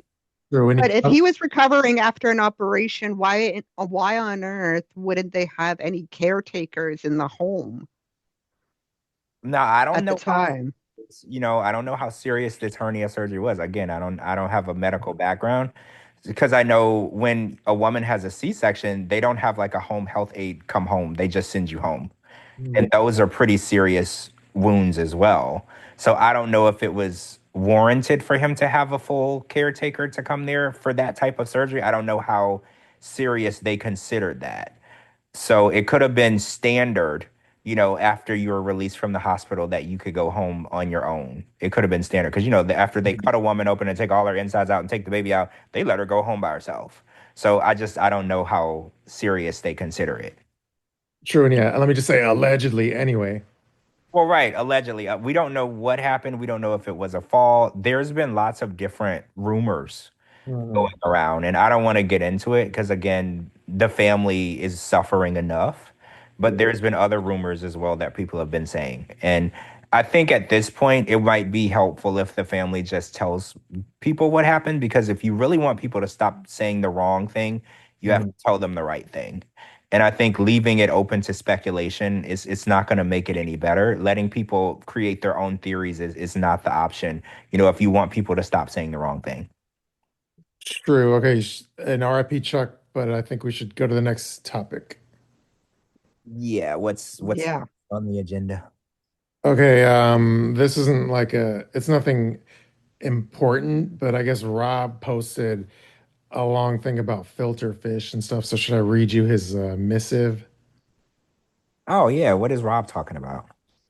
True. And But if he was recovering after an operation, why on earth wouldn't they have any caretakers in the home Now, I don't at the know how time? I don't know how serious this hernia surgery was. Again, I don't have a medical background because I know when a woman has a C-section, they don't have like a home health aide come home. They just send you home. And Mhm. those are pretty serious wounds as well. So I don't know if it was warranted for him to have a full caretaker to come there for that type of surgery. I don't know how serious they considered that. So it could have been standard, after you were released from the hospital that you could go home on your own. It could have been standard because, after they cut a woman open and take all her insides out and take the baby out, they let her go home by herself. So I don't know how serious they consider it. True. And yeah, let me just say allegedly anyway. Well, right, allegedly. We don't know what happened. We don't know if it was a fall. There's been lots of different rumors going Mhm. around, and I don't want to get into it because again, the family is suffering enough. But Yeah. there's been other rumors as well that people have been saying, and I think at this point it might be helpful if the family just tells people what happened because if you really want people to stop saying the wrong thing, you have to Mhm. tell them the right thing. And I think leaving it open to speculation is it's not going to make it any better. Letting people create their own theories is not the option. If you want people to stop saying the wrong thing. True. Okay. An RIP Chuck, but I think we should go to the next topic. Yeah, what's Yeah. on the agenda? Okay. This isn't like it's nothing important, but I guess Rob posted a long thing about filter fish and stuff. So should I read you his missive? Oh yeah, what is Rob talking about?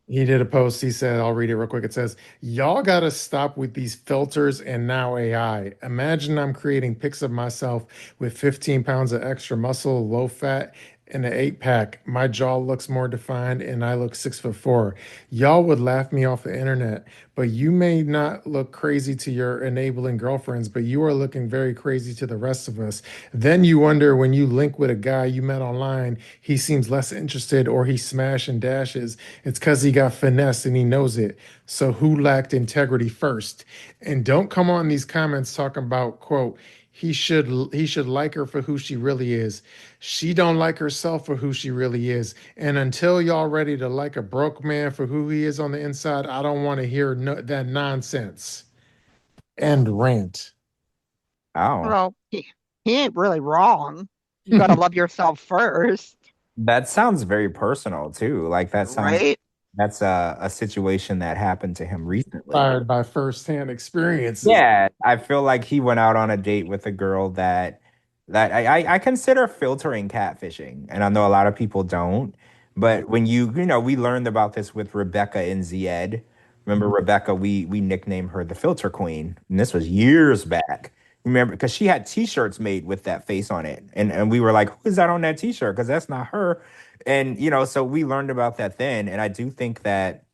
He did a post. He said, I'll read it real quick. It says, y'all got to stop with these filters and now AI. Imagine I'm creating pics of myself with 15 pounds of extra muscle, low fat, and an eight pack. My jaw looks more defined and I look 6'4". Y'all would laugh me off the internet, but you may not look crazy to your enabling girlfriends, but you are looking very crazy to the rest of us. Then you wonder when you link with a guy you met online, he seems less interested or he smash and dashes. It's because he got finessed and he knows it. So who lacked integrity first? And don't come on these comments talking about quote he should like her for who she really is. She don't like herself for who she really is. And until y'all ready to like a broke man for who he is on the inside, I don't want to hear that nonsense. End rant. Oh, Well, he ain't really wrong. You got to love yourself first, that sounds very personal too. Like that sounds right? that's a situation that happened to him recently. Inspired by firsthand experiences. Yeah, I feel like he went out on a date with a girl that I consider filtering catfishing, and I know a lot of people don't. But when we learned about this with Rebecca and Zied. Remember Rebecca? We nicknamed her the filter queen, and this was years back. Remember, because she had T-shirts made with that face on it, and we were like, "Who is that on that T-shirt?" Because that's not her. And so we learned about that then, and I do think that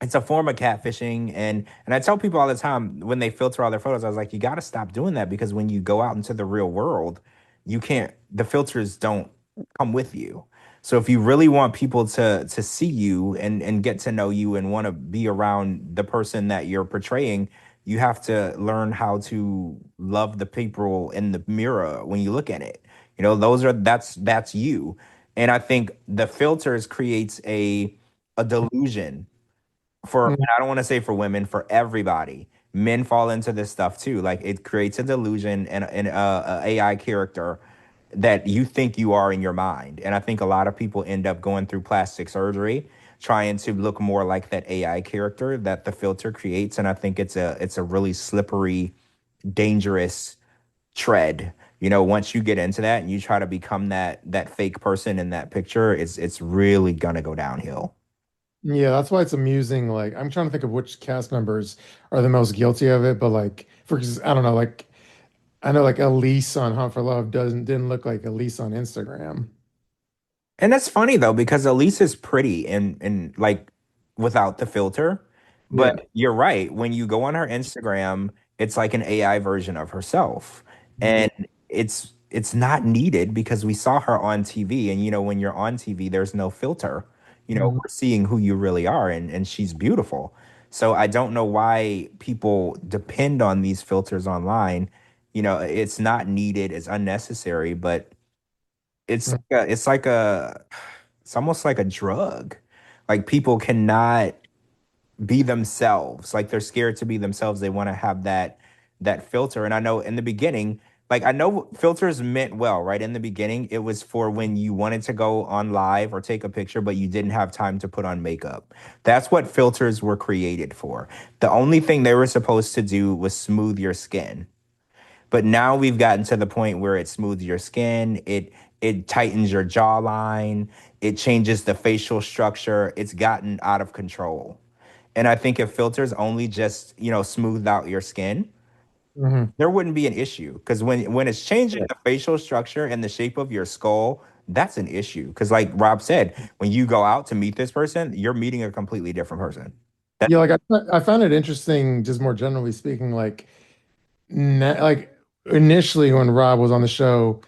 it's a form of catfishing and I tell people all the time when they filter all their photos, I was like, you got to stop doing that because when you go out into the real world, you can't the filters don't come with you. So if you really want people to see you and get to know you and want to be around the person that you're portraying, you have to learn how to love the people in the mirror when you look at it. You know, that's you. And I think the filters creates a delusion for, and Mm. I don't want to say for women, for everybody. Men fall into this stuff too. Like it creates a delusion and a AI character that you think you are in your mind. And I think a lot of people end up going through plastic surgery trying to look more like that AI character that the filter creates. And I think it's a really slippery, dangerous tread. You know, once you get into that and you try to become that fake person in that picture, it's really gonna go downhill. Yeah, that's why it's amusing. Like, I'm trying to think of which cast members are the most guilty of it, but like, I don't know, like, I know like Elise on Hunt for Love didn't look like Elise on Instagram. And that's funny though, because Elise is pretty and like without the filter. Yeah. But you're right. When you go on her Instagram, it's like an AI version of herself. Mhm. And it's not needed because we saw her on TV. And you know, when you're on TV, there's no filter. You know, Mhm. we're seeing who you really are, and she's beautiful. So I don't know why people depend on these filters online. You know, it's not needed, it's unnecessary, but it's almost like a drug. Like people cannot be themselves. Like they're scared to be themselves. They want to have that filter. And I know in the beginning, like I know filters meant well, right? In the beginning, it was for when you wanted to go on live or take a picture, but you didn't have time to put on makeup. That's what filters were created for. The only thing they were supposed to do was smooth your skin. But now we've gotten to the point where it smooths your skin, it tightens your jawline, it changes the facial structure. It's gotten out of control. And I think if filters only just, you know, smoothed out your skin, Mhm. there wouldn't be an issue. Because when it's changing the facial structure and the shape of your skull, that's an issue. Because like Rob said, when you go out to meet this person, you're meeting a completely different person. Yeah, like I found it interesting, just more generally speaking, like initially when Rob was on the show,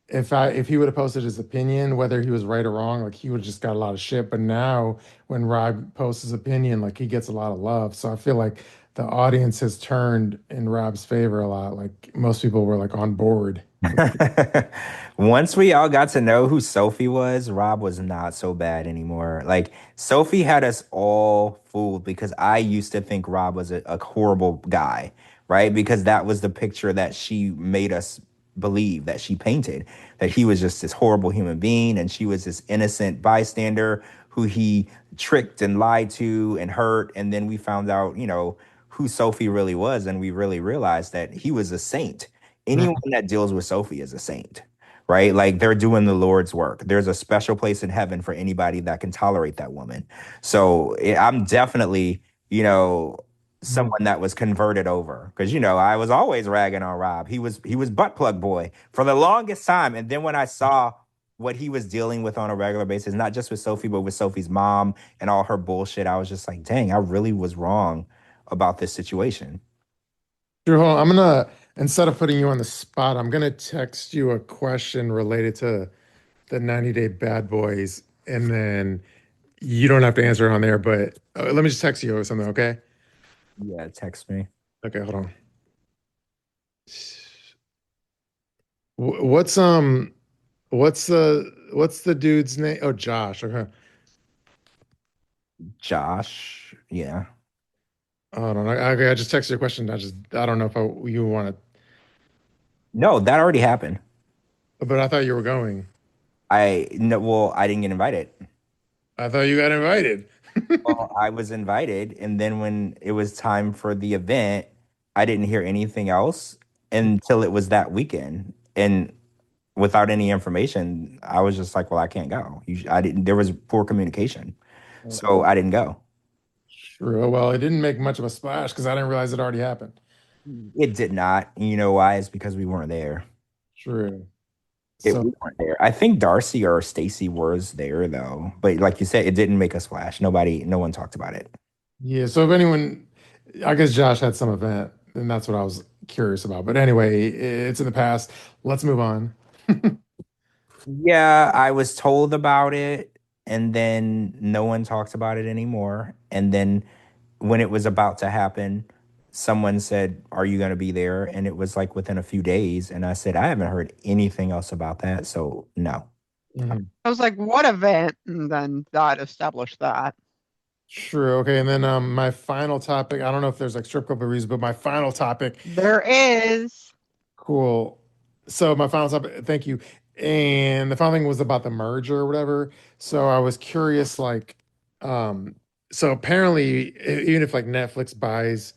if he would have posted his opinion, whether he was right or wrong, like he would have just got a lot of shit. But now when Rob posts his opinion, like he gets a lot of love. So I feel like the audience has turned in Rob's favor a lot. Like most people were like on board. Once we all got to know who Sophie was, Rob was not so bad anymore. Like Sophie had us all fooled because I used to think Rob was a horrible guy, right? Because that was the picture that she made us believe, that she painted, that he was just this horrible human being and she was this innocent bystander who he tricked and lied to and hurt. And then we found out, you know, who Sophie really was, and we really realized that he was a saint. Anyone that deals with Sophie is a saint, right? Like they're doing the Lord's work. There's a special place in heaven for anybody that can tolerate that woman. So I'm definitely, you know, Mhm. someone that was converted over because you know I was always ragging on Rob. He was butt plug boy for the longest time, and then when I saw what he was dealing with on a regular basis, not just with Sophie, but with Sophie's mom and all her bullshit, I was just like, dang, I really was wrong about this situation. Drew, hold on. I'm gonna instead of putting you on the spot, I'm gonna text you a question related to the 90-day bad boys, and then you don't have to answer it on there, but let me just text you or something, okay? Yeah, text me. Okay, hold on. What's the dude's name? Oh, Josh. Okay. Josh. Yeah. Hold on. Okay, I just texted you a question. I don't know if you want No, that already happened. to, but I thought you were going. I no, well, I didn't get invited. I thought you got invited. Well, I was invited, and then when it was time for the event, I didn't hear anything else until it was that weekend. And without any information, I was just like, "Well, I can't go." I didn't. There was poor communication, so I didn't go. True. Well, it didn't make much of a splash because I didn't realize it already happened. It did not. You know why? It's because we weren't there. True. We So weren't there. I think Darcy or Stacy was there though, but like you said, it didn't make a splash. No one talked about it. yeah. So if anyone, I guess Josh had some event, and that's what I was curious about. But anyway, it's in the past. Let's move on. Yeah, I was told about it, and then no one talks about it anymore. And then when it was about to happen, someone said, "Are you going to be there?" And it was like within a few days. And I said, "I haven't heard anything else about that. So, no." Mhm. I was like, what event? And then that established that. True. Okay. And then my final topic, I don't know if there's like strip club reviews, but my final topic, There is. cool. So my final topic, thank you. And the final thing was about the merger or whatever. So I was curious, like, um, so apparently, even if like Netflix buys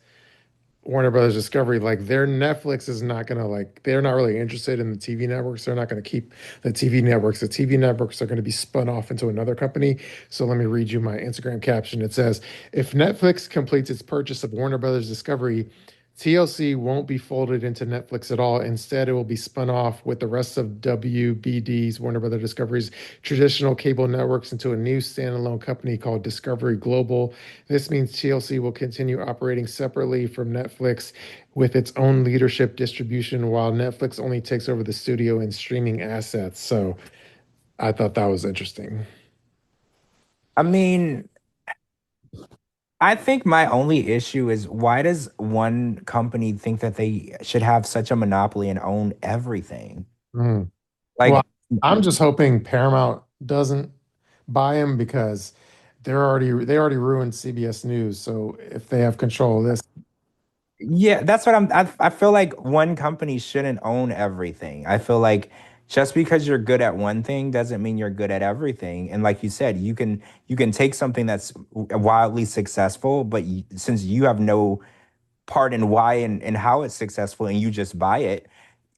Warner Brothers Discovery, like their Netflix is not gonna like they're not really interested in the TV networks. They're not gonna keep the TV networks. The TV networks are gonna be spun off into another company. So let me read you my Instagram caption. It says, if Netflix completes its purchase of Warner Brothers Discovery, TLC won't be folded into Netflix at all. Instead, it will be spun off with the rest of WBD's Warner Brothers Discovery's traditional cable networks into a new standalone company called Discovery Global. This means TLC will continue operating separately from Netflix with its own leadership distribution, while Netflix only takes over the studio and streaming assets. So I thought that was interesting. I mean, I think my only issue is why does one company think that they should have such a monopoly and own everything? Mm. Well, Like, I'm just hoping Paramount doesn't buy him because they already ruined CBS News. So if they have control of this, yeah, that's what I feel like one company shouldn't own everything. I feel like just because you're good at one thing doesn't mean you're good at everything. And like you said, you can take something that's wildly successful, but since you have no part in why and how it's successful and you just buy it,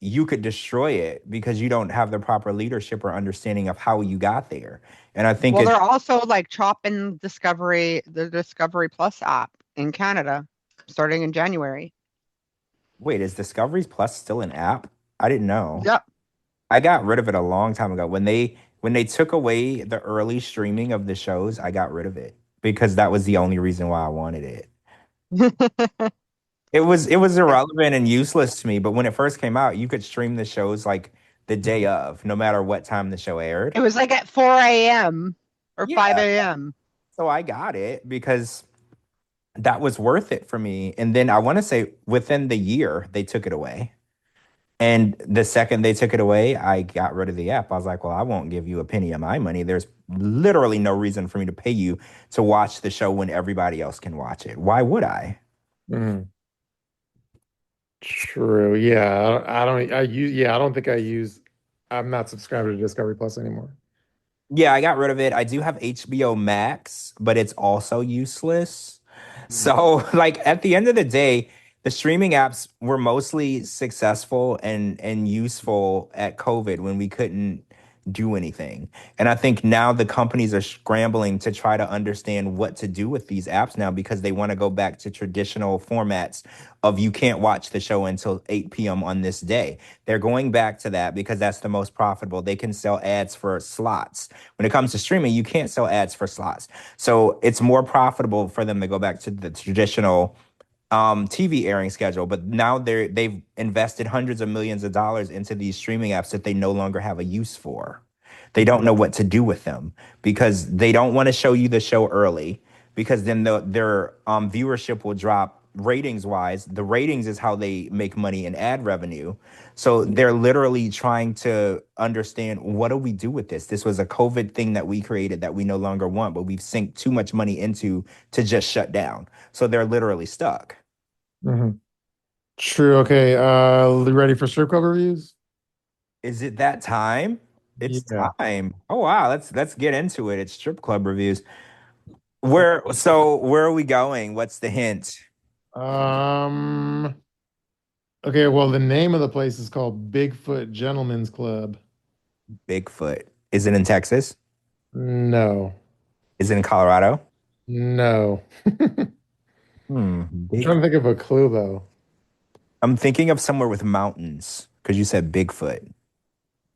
you could destroy it because you don't have the proper leadership or understanding of how you got there. And I think Well, it's they're also like chopping the Discovery Plus app in Canada starting in January. wait, is Discoveries Plus still an app? I didn't know. Yep. I got rid of it a long time ago. When they took away the early streaming of the shows, I got rid of it because that was the only reason why I wanted it. It was irrelevant and useless to me, but when it first came out, you could stream the shows like the day of, no matter what time the show aired. It was like at 4 a.m. or Yeah, 5 a.m. so I got it because that was worth it for me. And then I want to say within the year they took it away. And the second they took it away, I got rid of the app. I was like, well, I won't give you a penny of my money. There's literally no reason for me to pay you to watch the show when everybody else can watch it. Why would I? mm, true. Yeah, I don't. I use. Yeah, I don't think I use. I'm not subscribed to Discovery Plus anymore. Yeah, I got rid of it. I do have HBO Max, but it's also useless. Mm. So, like at the end of the day, the streaming apps were mostly successful and useful at COVID when we couldn't do anything. And I think now the companies are scrambling to try to understand what to do with these apps now because they want to go back to traditional formats of you can't watch the show until 8 p.m. on this day. They're going back to that because that's the most profitable. They can sell ads for slots. When it comes to streaming, you can't sell ads for slots. So it's more profitable for them to go back to the traditional TV airing schedule. But now they've invested hundreds of millions of dollars into these streaming apps that they no longer have a use for. They don't know what to do with them because they don't want to show you the show early because then their viewership will drop ratings wise. The ratings is how they make money in ad revenue. So they're literally trying to understand what do we do with this? This was a COVID thing that we created that we no longer want, but we've sunk too much money into to just shut down. So they're literally stuck. Mhm. True. Okay. Ready for strip club reviews? Is it that time? It's Yeah. time. Oh wow, let's get into it. It's strip club reviews. Where are we going? What's the hint? Um. Okay. Well, the name of the place is called Bigfoot Gentlemen's Club. Bigfoot. Is it in Texas? No. Is it in Colorado? No. I'm Big. trying to think of a clue though. I'm thinking of somewhere with mountains because you said Bigfoot.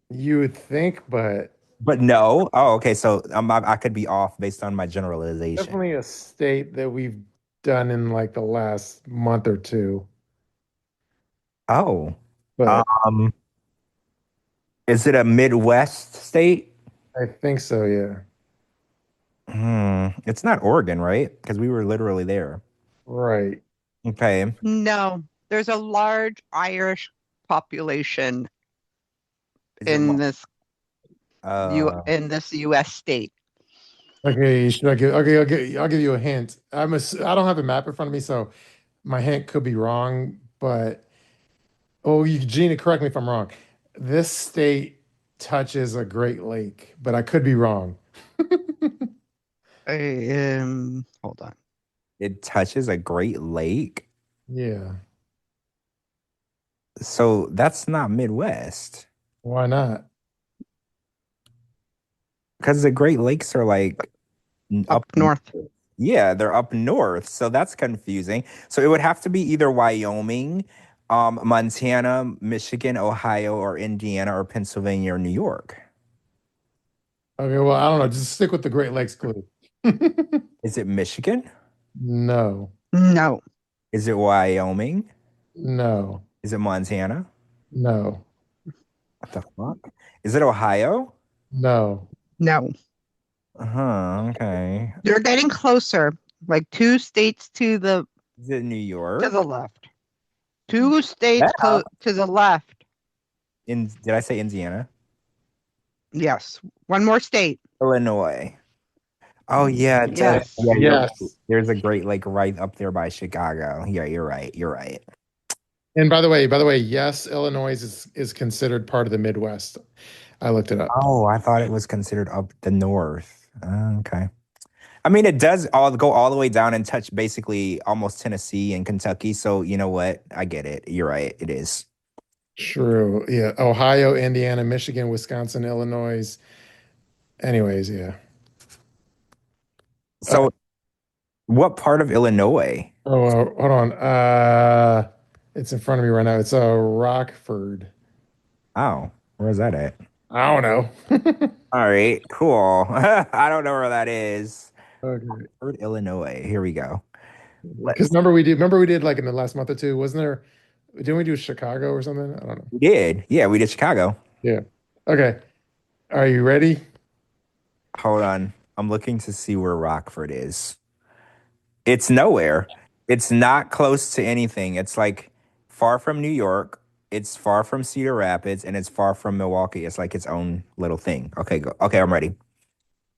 You would think, but But no. Oh, okay. So I could be off based on my generalization. definitely a state that we've done in like the last month or two. Oh. But Um, Is it a Midwest state? I think so, yeah. It's not Oregon, right? Because we were literally there. Right. Okay. No, there's a large Irish population Is it in this uh U.S. state. Okay, should I give okay, I'll give you a hint. I don't have a map in front of me, so my hint could be wrong, but Gina, correct me if I'm wrong. This state touches a Great Lake, but I could be wrong. Hold on. it touches a Great Lake? Yeah. So that's not Midwest. Why not? Because the Great Lakes are like Up north. Yeah, they're up north. So that's confusing. So it would have to be either Wyoming, Montana, Michigan, Ohio, or Indiana, or Pennsylvania, or New York. Okay, well, I don't know. Just stick with the Great Lakes clue. Is it Michigan? No, No. Is it Wyoming? no, Is it Montana? no, What the fuck? Is it Ohio? no. No. Okay. You're getting closer, like 2 states to the Is it New York? left. 2 states Yeah. to the left. Did I say Indiana? Yes. One more state. Illinois. Oh yeah, it does. Yes. Yeah, Yes. there's a Great Lake right up there by Chicago. Yeah, you're right. You're right. And by the way, yes, Illinois is considered part of the Midwest. I looked it up. Oh, I thought it was considered up the north. Okay. I mean, it does go all the way down and touch basically almost Tennessee and Kentucky. So you know what? I get it. You're right. It is. True. Yeah. Ohio, Indiana, Michigan, Wisconsin, Illinois. Anyways, yeah. So, what part of Illinois? Oh, hold on. It's in front of me right now. It's Rockford. Oh, where's that at? I don't know. All right, cool. I don't know where that is. Okay. Rockford, Illinois. Here we go. Because remember we did like in the last month or two, wasn't there? Didn't we do Chicago or something? I don't know. We did. Yeah, we did Chicago. Yeah. Okay. Are you ready? Hold on. I'm looking to see where Rockford is. It's nowhere. It's not close to anything. It's like far from New York. It's far from Cedar Rapids, and it's far from Milwaukee. It's like its own little thing. Okay, go. Okay, I'm ready.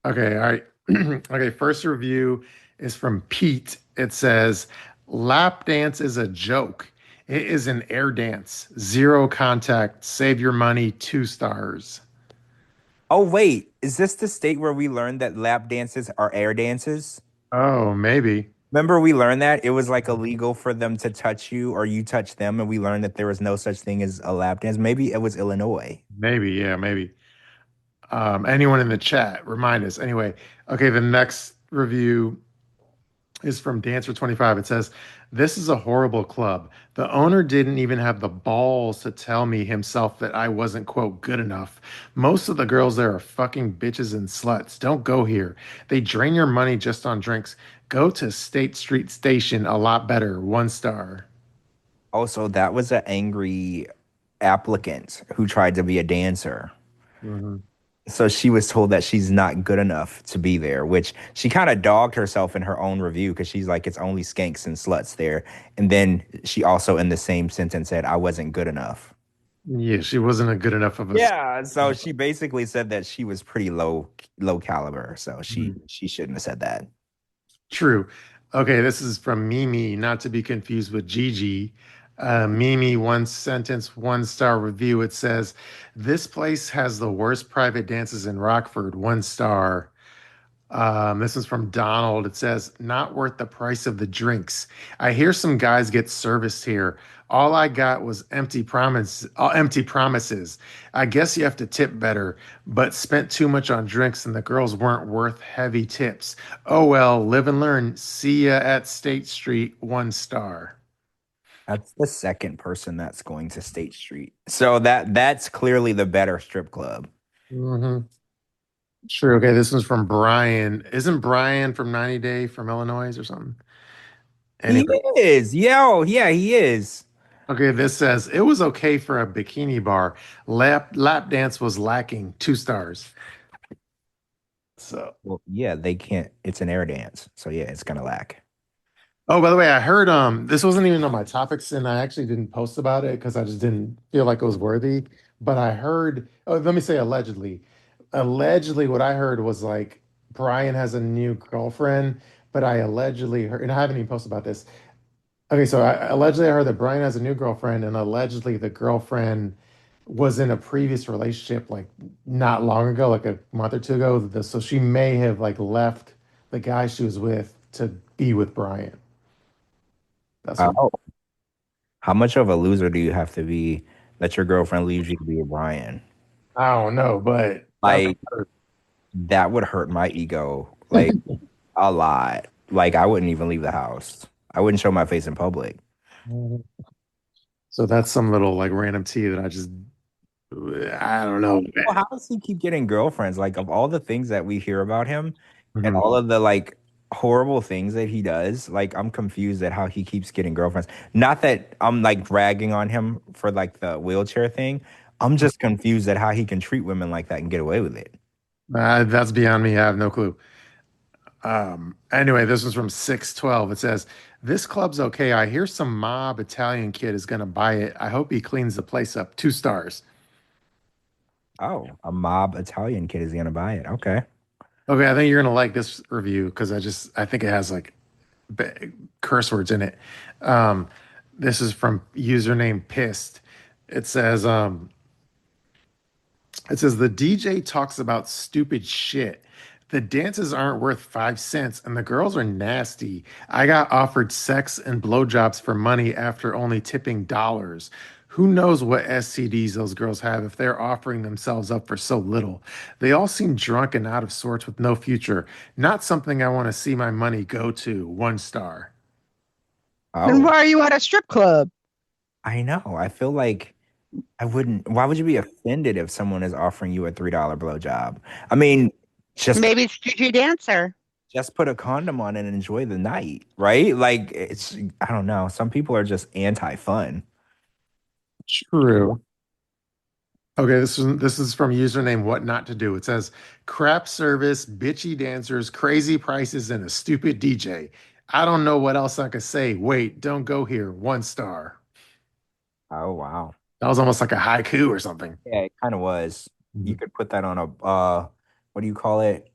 Okay. All right. Okay. First review is from Pete. It says, lap dance is a joke. It is an air dance. Zero contact. Save your money. 2 stars. Oh, wait. Is this the state where we learned that lap dances are air dances? Oh, maybe. Remember, we learned that it was like illegal for them to touch you or you touch them, and we learned that there was no such thing as a lap dance. Maybe it was Illinois. Maybe. Yeah, maybe. Anyone in the chat, remind us. Anyway, okay, the next review is from Dancer25. It says, this is a horrible club. The owner didn't even have the balls to tell me himself that I wasn't, quote, good enough. Most of the girls there are fucking bitches and sluts. Don't go here. They drain your money just on drinks. Go to State Street Station, a lot better. 1 star. Also, that was an angry applicant who tried to be a dancer. Mhm. So she was told that she's not good enough to be there, which she kind of dogged herself in her own review because she's like, it's only skanks and sluts there. And then she also, in the same sentence, said, I wasn't good enough. Yeah, she wasn't a good enough of a. Yeah, so she basically said that she was pretty low caliber. So she shouldn't have said that. True. Okay, this is from Mimi, not to be confused with Gigi. Mimi, 1 sentence, 1 star review. It says, this place has the worst private dances in Rockford. 1 star. This is from Donald. It says, not worth the price of the drinks. I hear some guys get serviced here. All I got was empty promises. I guess you have to tip better, but spent too much on drinks and the girls weren't worth heavy tips. Oh well, live and learn. See ya at State Street. 1 star. That's the second person that's going to State Street. So that's clearly the better strip club. Mm-hmm. True. Okay, this one's from Brian. Isn't Brian from 90 Day from Illinois or something? He is. Yeah, he is. Okay, this says it was okay for a bikini bar. Lap dance was lacking, 2 stars. So, Well, yeah, they can't. It's an air dance, so yeah, it's gonna lack. oh, by the way, I heard this wasn't even on my topics, and I actually didn't post about it because I just didn't feel like it was worthy. But I heard, oh, let me say allegedly. Allegedly, what I heard was like Brian has a new girlfriend, but I allegedly heard, and I haven't even posted about this. Okay, so allegedly I heard that Brian has a new girlfriend, and allegedly the girlfriend was in a previous relationship like not long ago, like a month or two ago. So she may have like left the guy she was with to be with Brian. That's what Oh, how much of a loser do you have to be that your girlfriend leaves you to be with Brian? I don't know, but that's Like that would hurt my ego like a lot. Like I wouldn't even leave the house. I wouldn't show my face in public. so that's some little like random tea that I don't know. Well, how does he keep getting girlfriends? Like of all the things that we hear about him and Mhm. all of the like horrible things that he does, like I'm confused at how he keeps getting girlfriends. Not that I'm like ragging on him for like the wheelchair thing. I'm just confused at how he can treat women like that and get away with it. That's beyond me. I have no clue. Anyway, this one's from 612. It says, "This club's okay. I hear some mob Italian kid is gonna buy it. I hope he cleans the place up. 2 stars." Oh, a mob Italian kid is gonna buy it. Okay. Okay, I think you're gonna like this review because I think it has like curse words in it. Um, this is from username pissed. It says, the DJ talks about stupid shit. The dances aren't worth 5 cents and the girls are nasty. I got offered sex and blowjobs for money after only tipping dollars. Who knows what STDs those girls have if they're offering themselves up for so little? They all seem drunk and out of sorts with no future. Not something I want to see my money go to. 1 star. Then Oh, why are you at a strip club? I know. I feel like I wouldn't. Why would you be offended if someone is offering you a $3 blowjob? I mean, just Maybe it's Gigi Dancer. just put a condom on and enjoy the night, right? Like it's I don't know. Some people are just anti-fun. True. Okay, this is from username what not to do. It says crap service, bitchy dancers, crazy prices, and a stupid DJ. I don't know what else I could say. Wait, don't go here. 1 star. Oh wow. That was almost like a haiku or something. Yeah, it kind of was. You Mhm. could put that on a what do you call it?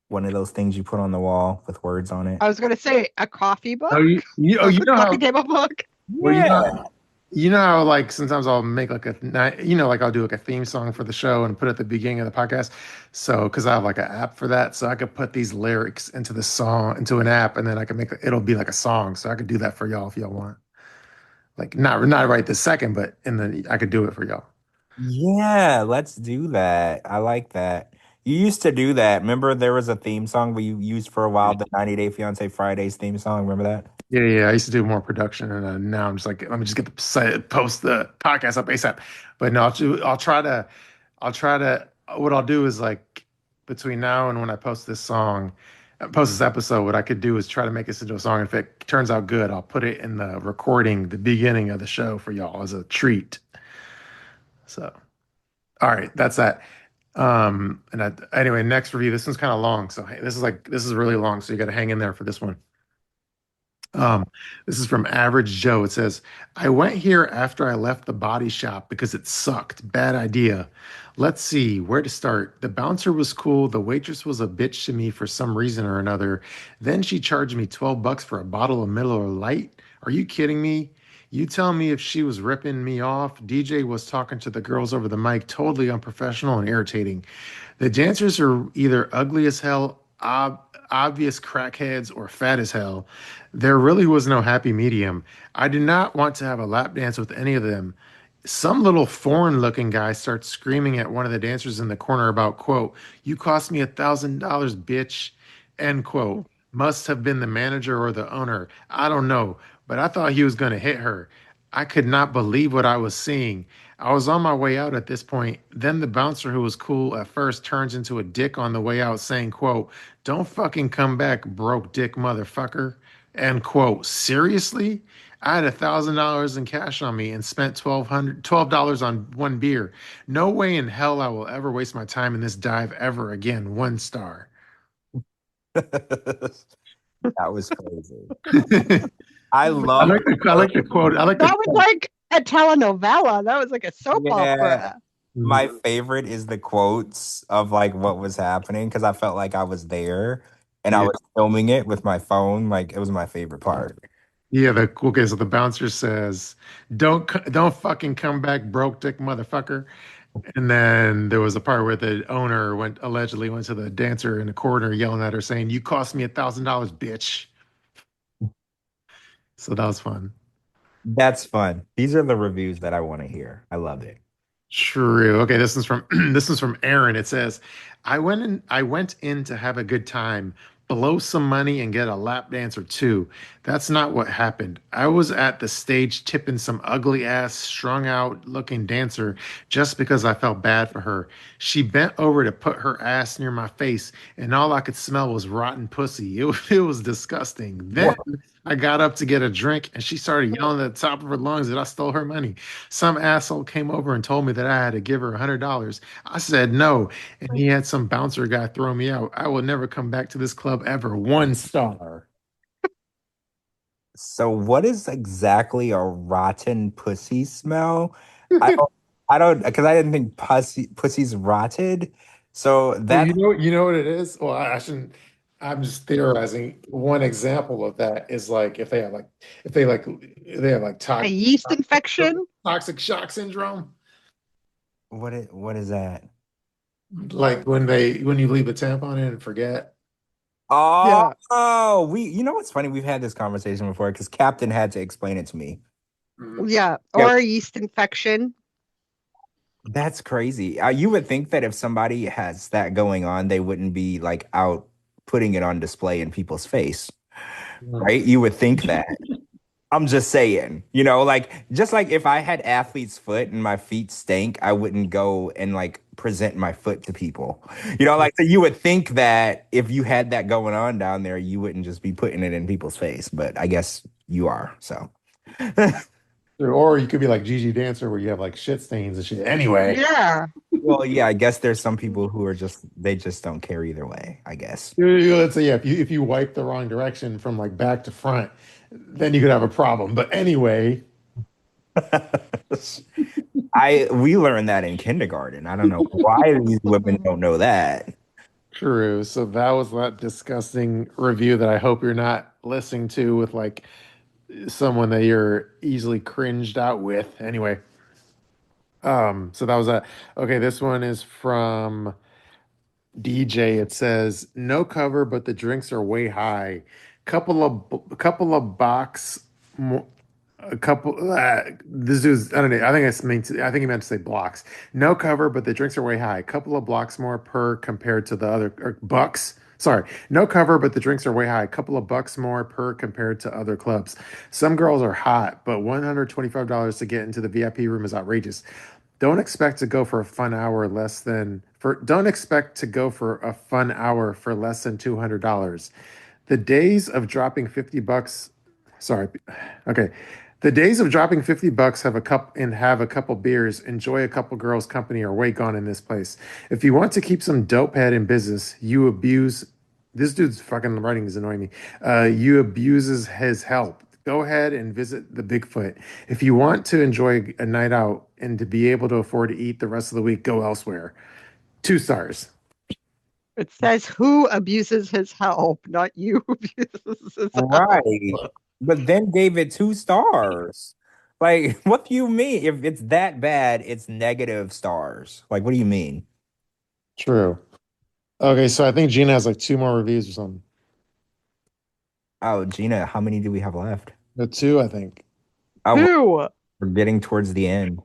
One of those things you put on the wall with words on it. I was going to say a coffee Oh, book, you know coffee how table book. well Yeah. you know how like sometimes I'll make like like I'll do like a theme song for the show and put it at the beginning of the podcast. So because I have like an app for that, so I could put these lyrics into the song into an app, and then I can make it'll be like a song. So I could do that for y'all if y'all want. Like not right this second, but in the I could do it for y'all. Yeah, let's do that. I like that. You used to do that. Remember there was a theme song we used for a while, the 90 Day Fiancé Fridays theme song. Remember that? Yeah, yeah. I used to do more production, and now I'm just like, let me just get the post the podcast up ASAP. But no, I'll try to. What I'll do is like between now and when I post this song, post this episode, what I could do is try to make this into a song. If it turns out good, I'll put it in the recording, the beginning of the show for y'all as a treat. So, all right, that's that. Anyway, next review. This one's kind of long, so hey, this is really long, so you got to hang in there for this one. Um, this is from Average Joe. It says, I went here after I left the body shop because it sucked. Bad idea. Let's see where to start. The bouncer was cool. The waitress was a bitch to me for some reason or another. Then she charged me 12 bucks for a bottle of Miller Lite. Are you kidding me? You tell me if she was ripping me off. DJ was talking to the girls over the mic, totally unprofessional and irritating. The dancers are either ugly as hell, obvious crackheads, or fat as hell. There really was no happy medium. I did not want to have a lap dance with any of them. Some little foreign looking guy starts screaming at one of the dancers in the corner about, quote, you cost me $1,000, bitch, end quote. Must have been the manager or the owner. I don't know, but I thought he was going to hit her. I could not believe what I was seeing. I was on my way out at this point. Then the bouncer, who was cool at first, turns into a dick on the way out, saying, quote, "Don't fucking come back, broke dick motherfucker." End quote. Seriously? I had $1,000 in cash on me and spent $12 on one beer. No way in hell I will ever waste my time in this dive ever again. 1 star. That was crazy. I I love like the quote. I like the That was quote. like a telenovela. That was like a soap yeah. opera. My favorite is the quotes of like what was happening because I felt like I was there and I Yeah. was filming it with my phone. Like it was my favorite part. Yeah, okay, so the bouncer says, don't fucking come back, broke dick motherfucker." And then there was a part where the owner allegedly went to the dancer in the corner yelling at her saying, "You cost me $1,000, bitch." So that was fun. That's fun. These are the reviews that I want to hear. I love it. True. Okay, this is from this is from Aaron. It says, I went in to have a good time, blow some money and get a lap dance or two. That's not what happened. I was at the stage tipping some ugly ass, strung out looking dancer just because I felt bad for her. She bent over to put her ass near my face, and all I could smell was rotten pussy. It was disgusting. Then What? I got up to get a drink and she started yelling at the top of her lungs that I stole her money. Some asshole came over and told me that I had to give her $100. I said no, and he had some bouncer guy throw me out. I will never come back to this club ever. 1 star. So what is exactly a rotten pussy smell? I don't because I didn't think pussy's rotted. So Well, that you know what it is? Well, I shouldn't. I'm just theorizing. One example of that is like if they have like A yeast infection? toxic shock syndrome, what is that? like when you leave a tampon in and forget. Yeah. Oh, we you know what's funny? We've had this conversation before because Captain had to explain it to me. Mhm. Yeah. Yeah, Or a yeast infection. that's crazy. You would think that if somebody has that going on, they wouldn't be like out putting it on display in people's face, right? You would think that. I'm just saying, like just like if I had athlete's foot and my feet stank, I wouldn't go and like present my foot to people. Like so you would think that if you had that going on down there, you wouldn't just be putting it in people's face, but I guess you are. So Or you could be like Gigi Dancer where you have like shit stains and shit. Anyway, Yeah. well, yeah, I guess there's some people who are they just don't care either way, I guess. let's say yeah, if you wipe the wrong direction from like back to front, then you could have a problem. But anyway, We learned that in kindergarten. I don't know why these women don't know that. true. So that was that disgusting review that I hope you're not listening to with like someone that you're easily cringed out with. Anyway, so that was a okay. This one is from DJ. It says no cover, but the drinks are way high. Couple of box, mo- a couple. This dude's I don't know. I think he meant to say blocks. No cover, but the drinks are way high. Couple of blocks more per compared to the other or bucks. Sorry, no cover, but the drinks are way high. Couple of bucks more per compared to other clubs. Some girls are hot, but $125 to get into the VIP room is outrageous. Don't expect to go for a fun hour less than for don't expect to go for a fun hour for less than $200. The days of dropping 50 bucks, sorry. Okay. The days of dropping 50 bucks have a couple beers, enjoy a couple girls' company are way gone in this place. If you want to keep some dope head in business, you abuse this dude's fucking writing is annoying me. You abuses his help. Go ahead and visit the Bigfoot. If you want to enjoy a night out and to be able to afford to eat the rest of the week, go elsewhere. 2 stars. It says who abuses his help, not you abuses his help. Right. But then gave it 2 stars. Like, what do you mean? If it's that bad, it's negative stars. Like, what do you mean? True. Okay, so I think Gina has like 2 more reviews or something. Oh, Gina, how many do we have left? The two, I think. Oh, Who? we're getting towards the end.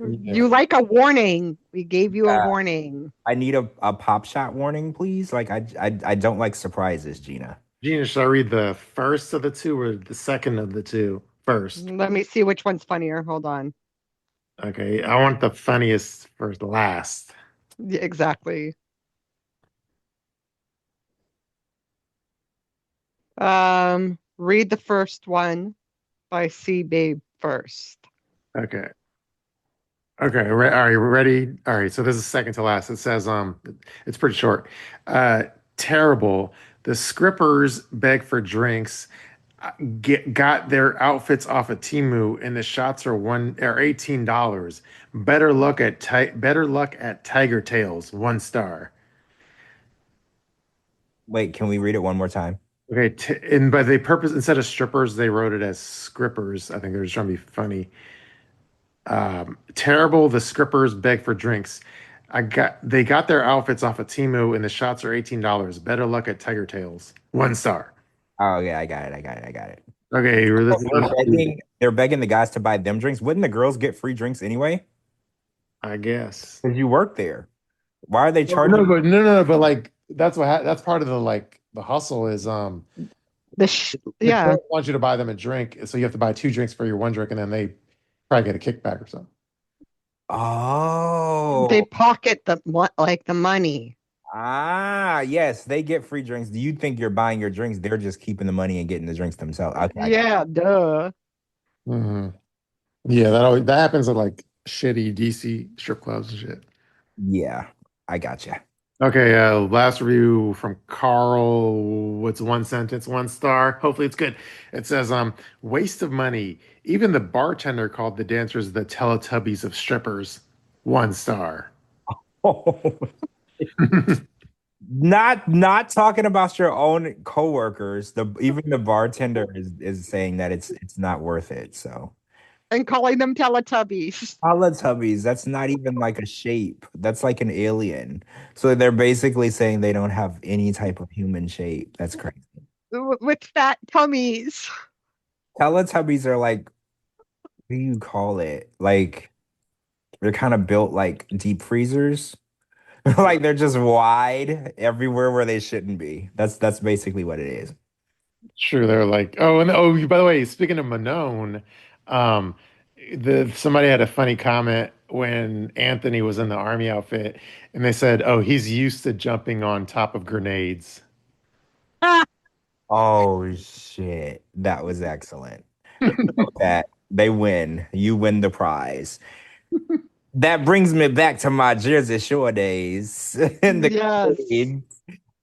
Yeah. You like a warning. We gave you a Yeah. warning. I need a pop shot warning, please. Like, I don't like surprises, Gina. Gina, should I read the first of the two or the second of the two? first. Let me see which one's funnier. Hold on. Okay, I want the funniest for last. Yeah, exactly. Read the first one by C Babe first. Okay. Okay, all right, we're ready. All right, so this is second to last. It says, it's pretty short. Uh, Terrible. The Scrippers beg for drinks, got their outfits off of Timu, and the shots are $18. Better luck at Tiger Tails, 1 star. Wait, can we read it one more time? Okay, and by the purpose instead of strippers, they wrote it as Scrippers. I think they're just trying to be funny. Terrible. The Scrippers beg for drinks. They got their outfits off of Timu, and the shots are $18. Better luck at Tiger Tails. 1 star. Oh yeah, I got it. I got it. I got it. Okay, They're begging the guys to buy them drinks. Wouldn't the girls get free drinks anyway? I guess. Because you work there. Why are they No, charging? no, but like that's part of the hustle is the Yeah, club wants you to buy them a drink, so you have to buy 2 drinks for your 1 drink, and then they probably get a kickback or something. they Oh, pocket the money. yes, they get free drinks. Do you think you're buying your drinks? They're just keeping the money and getting the drinks themselves. Okay, I got it. Yeah, duh. Hmm. Yeah, that happens at like shitty DC strip clubs and shit. Yeah, I got you. Okay, last review from Carl. What's 1 sentence, 1 star? Hopefully it's good. It says, waste of money. Even the bartender called the dancers the Teletubbies of strippers. 1 star. Not talking about your own coworkers. Even the bartender is saying that it's not worth it. So And calling them Teletubbies. Teletubbies, that's not even like a shape. That's like an alien. So they're basically saying they don't have any type of human shape. That's crazy. With fat tummies. Teletubbies are like, what do you call it? Like they're kind of built like deep freezers. Like they're just wide everywhere where they shouldn't be. That's basically what it is. True, they're like, oh, and oh, by the way, speaking of Manone, um, somebody had a funny comment when Anthony was in the army outfit, and they said, "Oh, he's used to jumping on top of grenades." Oh shit. That was excellent. That they win. You win the prize. That brings me back to my Jersey Shore days in the Yes. grade.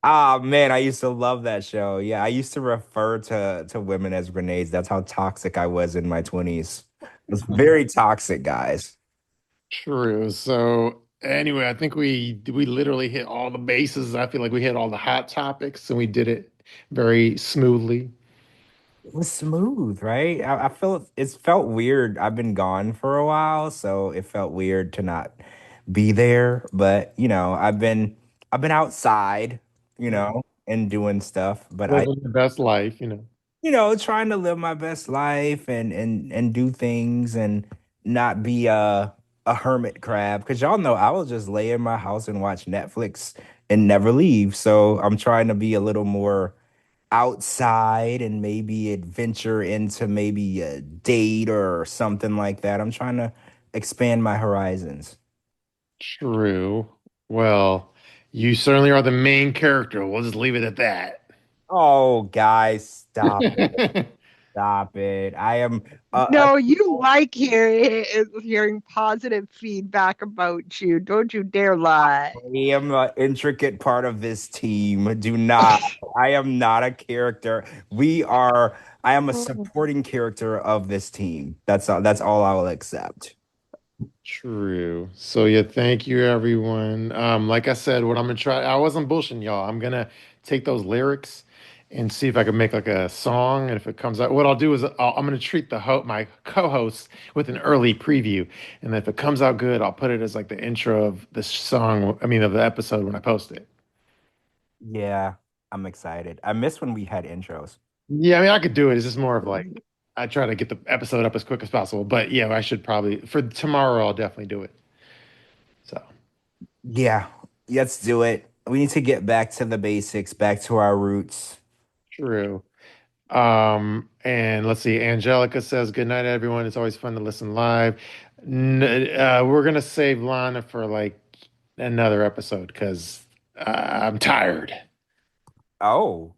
Ah man, I used to love that show. Yeah, I used to refer to women as grenades. That's how toxic I was in my 20s. It was very toxic, guys. True. So anyway, I think we literally hit all the bases. I feel like we hit all the hot topics, and we did it very smoothly. It was smooth, right? I felt it's felt weird. I've been gone for a while, so it felt weird to not be there. But I've been outside, and doing stuff. But Living the best life, you know. trying to live my best life and do things and not be a hermit crab. Because y'all know I will just lay in my house and watch Netflix and never leave. So I'm trying to be a little more outside and maybe adventure into maybe a date or something like that. I'm trying to expand my horizons. True. Well, you certainly are the main character. We'll just leave it at that. Oh, guys, stop it. Stop it. I am No, you like hearing positive feedback about you. Don't you dare lie. I am an intricate part of this team. Do not. I am not a character. I am a supporting character of this team. That's all I will accept. True. So yeah, thank you everyone. Like I said, what I'm gonna try, I wasn't bullshitting y'all. I'm gonna take those lyrics and see if I can make like a song. And if it comes out, what I'll do is I'm gonna treat my co-host with an early preview. And if it comes out good, I'll put it as like the intro of the song, I mean of the episode when I post it. Yeah, I'm excited. I miss when we had intros. Yeah, I mean I could do it. It's just more of like I try to get the episode up as quick as possible. But yeah, I should probably for tomorrow I'll definitely do it. So Yeah, let's do it. We need to get back to the basics, back to our roots. true. And let's see, Angelica says, good night, everyone. It's always fun to listen live. We're gonna save Lana for like another episode because I'm tired. Oh,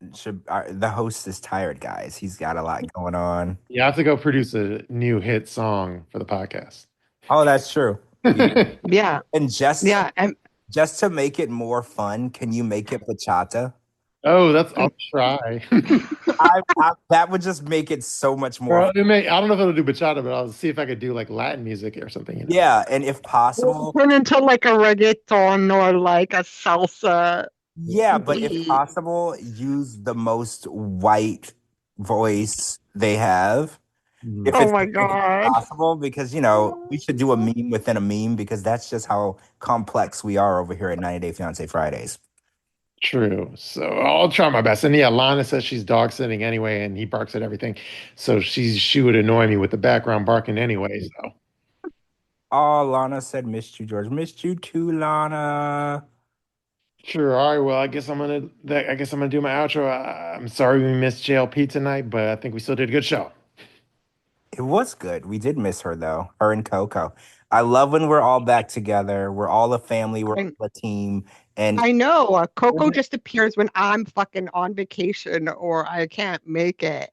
the host is tired, guys. He's got a lot going on. You have to go produce a new hit song for the podcast. Oh, that's true. Yeah. Yeah. And Yeah. And just to make it more fun, can you make it bachata? Oh, I'll try. That would just make it so much more Well, fun. I don't know if it'll do bachata, but I'll see if I could do like Latin music or something. Yeah, and if possible, turn into like a reggaeton or like a salsa yeah, but if beat. possible, use the most white voice they have. If Oh it's my if it's God. possible, because we should do a meme within a meme because that's just how complex we are over here at 90 Day Fiancé Fridays. True. So I'll try my best. And yeah, Lana says she's dog sitting anyway, and he barks at everything. So she would annoy me with the background barking anyway. So Oh, Lana said, missed you, George. Missed you too, Lana. sure. All right. Well, I guess I'm gonna do my outro. I'm sorry we missed JLP tonight, but I think we still did a good show. It was good. We did miss her, though. Her and Cocco. I love when we're all back together. We're all a family. We're all a team. And I know. Cocco just appears when I'm fucking on vacation or I can't make it.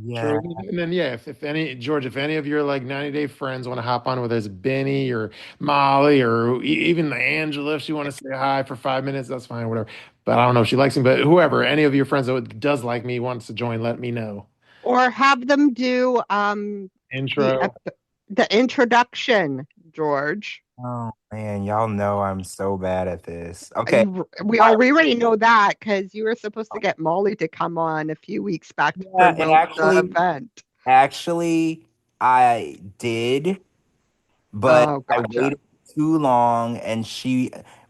yeah, True. And then yeah, if any George, if any of your like 90 Day friends want to hop on, whether it's Benny or Molly or even Angela, if she want to say hi for 5 minutes, that's fine, whatever. But I don't know if she likes me, but whoever, any of your friends that does like me wants to join, let me know. Or have them do Intro. the introduction, George. oh man, y'all know I'm so bad at this. Okay. We already know that because you were supposed to get Molly to come on a few weeks back to Yeah, and promote the event. actually, I did, but Oh, I gotcha. waited too long, and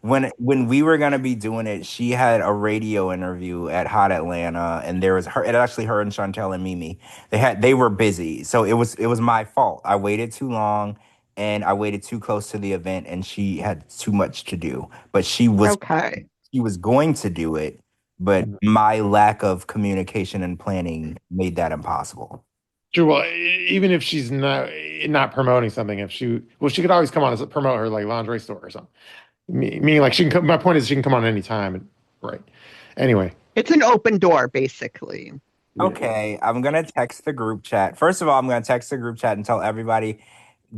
when we were gonna be doing it, she had a radio interview at Hot Atlanta, and there was her and Chantel and Mimi. They were busy, so it was my fault. I waited too long, and I waited too close to the event, and she had too much to do. But Okay. she was going to do it, but my lack of communication and planning made that impossible. True. Well, even if she's not promoting something, she could always come on as promote her like lingerie store or something. Meaning like she can come. My point is she can come on anytime. Right. Anyway. It's an open door, basically. Okay, I'm gonna text the group chat. First of all, I'm gonna text the group chat and tell everybody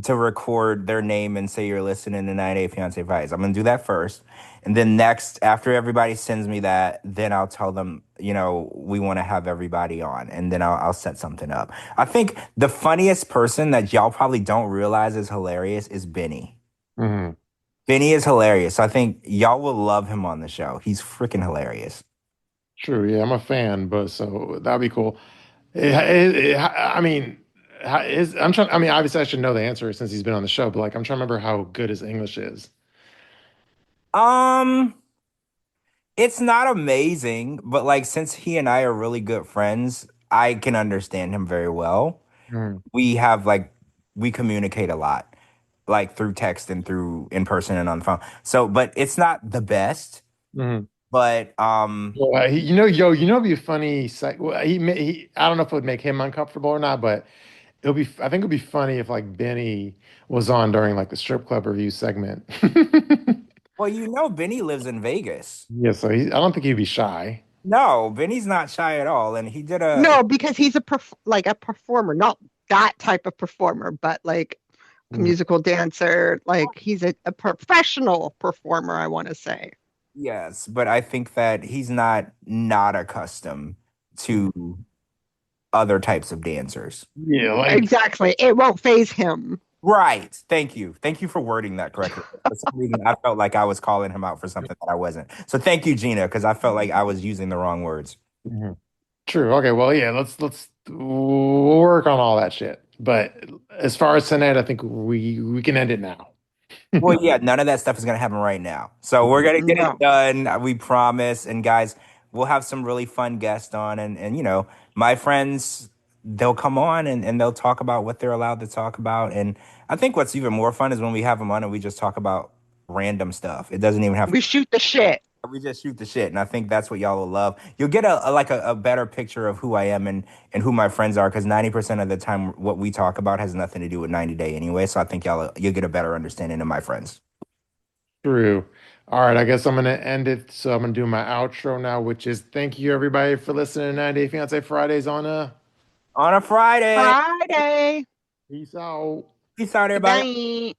to record their name and say you're listening to 90 Day Fiancé Fridays. I'm gonna do that first. And then next, after everybody sends me that, then I'll tell them, we want to have everybody on. And then I'll set something up. I think the funniest person that y'all probably don't realize is hilarious is Benny. Mm-hmm. Benny is hilarious. So I think y'all will love him on the show. He's freaking hilarious. True. Yeah, I'm a fan, but so that'd be cool. I mean, I'm trying. I mean, obviously, I should know the answer since he's been on the show, but like, I'm trying to remember how good his English is. Um, it's not amazing, but like since he and I are really good friends, I can understand him very well. Mm. We communicate a lot, like through text and through in person and on the phone. So, but it's not the best. Mm. But Well, it'd be a funny. Well, I don't know if it would make him uncomfortable or not, but it'll be. I think it'd be funny if like Benny was on during like the strip club review segment. well, Benny lives in Vegas. Yeah, so I don't think he'd be shy. No, Benny's not shy at all, and he did No, because he's a performer, not that type of performer, but like a Mm. musical dancer. Like he's a professional performer, I want to say. Yes, but I think that he's not accustomed to other types of dancers. Yeah, like Exactly. It won't phase him. Right. Thank you. Thank you for wording that correctly. For some reason, I felt like I was calling him out for something that I wasn't. So thank you, Gina, because I felt like I was using the wrong words. Mhm. True. Okay. Well, yeah. We'll work on all that shit. But as far as tonight, I think we can end it now. Well, yeah, none of that stuff is going to happen right now. So we're going to get No. it done. We promise. And guys, we'll have some really fun guests on. And my friends, they'll come on and they'll talk about what they're allowed to talk about. And I think what's even more fun is when we have them on and we just talk about random stuff. It doesn't even have We shoot the shit. We just shoot the shit, and I think that's what y'all will love. You'll get a better picture of who I am and who my friends are, because 90% of the time, what we talk about has nothing to do with 90 Day anyway. So I think you'll get a better understanding of my friends. True. All right, I guess I'm gonna end it. So I'm gonna do my outro now, which is thank you everybody for listening to 90 Day Fiancé Fridays on On a Friday. Friday. Peace out. Peace out, Good everybody. night.